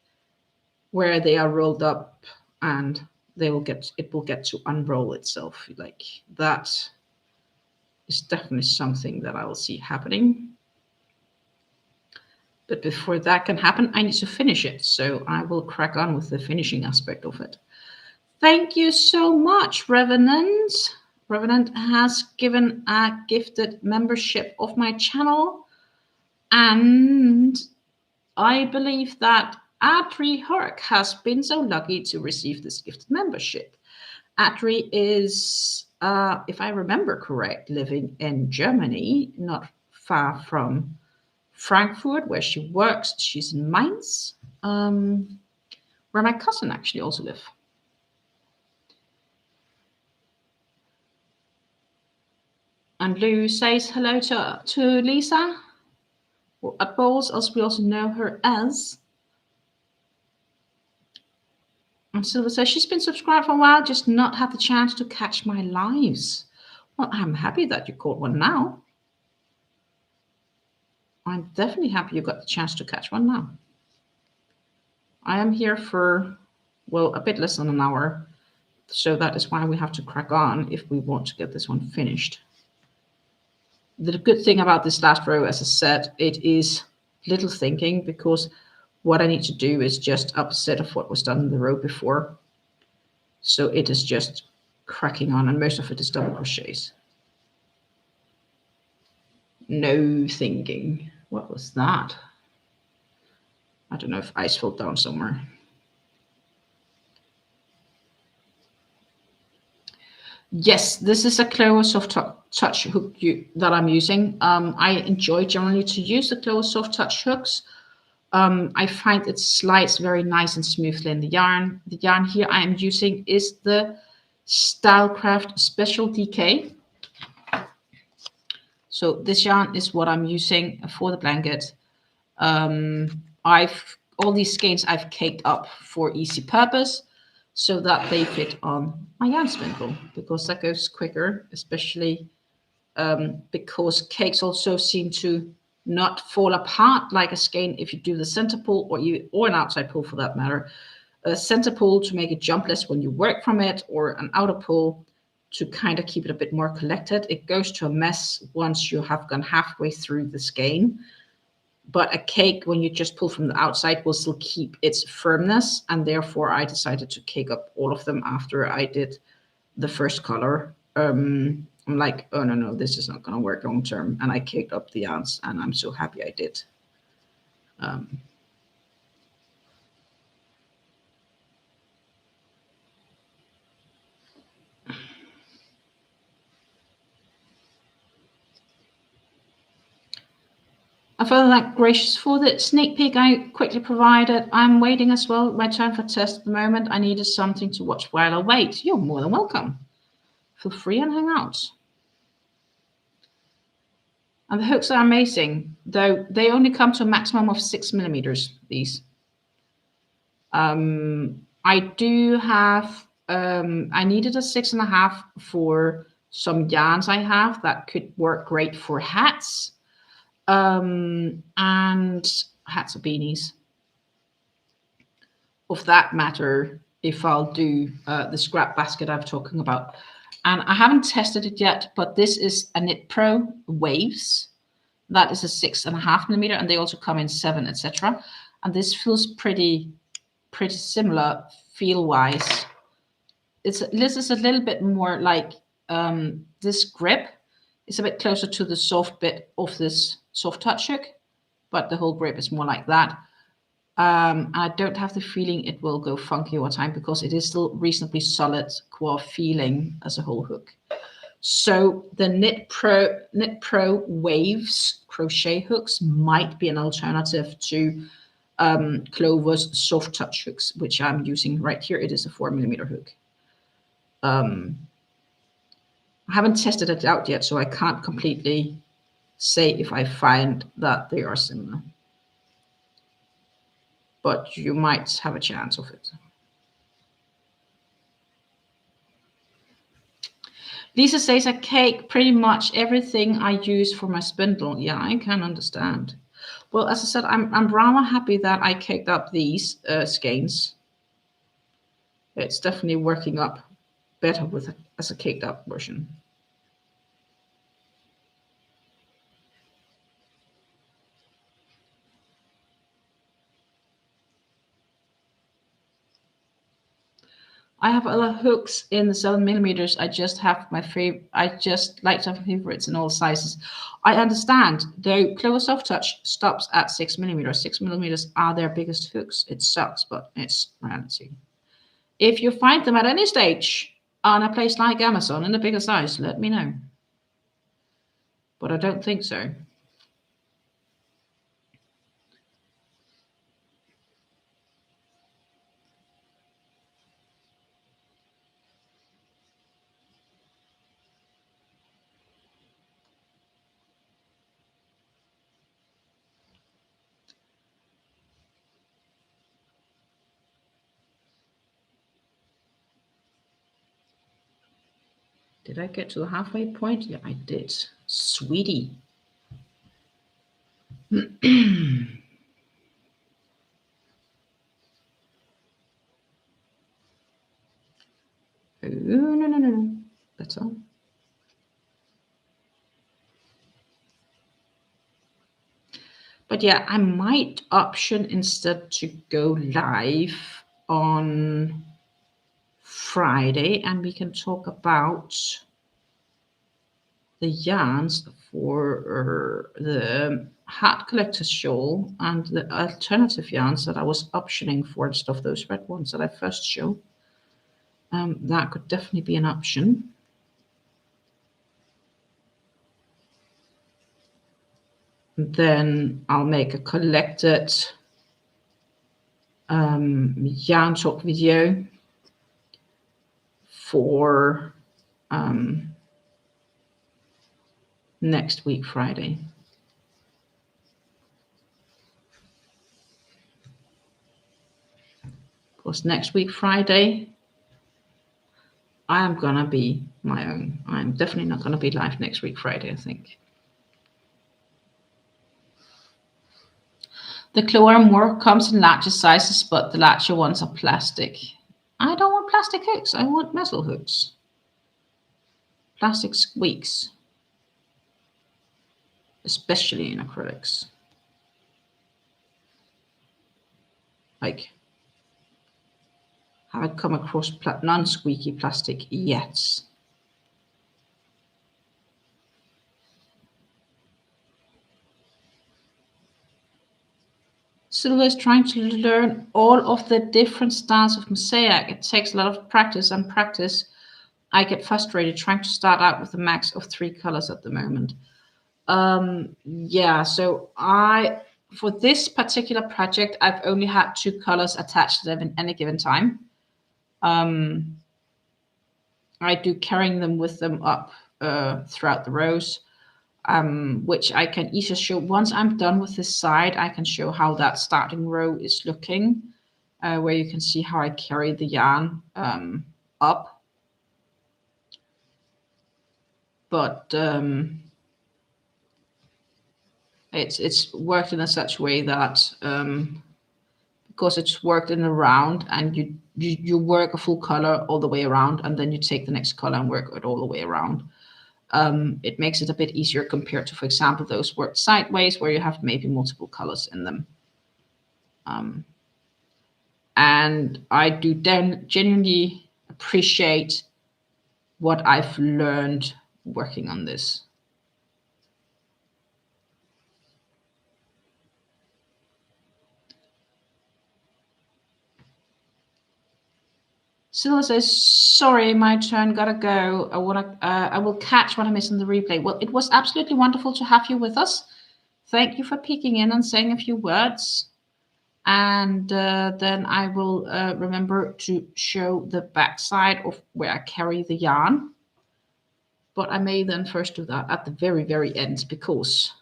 where they are rolled up and it will get to unroll itself. Like that is definitely something that I will see happening. But before that can happen, I need to finish it. So I will crack on with the finishing aspect of it. Thank you so much, Revenant. Revenant has given a gifted membership of my channel. And I believe that Adri Herc has been so lucky to receive this gifted membership. Adri is, if I remember correct, living in Germany, not far from Frankfurt, where she works. She's in Mainz, where my cousin actually also lives. And Lou says hello to Lisa, or at Bowls, as we also know her as. And Silver says she's been subscribed for a while, just not had the chance to catch my lives. Well, I'm happy that you caught one now. I'm definitely happy you got the chance to catch one now. I am here for, well, a bit less than an hour. So that is why we have to crack on if we want to get this one finished. The good thing about this last row, as I said, it is little thinking because what I need to do is just opposite of what was done in the row before. So it is just cracking on, and most of it is double crochets. No thinking. What was that? I don't know if ice fell down somewhere. Yes, this is a Clover Soft Touch hook that I'm using. I enjoy generally to use the Clover Soft Touch hooks. I find it slides very nice and smoothly in the yarn. The yarn here I am using is the Stylecraft Special DK. So this yarn is what I'm using for the blanket. All these skeins I've caked up for easy purpose so that they fit on my yarn spindle, because that goes quicker, especially because cakes also seem to not fall apart like a skein if you do the center pull or an outside pull for that matter. A center pull to make it jump less when you work from it, or an outer pull to kind of keep it a bit more collected. It goes to a mess once you have gone halfway through the skein. But a cake, when you just pull from the outside, will still keep its firmness, and therefore I decided to cake up all of them after I did the first color. I'm like, oh no, this is not going to work long term, and I caked up the yarns, and I'm so happy I did. I feel like gracious for the sneak peek I quickly provided. I'm waiting as well. My turn for test at the moment. I needed something to watch while I wait. You're more than welcome. Feel free and hang out. And the hooks are amazing, though they only come to a maximum of 6 millimeters, these. I do have, I needed a 6.5 for some yarns I have that could work great for hats. And hats or beanies. Of that matter, if I'll do the scrap basket I'm talking about. And I haven't tested it yet, but this is a Knit Pro Waves. That is a 6.5 millimeter, and they also come in 7, etc. And this feels pretty similar feel-wise. This is a little bit more like this grip is a bit closer to the soft bit of this soft touch hook, but the whole grip is more like that. I don't have the feeling it will go funky over time because it is still reasonably solid core feeling as a whole hook. So the Knit Pro Waves crochet hooks might be an alternative to Clover's soft touch hooks, which I'm using right here. It is a 4 millimeter hook. I haven't tested it out yet, so I can't completely say if I find that they are similar. But you might have a chance of it. Lisa says I cake pretty much everything I use for my spindle. Yeah, I can understand. Well, as I said, I'm rather happy that I caked up these skeins. It's definitely working up better as a caked up version. I have other hooks in the 7 millimeters. I just have my favorite. I just like to have favorites in all sizes. I understand, though. Clover Soft Touch stops at 6 millimeters. 6 millimeters are their biggest hooks. It sucks, but it's reality. If you find them at any stage on a place like Amazon in a bigger size, let me know. But I don't think so. Did I get to the halfway point? Yeah, I did. Sweetie. Oh, no. That's all. But yeah, I might option instead to go live on Friday, and we can talk about the yarns for the Hat Collector's Shawl and the alternative yarns that I was optioning for instead of those red ones that I first showed. That could definitely be an option. Then I'll make a collected yarn talk video for next week Friday. Because next week Friday, I am gonna be my own. I'm definitely not gonna be live next week Friday, I think. The Cloarm work comes in larger sizes, but the larger ones are plastic. I don't want plastic hooks, I want metal hooks. Plastic squeaks. Especially in acrylics. Like, haven't come across non-squeaky plastic yet. Silver is trying to learn all of the different styles of mosaic. It takes a lot of practice and practice. I get frustrated trying to start out with a max of 3 colors at the moment. Yeah, so for this particular project, I've only had 2 colors attached to them in any given time. I do carrying them with them up throughout the rows, which I can easily show. Once I'm done with this side, I can show how that starting row is looking, where you can see how I carry the yarn up. But it's worked in such a way that because it's worked in a round, and you work a full color all the way around, and then you take the next color and work it all the way around. It makes it a bit easier compared to, for example, those worked sideways where you have maybe multiple colors in them. And I do genuinely appreciate what I've learned working on this. Silla says, sorry, my turn, gotta go. I will catch what I missed in the replay. Well, it was absolutely wonderful to have you with us. Thank you for peeking in and saying a few words. And then I will remember to show the back side of where I carry the yarn. But I may then first do that at the very, very end, because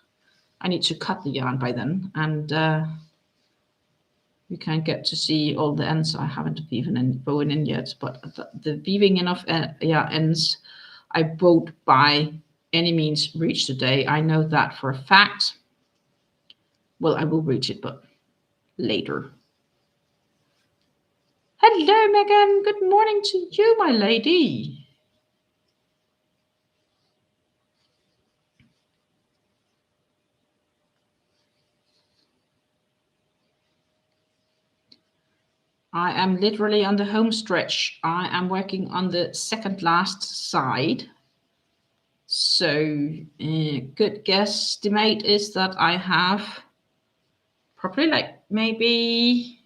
I need to cut the yarn by then. And you can get to see all the ends. I haven't woven in yet, but the weaving in of ends I won't by any means reach today. I know that for a fact. Well, I will reach it, but later. Hello, Megan. Good morning to you, my lady. I am literally on the home stretch. I am working on the second last side. So good guesstimate is that I have probably like maybe,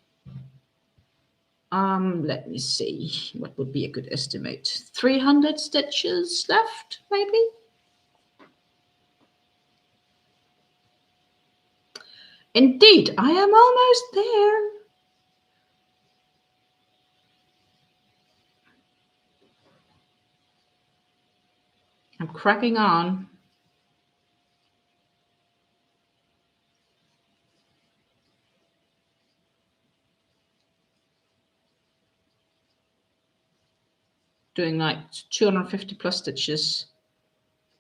let me see, what would be a good estimate? 300 stitches left, maybe? Indeed, I am almost there. I'm cracking on. Doing like 250 plus stitches,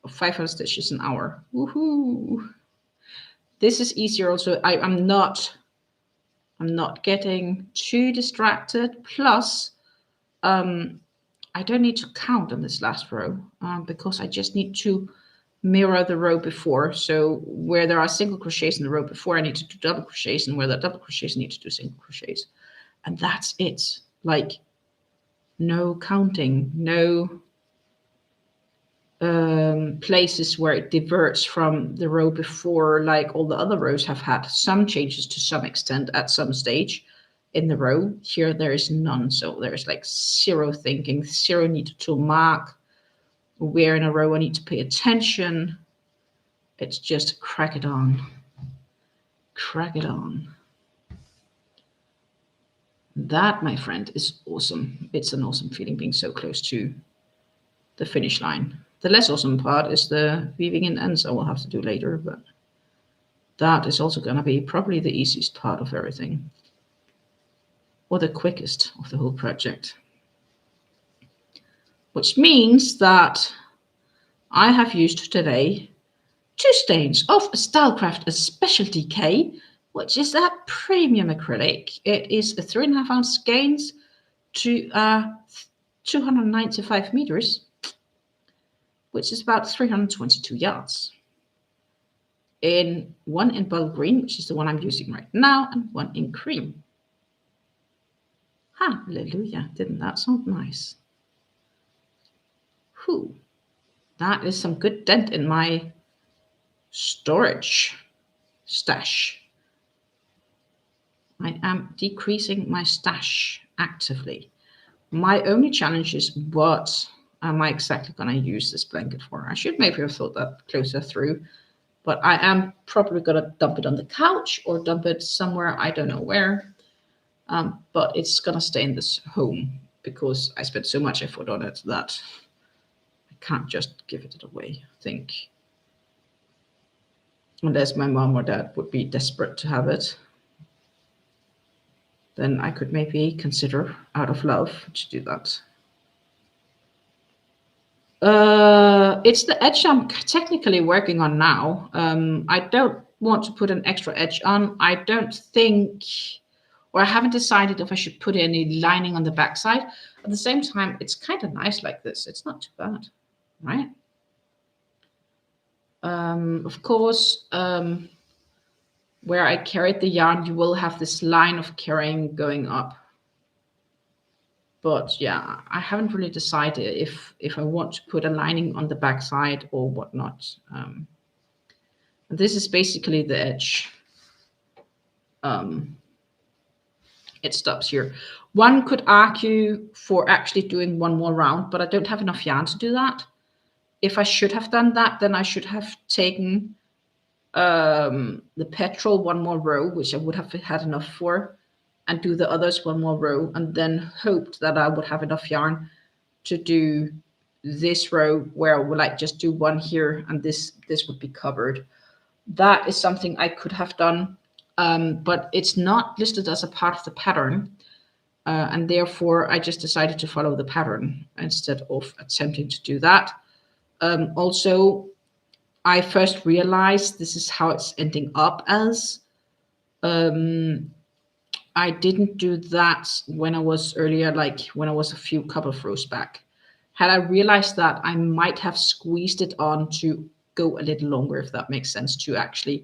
or 500 stitches an hour. Woohoo! This is easier also. I'm not getting too distracted. Plus, I don't need to count on this last row because I just need to mirror the row before. So where there are single crochets in the row before, I need to do double crochets, and where there are double crochets, I need to do single crochets. And that's it. Like, no counting, no places where it diverts from the row before, like all the other rows have had some changes to some extent at some stage in the row. Here there is none, so there's like zero thinking, zero need to mark where in a row I need to pay attention. It's just crack it on. crack it on. That, my friend, is awesome. It's an awesome feeling being so close to the finish line. The less awesome part is the weaving in ends I will have to do later, but that is also going to be probably the easiest part of everything, or the quickest of the whole project. Which means that I have used today 2 stains of Stylecraft, a specialty K, which is a premium acrylic. It is a 3.5 ounce skeins to 295 meters, which is about 322 yards. One in bottle green, which is the one I'm using right now, and one in cream. Hallelujah, didn't that sound nice? Whew, that is some good dent in my storage stash. I am decreasing my stash actively. My only challenge is what am I exactly going to use this blanket for? I should maybe have thought that closer through, but I am probably going to dump it on the couch or dump it somewhere, I don't know where. But it's going to stay in this home because I spent so much effort on it that I can't just give it away, I think. Unless my mom or dad would be desperate to have it, then I could maybe consider, out of love, to do that. It's the edge I'm technically working on now. I don't want to put an extra edge on. I don't think, or I haven't decided if I should put any lining on the backside. At the same time, it's kind of nice like this. It's not too bad, right? Of course, where I carried the yarn, you will have this line of carrying going up. But yeah, I haven't really decided if I want to put a lining on the backside or whatnot. This is basically the edge. It stops here. One could argue for actually doing one more round, but I don't have enough yarn to do that. If I should have done that, then I should have taken the petrol one more row, which I would have had enough for, and do the others one more row, and then hoped that I would have enough yarn to do this row where I would like just do one here and this would be covered. That is something I could have done, but it's not listed as a part of the pattern, and therefore I just decided to follow the pattern instead of attempting to do that. Also, I first realized this is how it's ending up as. I didn't do that when I was earlier, like when I was a couple of rows back. Had I realized that, I might have squeezed it on to go a little longer, if that makes sense, to actually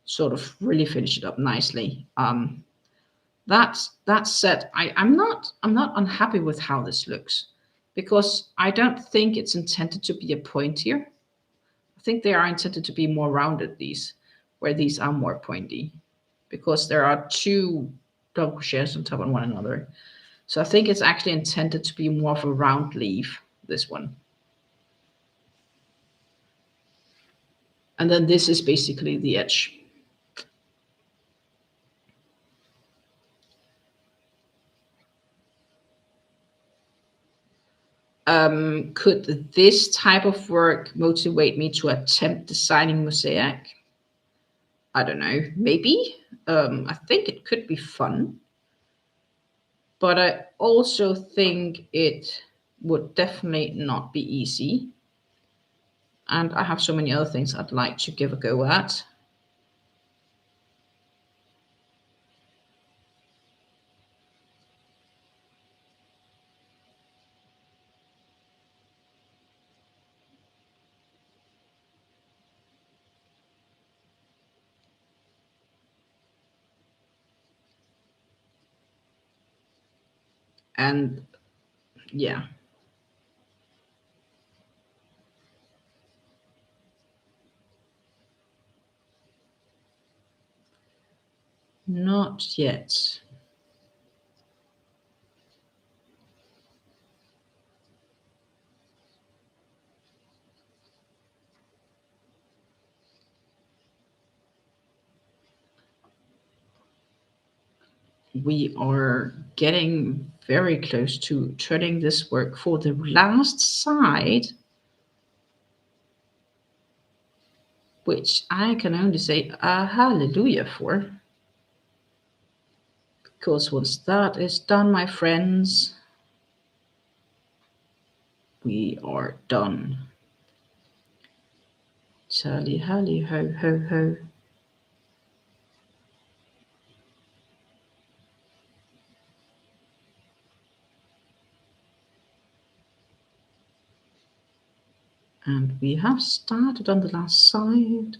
sort of really finish it up nicely. That said, I'm not unhappy with how this looks, because I don't think it's intended to be a point here. I think they are intended to be more rounded, where these are more pointy, because there are 2 double crochets on top of one another. So I think it's actually intended to be more of a round leaf, this one. And then this is basically the edge. Could this type of work motivate me to attempt designing Mosaic? I don't know, maybe. I think it could be fun. But I also think it would definitely not be easy. And I have so many other things I'd like to give a go at. And yeah. Not yet. we are getting very close to turning this work for the last side, which I can only say a hallelujah for. Because once that is done, my friends, we are done. Tally hally ho ho ho. And we have started on the last side.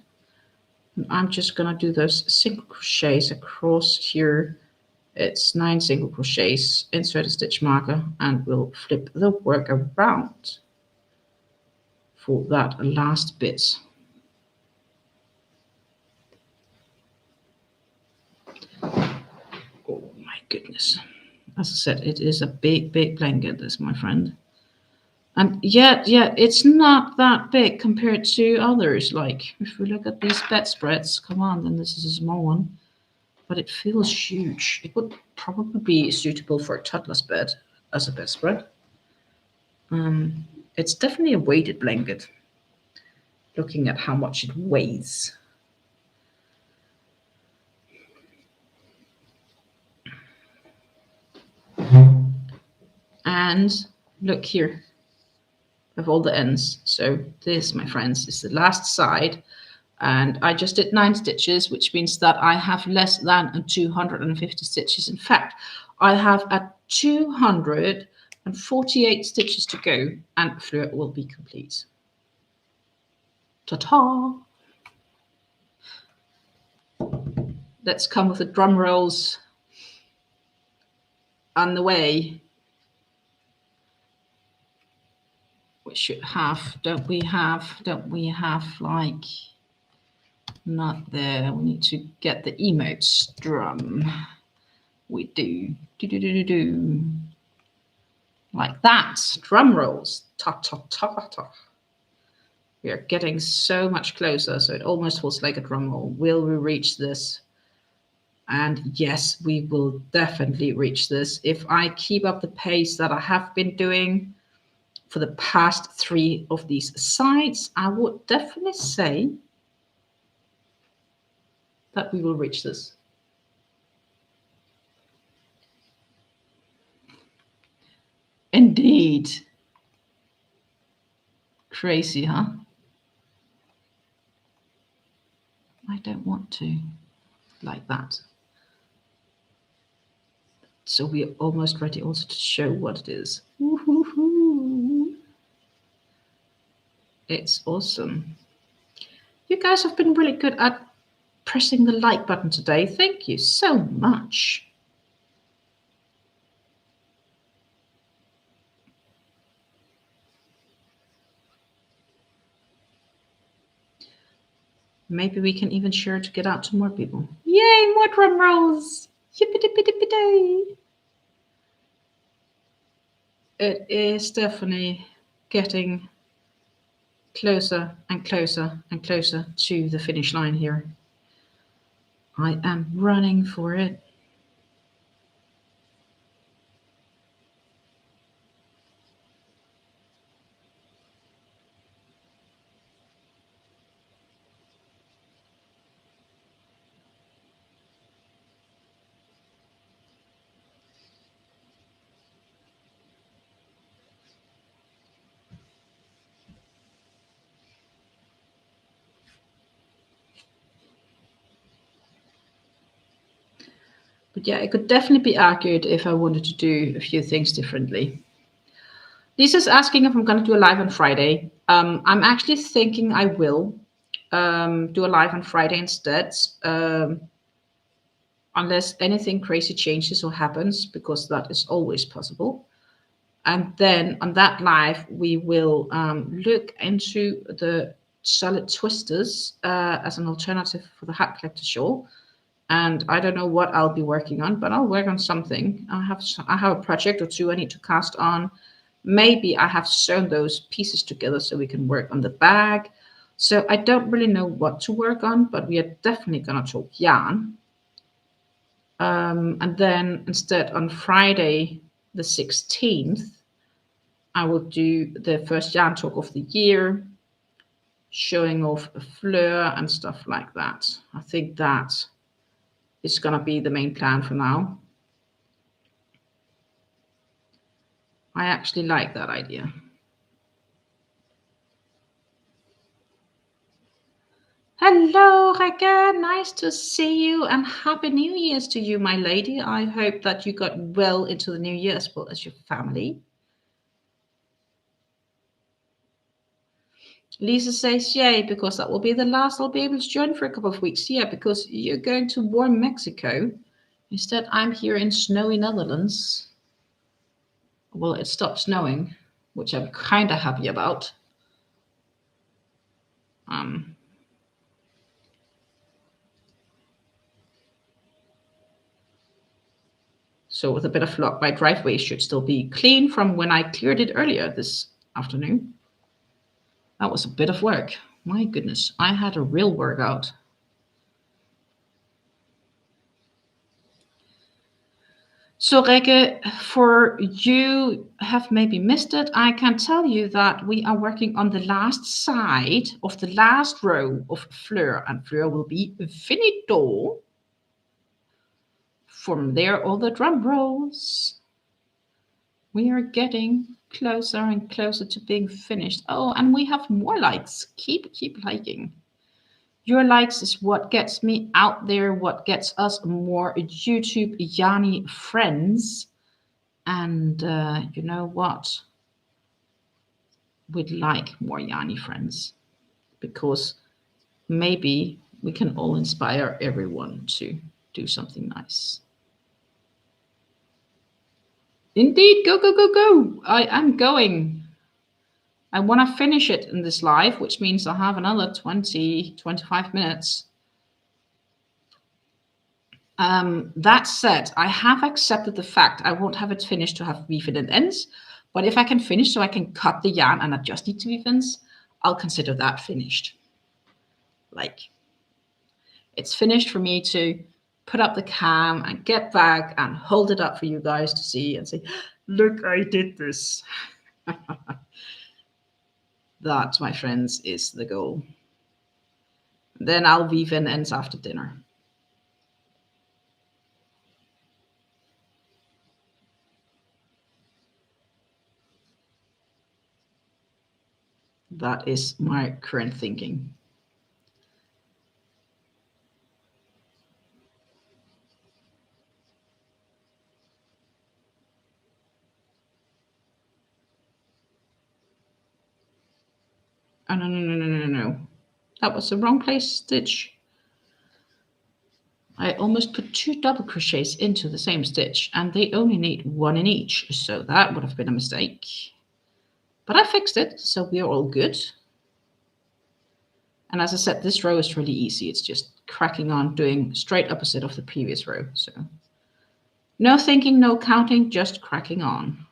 And I'm just gonna do those single crochets across here. It's 9 single crochets, insert a stitch marker, and we'll flip the work around for that last bit. Oh my goodness. As I said, it is a big, big blanket, this, my friend. And yet, it's not that big compared to others. Like, if we look at these bedspreads, come on, then this is a small one. But it feels huge. It would probably be suitable for a toddler's bed as a bedspread. It's definitely a weighted blanket, looking at how much it weighs. And look here, of all the ends. So this, my friends, is the last side. And I just did 9 stitches, which means that I have less than 250 stitches. In fact, I have 248 stitches to go, and Fleur will be complete. Ta-ta! Let's come with the drum rolls on the way. We should have, don't we have like, not there. We need to get the emotes drum. We do. Do. Like that. Drum rolls. Ta ta ta ta. We are getting so much closer, so it almost feels like a drum roll. Will we reach this? And yes, we will definitely reach this. If I keep up the pace that I have been doing for the past 3 of these sides, I would definitely say that we will reach this. Indeed. Crazy, huh? I don't want to like that. So we're almost ready also to show what it is. Woo-hoo-hoo. It's awesome. You guys have been really good at pressing the like button today. Thank you so much. Maybe we can even share to get out to more people. Yay, more drum rolls! Yippity-pitty-pitty! It is definitely getting closer and closer and closer to the finish line here. I am running for it. But yeah, it could definitely be argued if I wanted to do a few things differently. Lisa's asking if I'm going to do a live on Friday. I'm actually thinking I will do a live on Friday instead, unless anything crazy changes or happens, because that is always possible. And then on that live, we will look into the solid twisters as an alternative for the hat collector shawl. And I don't know what I'll be working on, but I'll work on something. I have a project or 2 I need to cast on. Maybe I have sewn those pieces together so we can work on the bag. So I don't really know what to work on, but we are definitely going to talk yarn. And then instead on Friday the 16th, I will do the first yarn talk of the year, showing off Fleur and stuff like that. I think that is going to be the main plan for now. I actually like that idea. Hello, Reka. Nice to see you and Happy New Year's to you, my lady. I hope that you got well into the new year as well as your family. Lisa says, yay, because that will be the last I'll be able to join for a couple of weeks. Yeah, because you're going to warm Mexico. Instead, I'm here in snowy Netherlands. Well, it stopped snowing, which I'm kind of happy about. So with a bit of luck, my driveway should still be clean from when I cleared it earlier this afternoon. That was a bit of work. My goodness, I had a real workout. So Reke, for you have maybe missed it, I can tell you that we are working on the last side of the last row of Fleur, and Fleur will be finito. From there, all the drum rolls. We are getting closer and closer to being finished. Oh, and we have more likes. Keep liking. Your likes is what gets me out there, what gets us more YouTube Yanni friends. And you know what? We'd like more Yanni friends, because maybe we can all inspire everyone to do something nice. Indeed, go, go, go, go. I am going. I want to finish it in this live, which means I have another 20, 25 minutes. That said, I have accepted the fact I won't have it finished to have weave in and ends, but if I can finish so I can cut the yarn and adjust it to weave ends, I'll consider that finished. Like, it's finished for me to put up the cam and get back and hold it up for you guys to see and say, look, I did this. That, my friends, is the goal. Then I'll weave in ends after dinner. That is my current thinking. Oh, no. That was the wrong place stitch. I almost put 2 double crochets into the same stitch, and they only need 1 in each, so that would have been a mistake. But I fixed it, so we're all good. And as I said, this row is really easy. It's just cracking on, doing straight opposite of the previous row. So no thinking, no counting, just cracking on.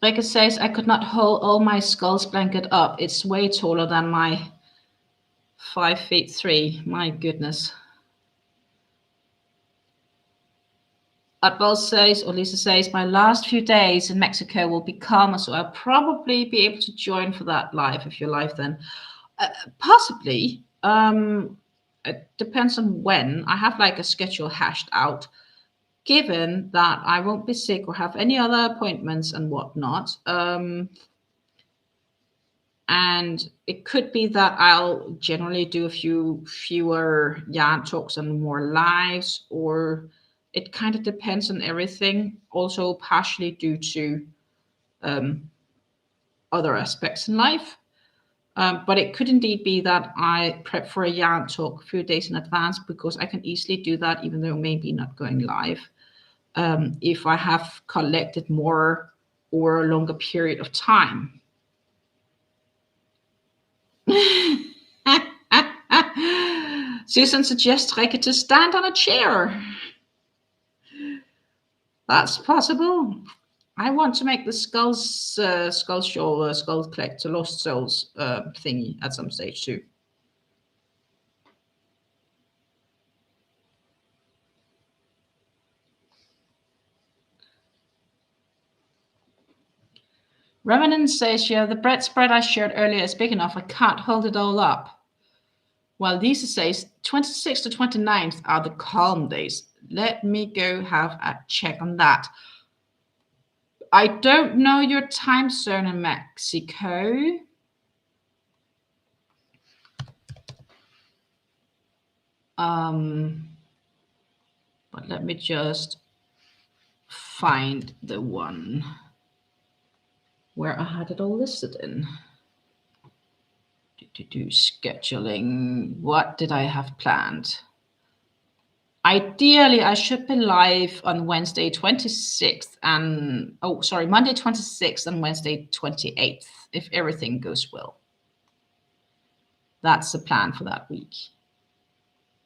Reke says, I could not hold all my skull's blanket up. It's way taller than my 5'3". My goodness. Atbal says, or Lisa says, my last few days in Mexico will be calmer, so I'll probably be able to join for that live, if you're live then. Possibly. It depends on when. I have like a schedule hashed out. Given that I won't be sick or have any other appointments and whatnot, and it could be that I'll generally do a fewer yarn talks and more lives, or it kind of depends on everything. Also, partially due to other aspects in life. But it could indeed be that I prep for a yarn talk a few days in advance, because I can easily do that, even though maybe not going live. If I have collected more or a longer period of time. Susan suggests Reke to stand on a chair. That's possible. I want to make the skull shawl, skull collector, lost souls thingy at some stage too. Revenant says, yeah, the bread spread I shared earlier is big enough. I can't hold it all up. While Lisa says 26th to 29th are the calm days. Let me go have a check on that. I don't know your time zone in Mexico. But let me just find the one where I had it all listed in. Scheduling. What did I have planned? Ideally, I should be live on Wednesday 26th and Monday 26th and Wednesday 28th, if everything goes well. That's the plan for that week.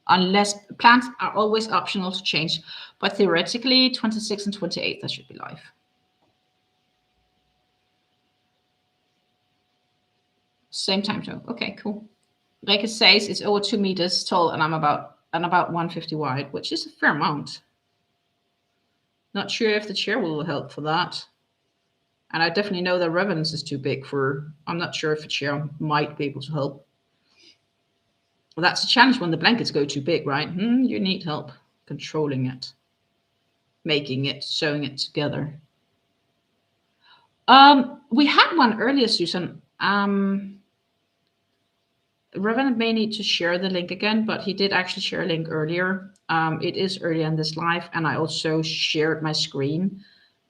Unless plans are always optional to change, but theoretically 26th and 28th I should be live. Same time zone. Okay, cool. Reke says it's over 2 meters tall and I'm about 150 wide, which is a fair amount. Not sure if the chair will help for that. And I definitely know that Revenance is too big for, I'm not sure if a chair might be able to help. Well, that's a challenge when the blankets go too big, right? You need help controlling it, making it, sewing it together. We had one earlier, Susan. Revenant may need to share the link again, but he did actually share a link earlier. It is earlier in this live, and I also shared my screen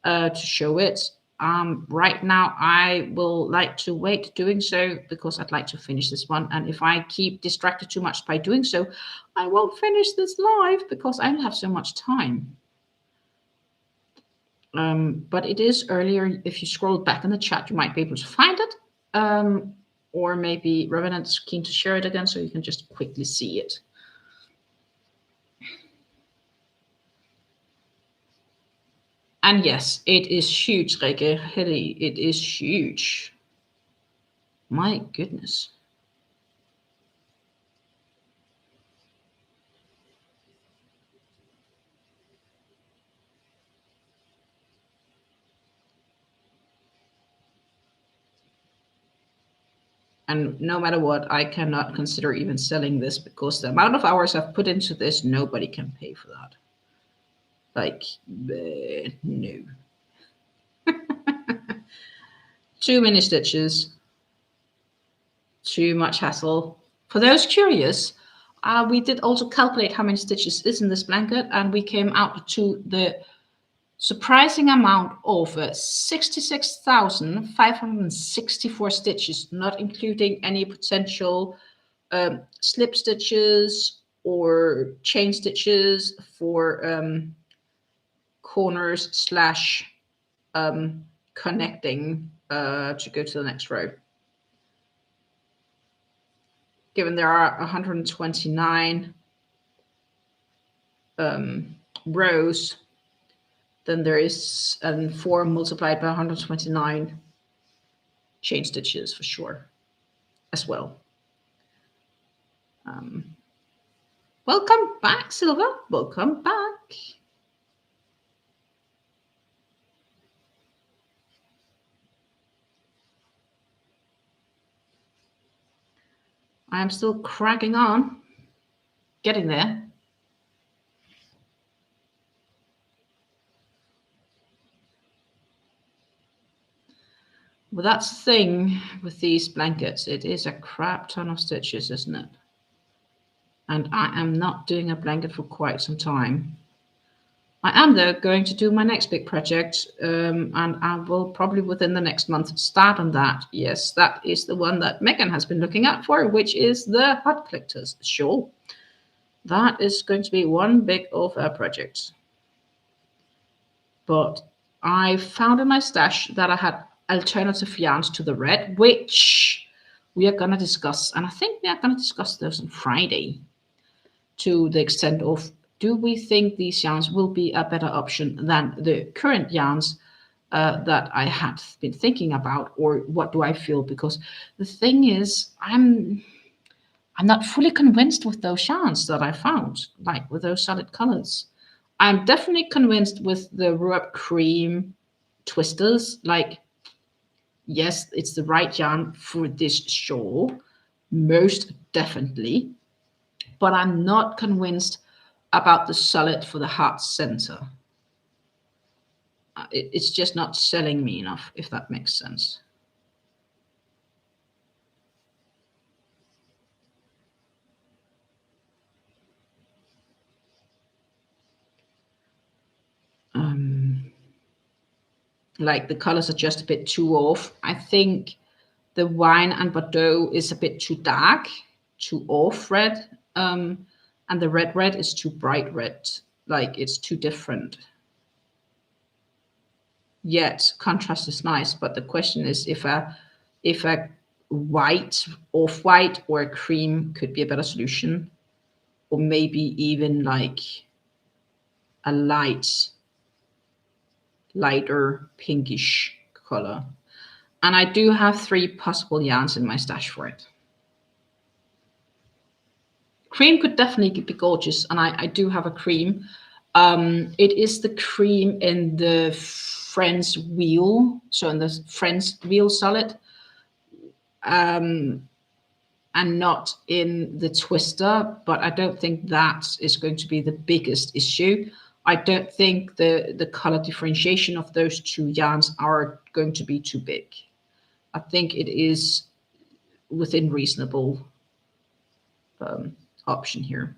to show it. Right now, I will like to wait doing so because I'd like to finish this one. And if I keep distracted too much by doing so, I won't finish this live because I don't have so much time. But it is earlier. If you scroll back in the chat, you might be able to find it. Or maybe Revenant's keen to share it again so you can just quickly see it. And yes, it is huge, Reke. Heli, it is huge. My goodness. And no matter what, I cannot consider even selling this because the amount of hours I've put into this, nobody can pay for that. Like, no. Too many stitches. Too much hassle. For those curious, we did also calculate how many stitches is in this blanket, and we came out to the surprising amount of 66,564 stitches, not including any potential slip stitches or chain stitches for corners slash connecting to go to the next row. Given there are 129 rows, then there is 4 multiplied by 129 chain stitches for sure as well. Welcome back, Silva. Welcome back. I am still cracking on, getting there. Well, that's the thing with these blankets. It is a crap ton of stitches, isn't it? And I am not doing a blanket for quite some time. I am, though, going to do my next big project, and I will probably within the next month start on that. Yes, that is the one that Megan has been looking out for, which is the hot collectors shawl. That is going to be one big of a project. But I found in my stash that I had alternative yarns to the red, which we are going to discuss. And I think we are going to discuss those on Friday to the extent of do we think these yarns will be a better option than the current yarns that I had been thinking about, or what do I feel? Because the thing is, I'm not fully convinced with those yarns that I found, like with those solid colors. I'm definitely convinced with the rub cream twisters. Like, yes, it's the right yarn for this shawl, most definitely. But I'm not convinced about the solid for the heart center. It's just not selling me enough, if that makes sense. Like the colors are just a bit too off. I think the wine and Bordeaux is a bit too dark, too off red, and the red is too bright red. Like it's too different. Yet contrast is nice, but the question is if a white, off white, or a cream could be a better solution, or maybe even like a lighter pinkish color. And I do have 3 possible yarns in my stash for it. Cream could definitely be gorgeous, and I do have a cream. It is the cream in the Friends wheel, so in the Friends wheel solid, and not in the twister, but I don't think that is going to be the biggest issue. I don't think the color differentiation of those 2 yarns are going to be too big. I think it is within reasonable option here.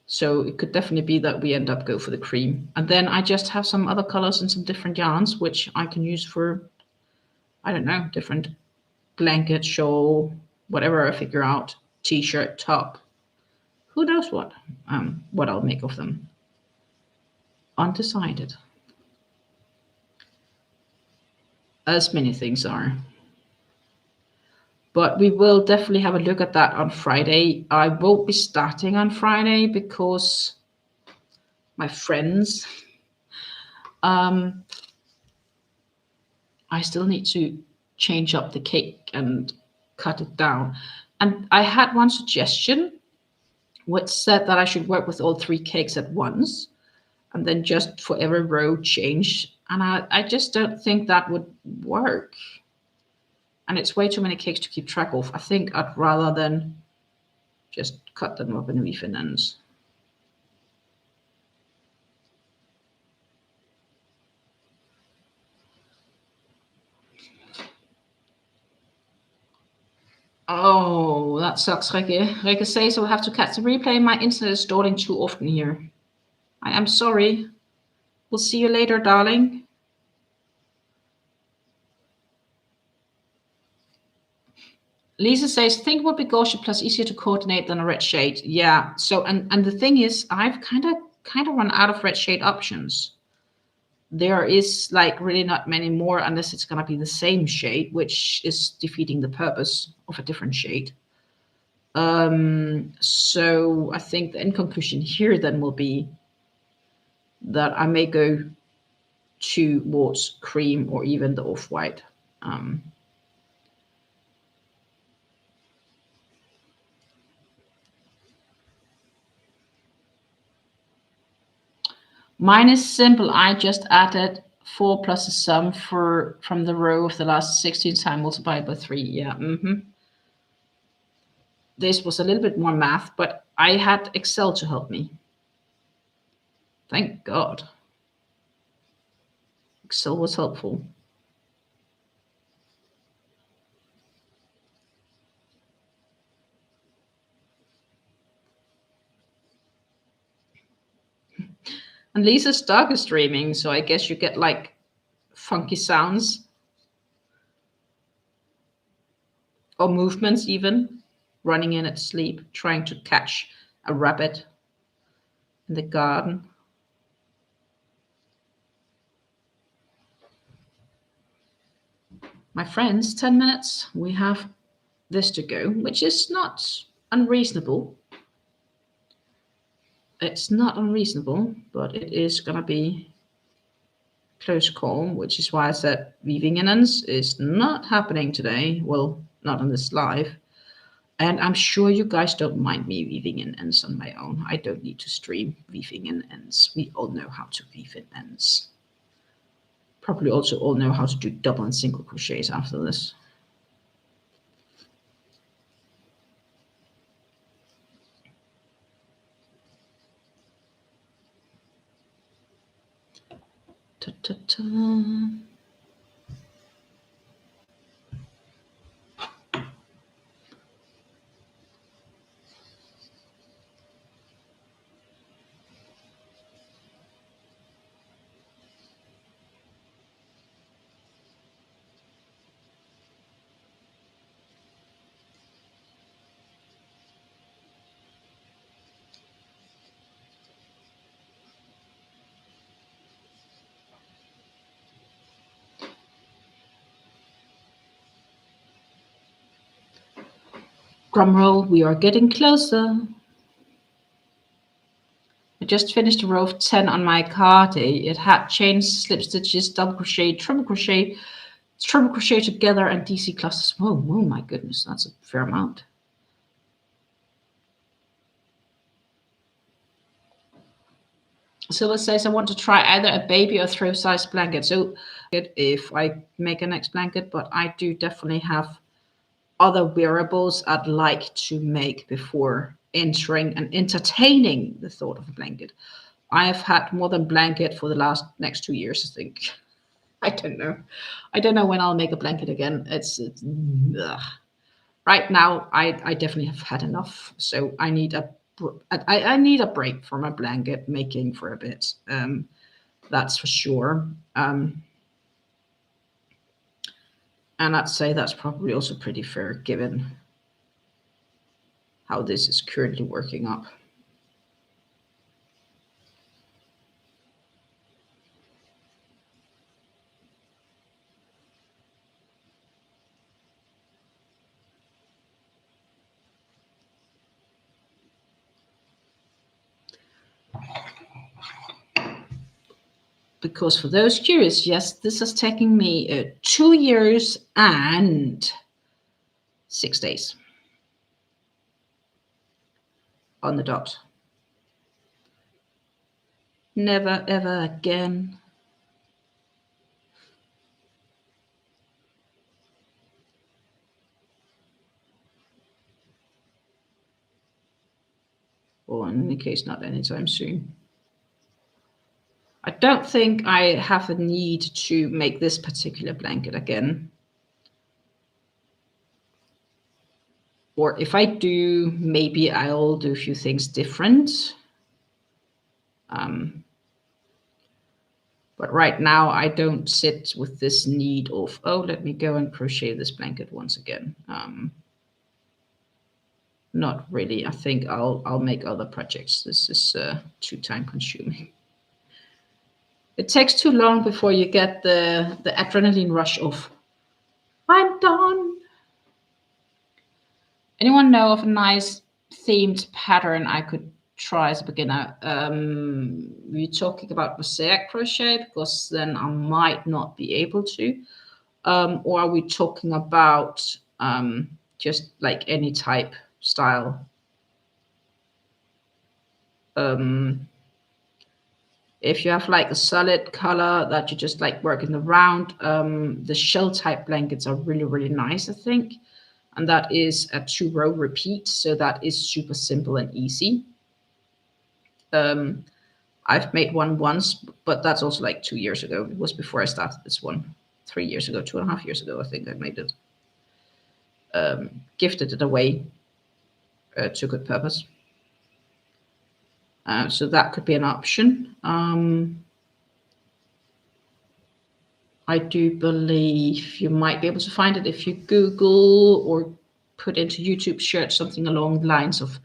So it could definitely be that we end up go for the cream. And then I just have some other colors and some different yarns, which I can use for, I don't know, different blanket, shawl, whatever I figure out, t-shirt, top. Who knows what I'll make of them. Undecided. As many things are. But we will definitely have a look at that on Friday. I won't be starting on Friday because my friends, I still need to change up the cake and cut it down. And I had one suggestion which said that I should work with all 3 cakes at once and then just for every row change. And I just don't think that would work. And it's way too many cakes to keep track of. I think I'd rather than just cut them up in even ends. Oh, that sucks, Rikke. Rikke says I'll have to catch the replay. My internet is stalling too often here. I am sorry. We'll see you later, darling. Lisa says, think it would be gauche plus easier to coordinate than a red shade. Yeah. So, and the thing is, I've kind of run out of red shade options. There is like really not many more unless it's going to be the same shade, which is defeating the purpose of a different shade. So I think the end conclusion here then will be that I may go towards cream or even the off-white. Mine is simple. I just added 4 plus a sum from the row of the last 16 times multiplied by 3. Yeah. This was a little bit more math, but I had Excel to help me. Thank God. Excel was helpful. And Lisa's dog is streaming, so I guess you get like funky sounds or movements even, running in its sleep, trying to catch a rabbit in the garden. My friends, 10 minutes. We have this to go, which is not unreasonable. It's not unreasonable, but it is going to be close call, which is why I said weaving in ends is not happening today. Well, not on this live. And I'm sure you guys don't mind me weaving in ends on my own. I don't need to stream weaving in ends. We all know how to weave in ends. Probably also all know how to do double and single crochets after this. Ta -ta -ta. Drumroll, we are getting closer. I just finished a row of 10 on my cardi. It had chains, slip stitches, double crochet, triple crochet together, and DC clusters. Whoa, my goodness, that's a fair amount. Silver says, I want to try either a baby or throw size blanket. So if I make a next blanket, but I do definitely have other wearables I'd like to make before entering and entertaining the thought of a blanket. I have had more than blanket for the next 2 years, I think. I don't know. I don't know when I'll make a blanket again. It's right now. I definitely have had enough. So I need I need a break from my blanket making for a bit. That's for sure. And I'd say that's probably also pretty fair given how this is currently working up. Because for those curious, yes, this is taking me 2 years and 6 days on the dot. Never, ever again. Or in any case, not anytime soon. I don't think I have a need to make this particular blanket again. Or if I do, maybe I'll do a few things different. But right now I don't sit with this need of, oh, let me go and crochet this blanket once again. Not really. I think I'll make other projects. This is too time consuming. It takes too long before you get the adrenaline rush of, I'm done. Anyone know of a nice themed pattern I could try as a beginner? We're talking about Mosaic crochet, because then I might not be able to. Or are we talking about just like any type style? If you have like a solid color that you just like working around, the shell type blankets are really, really nice, I think. And that is a 2-row repeat. So that is super simple and easy. I've made one once, but that's also like 2 years ago. It was before I started this one. 3 years ago, 2.5 years ago, I think I made it. Gifted it away to good purpose. So that could be an option. I do believe you might be able to find it if you Google or put into YouTube search something along the lines of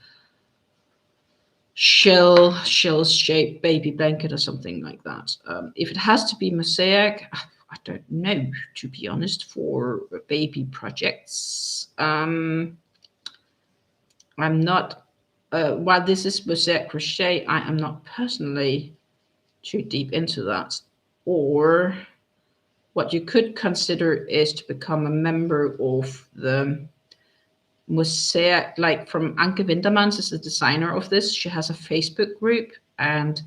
shell shaped baby blanket or something like that. If it has to be mosaic, I don't know, to be honest, for baby projects. I'm not while this is Mosaic Crochet, I am not personally too deep into that. Or what you could consider is to become a member of the Mosaic, like from Anke Wintermans is the designer of this. She has a Facebook group, and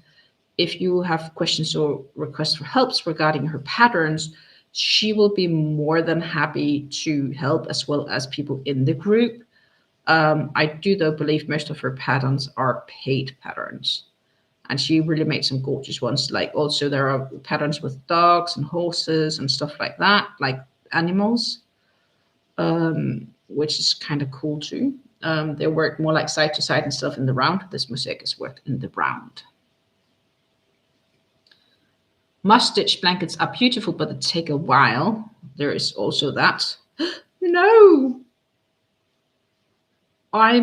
if you have questions or requests for helps regarding her patterns, she will be more than happy to help, as well as people in the group. I do though believe most of her patterns are paid patterns, and she really made some gorgeous ones. Like also there are patterns with dogs and horses and stuff like that, like animals, which is kind of cool too. They work more like side to side and stuff in the round. This mosaic is worked in the round. Must-stitch blankets are beautiful, but they take a while. There is also that. No, I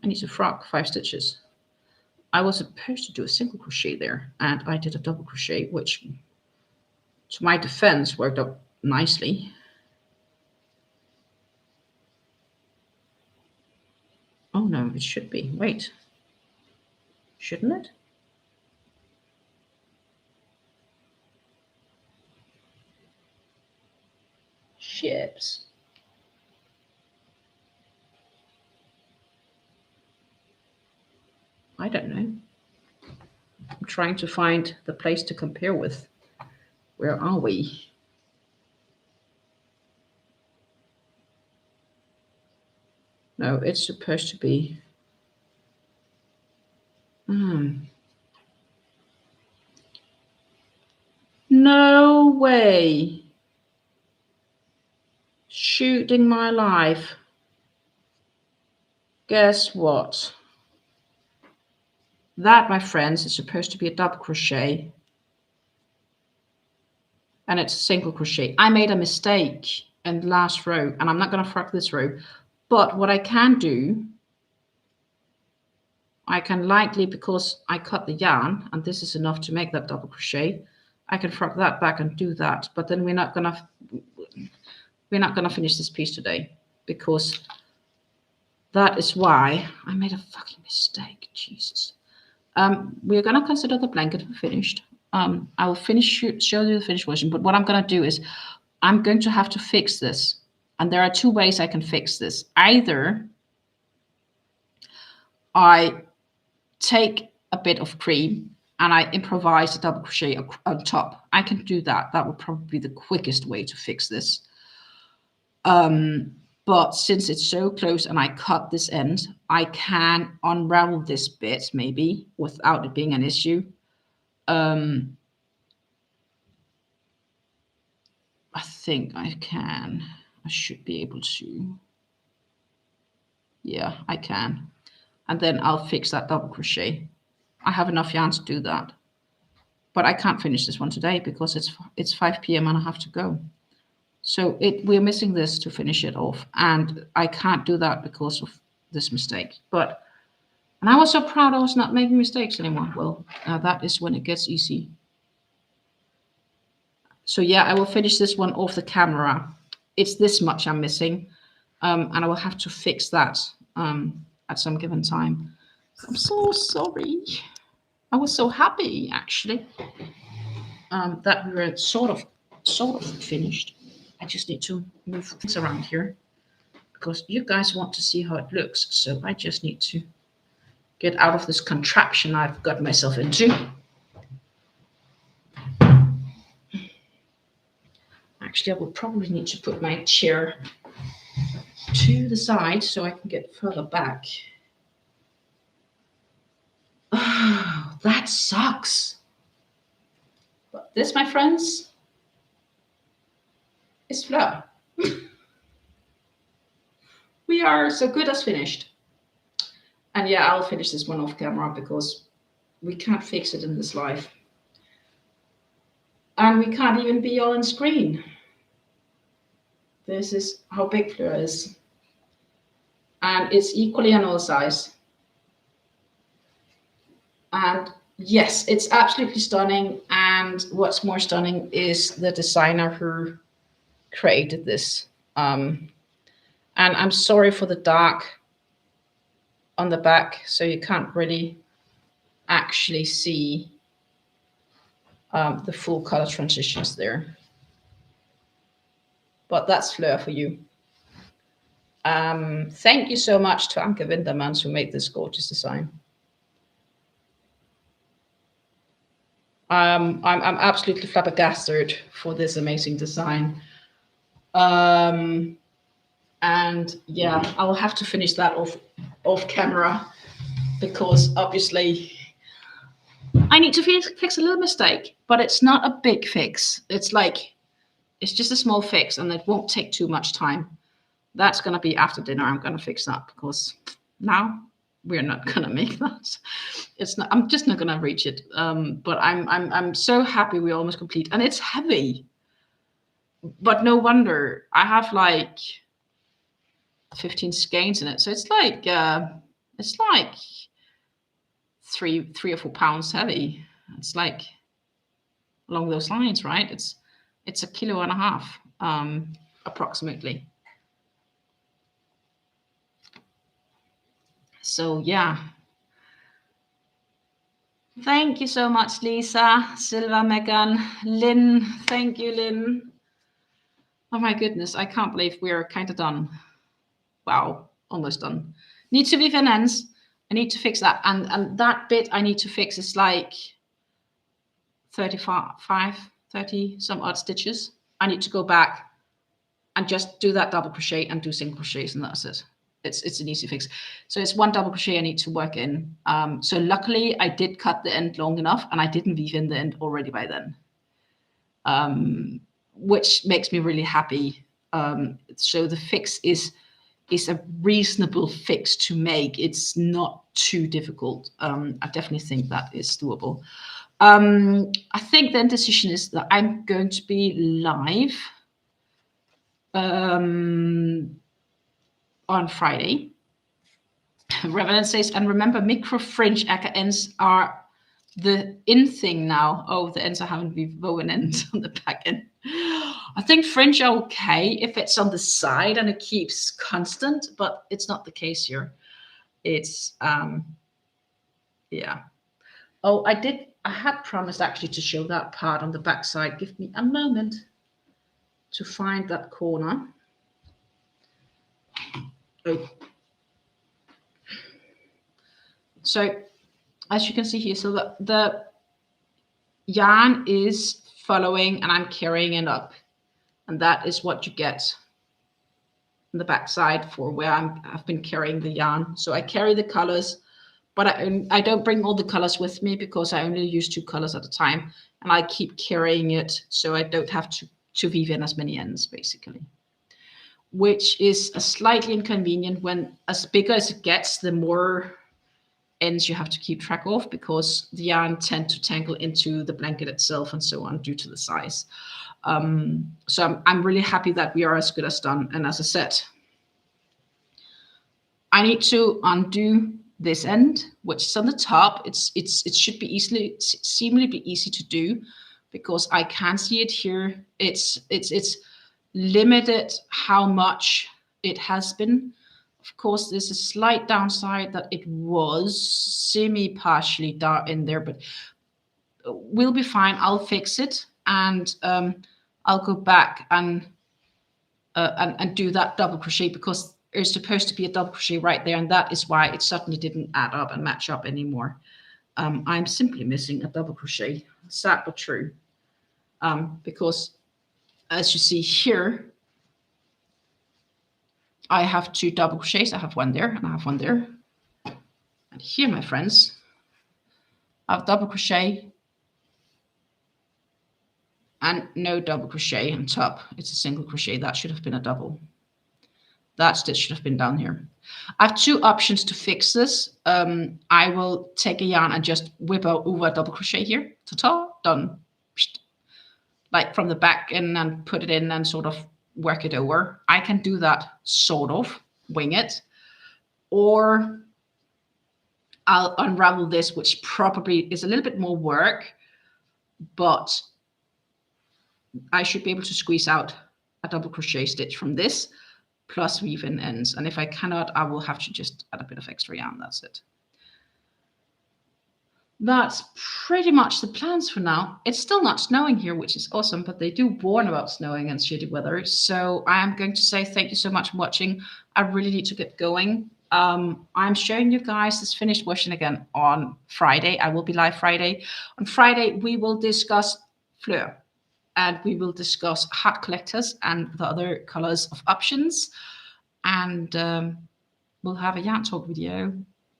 need to frog 5 stitches. I was supposed to do a single crochet there, and I did a double crochet, which, to my defense, worked out nicely. Oh no, it should be. Wait, shouldn't it? Ships. I don't know. I'm trying to find the place to compare with. Where are we? No, it's supposed to be. No way. Shooting my life. Guess what? That, my friends, is supposed to be a double crochet. And it's a single crochet. I made a mistake in the last row, and I'm not going to frog this row. But what I can do, I can lightly, because I cut the yarn, and this is enough to make that double crochet, I can frog that back and do that. But then we're not gonna finish this piece today, because that is why I made a fucking mistake. Jesus. We're gonna consider the blanket finished. I will show you the finished version. But what I'm gonna do is I'm going to have to fix this, and there are 2 ways I can fix this. Either I take a bit of cream and I improvise a double crochet on top. I can do that. That would probably be the quickest way to fix this. But since it's so close and I cut this end, I can unravel this bit maybe without it being an issue. I think I can. I should be able to. Yeah, I can. And then I'll fix that double crochet. I have enough yarn to do that. But I can't finish this one today because it's 5 p.m. and I have to go. So we're missing this to finish it off. And I can't do that because of this mistake. And I was so proud I was not making mistakes anymore. Well, that is when it gets easy. So yeah, I will finish this one off the camera. It's this much I'm missing. And I will have to fix that at some given time. I'm so sorry. I was so happy, actually, that we were sort of finished. I just need to move things around here because you guys want to see how it looks. So I just need to get out of this contraption I've got myself into. Actually, I will probably need to put my chair to the side so I can get further back. Oh, that sucks. But this, my friends, is Fleur. We are so good as finished. And yeah, I'll finish this one off camera because we can't fix it in this life. And we can't even be on screen. This is how big Fleur is. And it's equally an all size. And yes, it's absolutely stunning. And what's more stunning is the designer who created this. And I'm sorry for the dark on the back, so you can't really actually see the full color transitions there. But that's Fleur for you. Thank you so much to Anke Wintermans who made this gorgeous design. I'm absolutely flabbergasted for this amazing design. And yeah, I'll have to finish that off camera, because obviously I need to fix a little mistake, but it's not a big fix. It's just a small fix, and it won't take too much time. That's going to be after dinner. I'm going to fix that, because now we're not going to make that. It's not. I'm just not going to reach it. But I'm so happy we're almost complete, and it's heavy. But no wonder. I have like 15 skeins in it, so it's like 3 or 4 pounds heavy. It's like along those lines, right? It's 1.5 kilos, approximately. So yeah. Thank you so much, Lisa, Silva, Megan, Lynn. Thank you, Lynn. Oh my goodness, I can't believe we're kind of done. Wow, almost done. Need to weave in ends. I need to fix that. And that bit I need to fix is like 30 some odd stitches. I need to go back and just do that double crochet and do single crochets, and that's it. It's an easy fix. So it's 1 double crochet I need to work in. So luckily I did cut the end long enough, and I didn't weave in the end already by then, which makes me really happy. So the fix is a reasonable fix to make. It's not too difficult. I definitely think that is doable. I think the decision is that I'm going to be live on Friday. Revenant says, and remember, micro fringe acca ends are the in thing now. Oh, the ends are having to be woven ends on the back end. I think fringe are okay if it's on the side and it keeps constant, but it's not the case here. It's yeah. Oh, I had promised actually to show that part on the back side. Give me a moment to find that corner. Oh. So as you can see here, so the yarn is following and I'm carrying it up, and that is what you get on the back side for where I've been carrying the yarn. So I carry the colors, but I don't bring all the colors with me because I only use 2 colors at a time, and I keep carrying it so I don't have to weave in as many ends, basically, which is a slightly inconvenient. When as bigger as it gets, the more ends you have to keep track of, because the yarn tend to tangle into the blanket itself and so on due to the size. So I'm really happy that we are as good as done. And as I said, I need to undo this end, which is on the top. It should be seemingly be easy to do, because I can see it here. It's limited how much it has been. Of course, there's a slight downside that it was semi-partially dark in there, but we'll be fine. I'll fix it, and I'll go back and do that double crochet, because there's supposed to be a double crochet right there, and that is why it suddenly didn't add up and match up anymore. I'm simply missing a double crochet, sad but true, because as you see here, I have 2 double crochets. I have 1 there and I have 1 there. And here, my friends, I have double crochet and no double crochet on top. It's a single crochet. That should have been a double. That stitch should have been down here. I have 2 options to fix this. I will take a yarn and just whip over a double crochet here. Ta-ta, done. Like from the back in, and put it in and sort of work it over. I can do that, sort of wing it, or I'll unravel this, which probably is a little bit more work, but I should be able to squeeze out a double crochet stitch from this, plus weave in ends. And if I cannot, I will have to just add a bit of extra yarn. That's it. That's pretty much the plans for now. It's still not snowing here, which is awesome, but they do warn about snowing and shitty weather. So I am going to say thank you so much for watching. I really need to get going. I'm showing you guys this finished version again on Friday. I will be live Friday. On Friday, we will discuss Fleur, and we will discuss heart collectors and the other colors of options. And we'll have a yarn talk video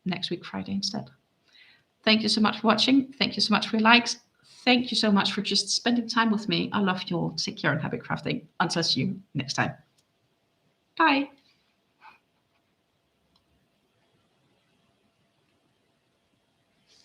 next week, Friday instead. Thank you so much for watching. Thank you so much for your likes. Thank you so much for just spending time with me. I love you all. Take care and happy crafting. Until I see you next time. Bye.